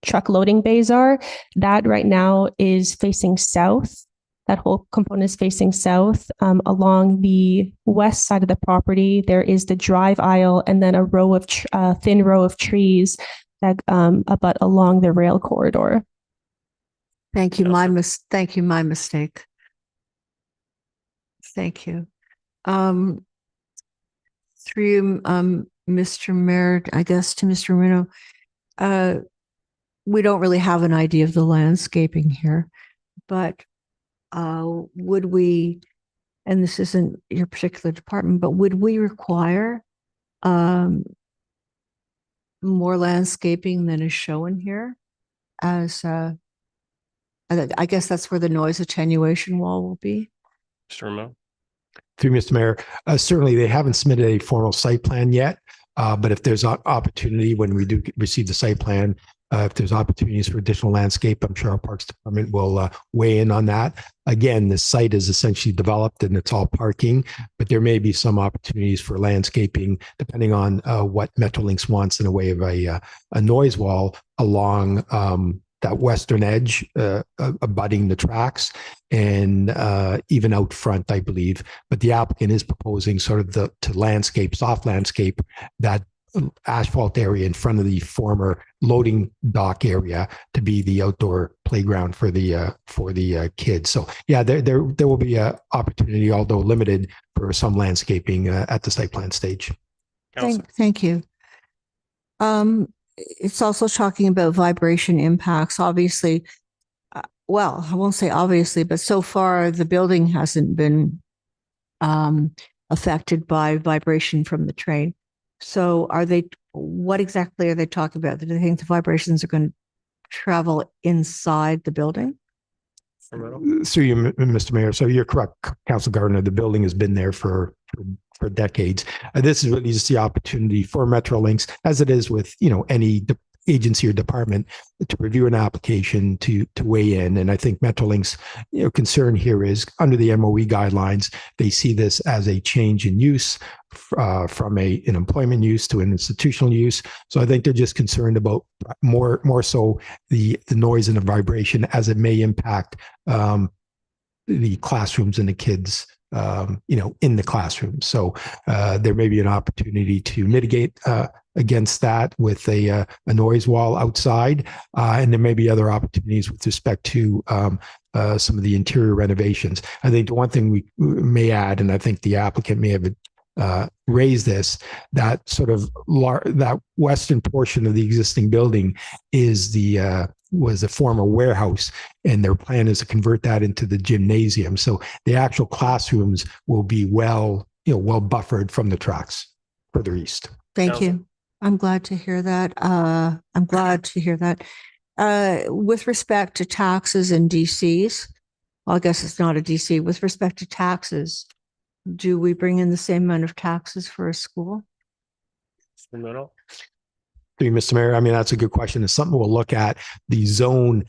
truck loading bays are, that right now is facing south. That whole component is facing south. Along the west side of the property, there is the drive aisle and then a row of thin row of trees that abut along the rail corridor. Thank you. Thank you. My mistake. Thank you. Through you, Mr. Mayor, I guess to Mr. Reno, we don't really have an idea of the landscaping here, but would we, and this isn't your particular department, but would we require more landscaping than is shown here? As I guess that's where the noise attenuation wall will be. Mr. Remo? Through Mr. Mayor, certainly they haven't submitted a formal site plan yet, but if there's an opportunity when we do receive the site plan, if there's opportunities for additional landscape, I'm sure our Parks Department will weigh in on that. Again, the site is essentially developed and it's all parking, but there may be some opportunities for landscaping depending on what Metrolinx wants in a way of a noise wall along that western edge abutting the tracks and even out front, I believe. But the applicant is proposing sort of to landscape, soft landscape, that asphalt area in front of the former loading dock area to be the outdoor playground for the kids. So yeah, there will be a opportunity, although limited, for some landscaping at the site plan stage. Thank you. It's also talking about vibration impacts. Obviously, well, I won't say obviously, but so far the building hasn't been affected by vibration from the train. So what exactly are they talking about? Do they think the vibrations are going to travel inside the building? So you, Mr. Mayor, so you're correct, Council Gardner, the building has been there for decades. This is really just the opportunity for Metrolinx, as it is with, any agency or department, to review an application to weigh in. And I think Metrolinx, concern here is under the MOE guidelines, they see this as a change in use from an employment use to an institutional use. So I think they're just concerned about more so the noise and the vibration as it may impact the classrooms and the kids in the classroom. So there may be an opportunity to mitigate against that with a noise wall outside. And there may be other opportunities with respect to some of the interior renovations. I think the one thing we may add, and I think the applicant may have raised this, that sort of that western portion of the existing building is was a former warehouse, and their plan is to convert that into the gymnasium. So the actual classrooms will be well buffered from the tracks further east. Thank you. I'm glad to hear that. With respect to taxes and DCs, well, I guess it's not a DC. With respect to taxes, do we bring in the same amount of taxes for a school? Mr. Mayor, I mean, that's a good question. It's something we'll look at. The zone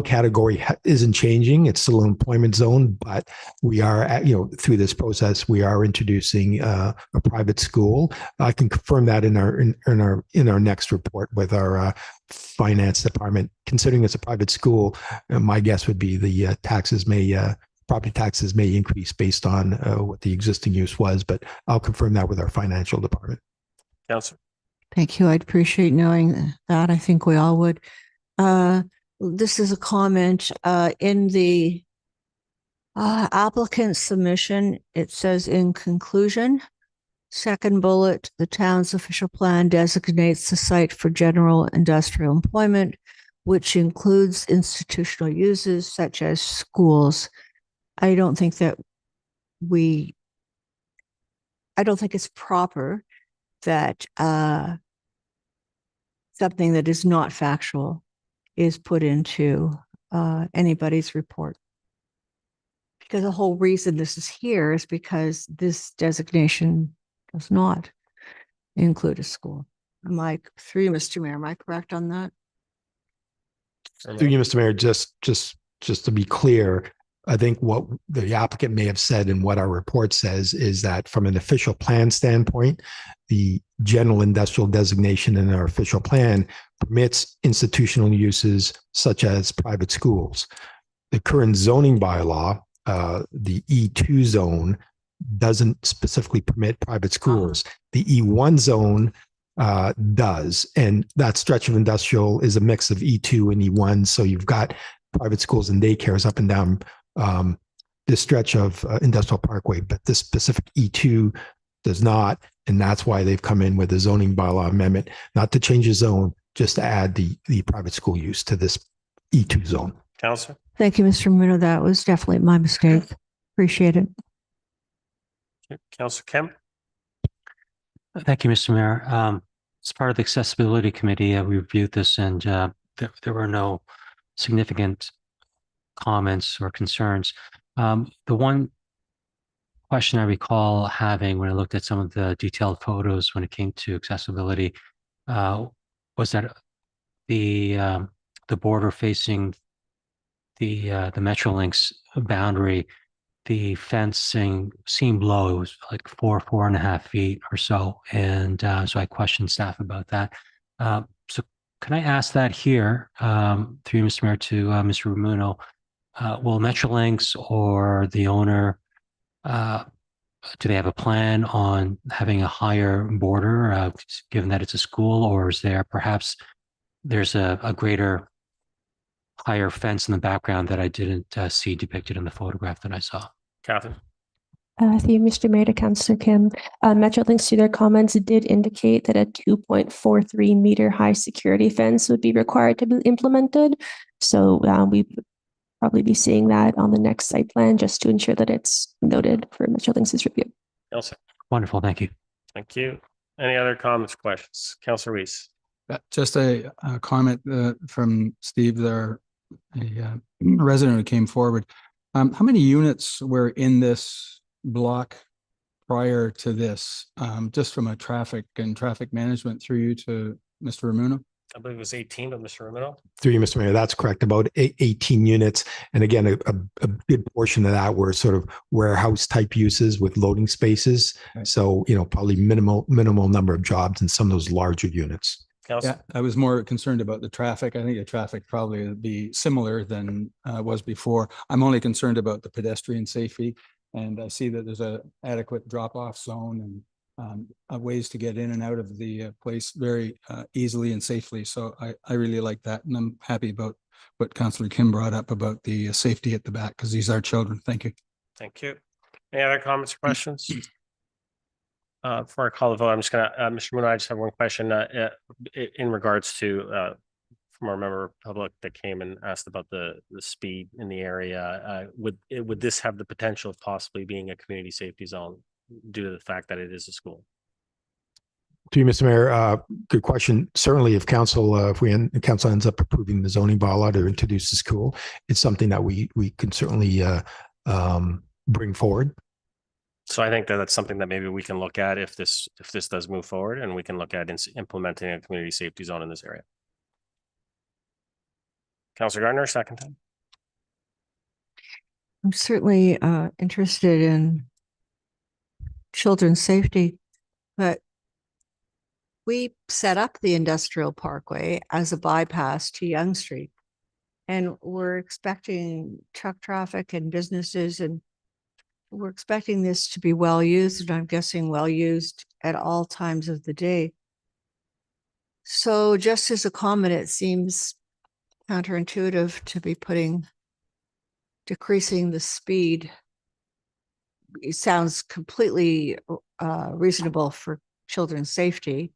category isn't changing. It's still an employment zone, but we are through this process, we are introducing a private school. I can confirm that in our next report with our finance department. Considering it's a private school, my guess would be the property taxes may increase based on what the existing use was, but I'll confirm that with our financial department. Councilor. Thank you. I'd appreciate knowing that. I think we all would. This is a comment in the applicant submission. It says, in conclusion, second bullet, the town's official plan designates the site for general industrial employment, which includes institutional uses such as schools. I don't think that I don't think it's proper that something that is not factual is put into anybody's report. Because the whole reason this is here is because this designation does not include a school. Through you, Mr. Mayor, am I correct on that? Through you, Mr. Mayor, just to be clear, I think what the applicant may have said and what our report says is that from an official plan standpoint, the general industrial designation in our official plan permits institutional uses such as private schools. The current zoning bylaw, the E2 zone, doesn't specifically permit private schools. The E1 zone does, and that stretch of industrial is a mix of E2 and E1. So you've got private schools and daycares up and down this stretch of Industrial Parkway, but this specific E2 does not, and that's why they've come in with a zoning bylaw amendment, not to change the zone, just to add the private school use to this E2 zone. Councillor? Thank you, Mr. Muno. That was definitely my mistake. Appreciate it. Councillor Kemp? Thank you, Mr. Mayor. As part of the Accessibility Committee, we reviewed this and there were no significant comments or concerns. The one question I recall having when I looked at some of the detailed photos when it came to accessibility was that the border facing the Metrolinx boundary, the fencing seemed low. It was like 4.5 feet or so. And so I questioned staff about that. So can I ask that here, through you, Mr. Mayor, to Mr. Ramuno, will Metrolinx or the owner, do they have a plan on having a higher border, given that it's a school, or is there perhaps there's a greater higher fence in the background that I didn't see depicted in the photograph that I saw? Catherine? Thank you, Mr. Mayor, to Councillor Kim. Metrolinx, to their comments, did indicate that a 2.43 meter high security fence would be required to be implemented. So we would probably be seeing that on the next site plan just to ensure that it's noted for Metrolinx's review. Elsa? Wonderful, thank you. Thank you. Any other comments, questions? Councillor Reese? Just a comment from Steve there, a resident who came forward. How many units were in this block prior to this, just from a traffic management through you to Mr. Ramuno? I believe it was 18, but Mr. Ramuno? Through you, Mr. Mayor, that's correct. About 18 units. And again, a good portion of that were sort of warehouse type uses with loading spaces. Right. So, probably minimal number of jobs in some of those larger units. Yeah, I was more concerned about the traffic. I think the traffic probably would be similar than was before. I'm only concerned about the pedestrian safety. And I see that there's a adequate drop-off zone and ways to get in and out of the place very easily and safely. So I really like that. And I'm happy about what Councillor Kim brought up about the safety at the back, because these are children. Thank you. Thank you. Any other comments or questions? Before I call the vote, I'm just going to, Mr. Muno, I just have one question in regards to from our member of public that came and asked about the speed in the area. Would this have the potential of possibly being a community safety zone due to the fact that it is a school? To you, Mr. Mayor, good question. Certainly, if council ends up approving the zoning bylaw to introduce the school, it's something that we can certainly bring forward. So I think that that's something that maybe we can look at if this does move forward, and we can look at implementing a community safety zone in this area. Councillor Gardner, second time. I'm certainly interested in children's safety, but we set up the industrial parkway as a bypass to Yonge Street, and we're expecting truck traffic and businesses, and we're expecting this to be well used, and I'm guessing well used at all times of the day. So just as a comment, it seems counterintuitive to be decreasing the speed. It sounds completely reasonable for children's safety,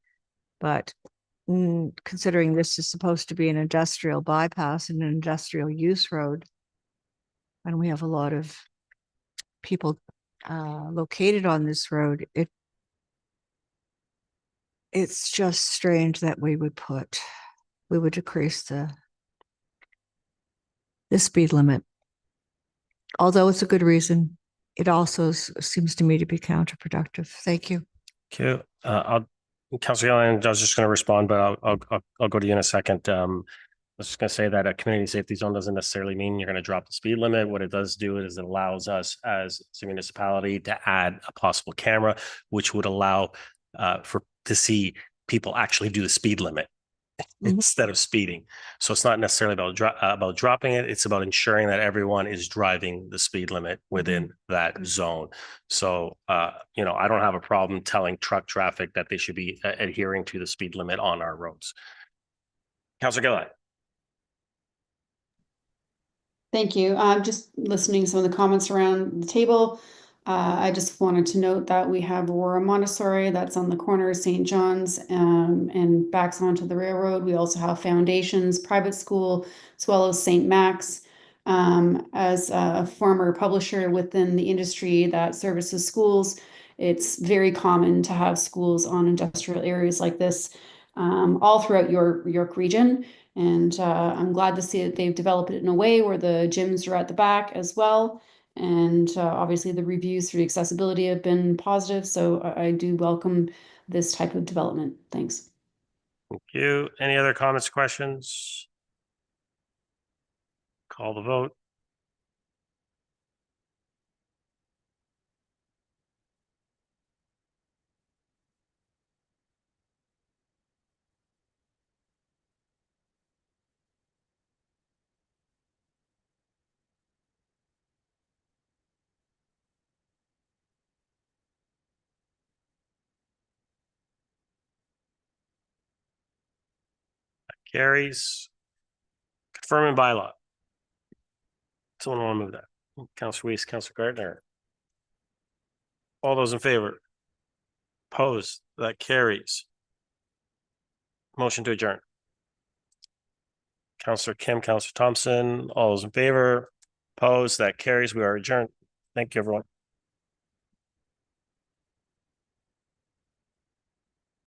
but considering this is supposed to be an industrial bypass and an industrial use road, and we have a lot of people located on this road, it's just strange that we would decrease the speed limit. Although it's a good reason, it also seems to me to be counterproductive. Thank you. Okay, Councilor Gilliland, I was just going to respond, but I'll go to you in a second. I was just going to say that a community safety zone doesn't necessarily mean you're going to drop the speed limit. What it does do is it allows us as a municipality to add a possible camera, which would allow to see people actually do the speed limit instead of speeding. So it's not necessarily about dropping it. It's about ensuring that everyone is driving the speed limit within that zone. So, I don't have a problem telling truck traffic that they should be adhering to the speed limit on our roads. Councilor Gilliland. Thank you. Just listening to some of the comments around the table. I just wanted to note that we have Aurora Montessori that's on the corner of St. John's and backs onto the railroad. We also have Foundations Private School as well as St. Max. As a former publisher within the industry that services schools, it's very common to have schools on industrial areas like this all throughout your York region. And I'm glad to see that they've developed it in a way where the gyms are at the back as well. And obviously the reviews through accessibility have been positive. So I do welcome this type of development. Thanks. Thank you. Any other comments, questions? Call the vote. Carries. Confirming bylaw. Someone want to move that? Councilor Weiss, Councilor Gardner. All those in favor? Opposed? That carries. Motion to adjourn. Councilor Kim, Councilor Thompson, all those in favor? Opposed? That carries. We are adjourned. Thank you, everyone.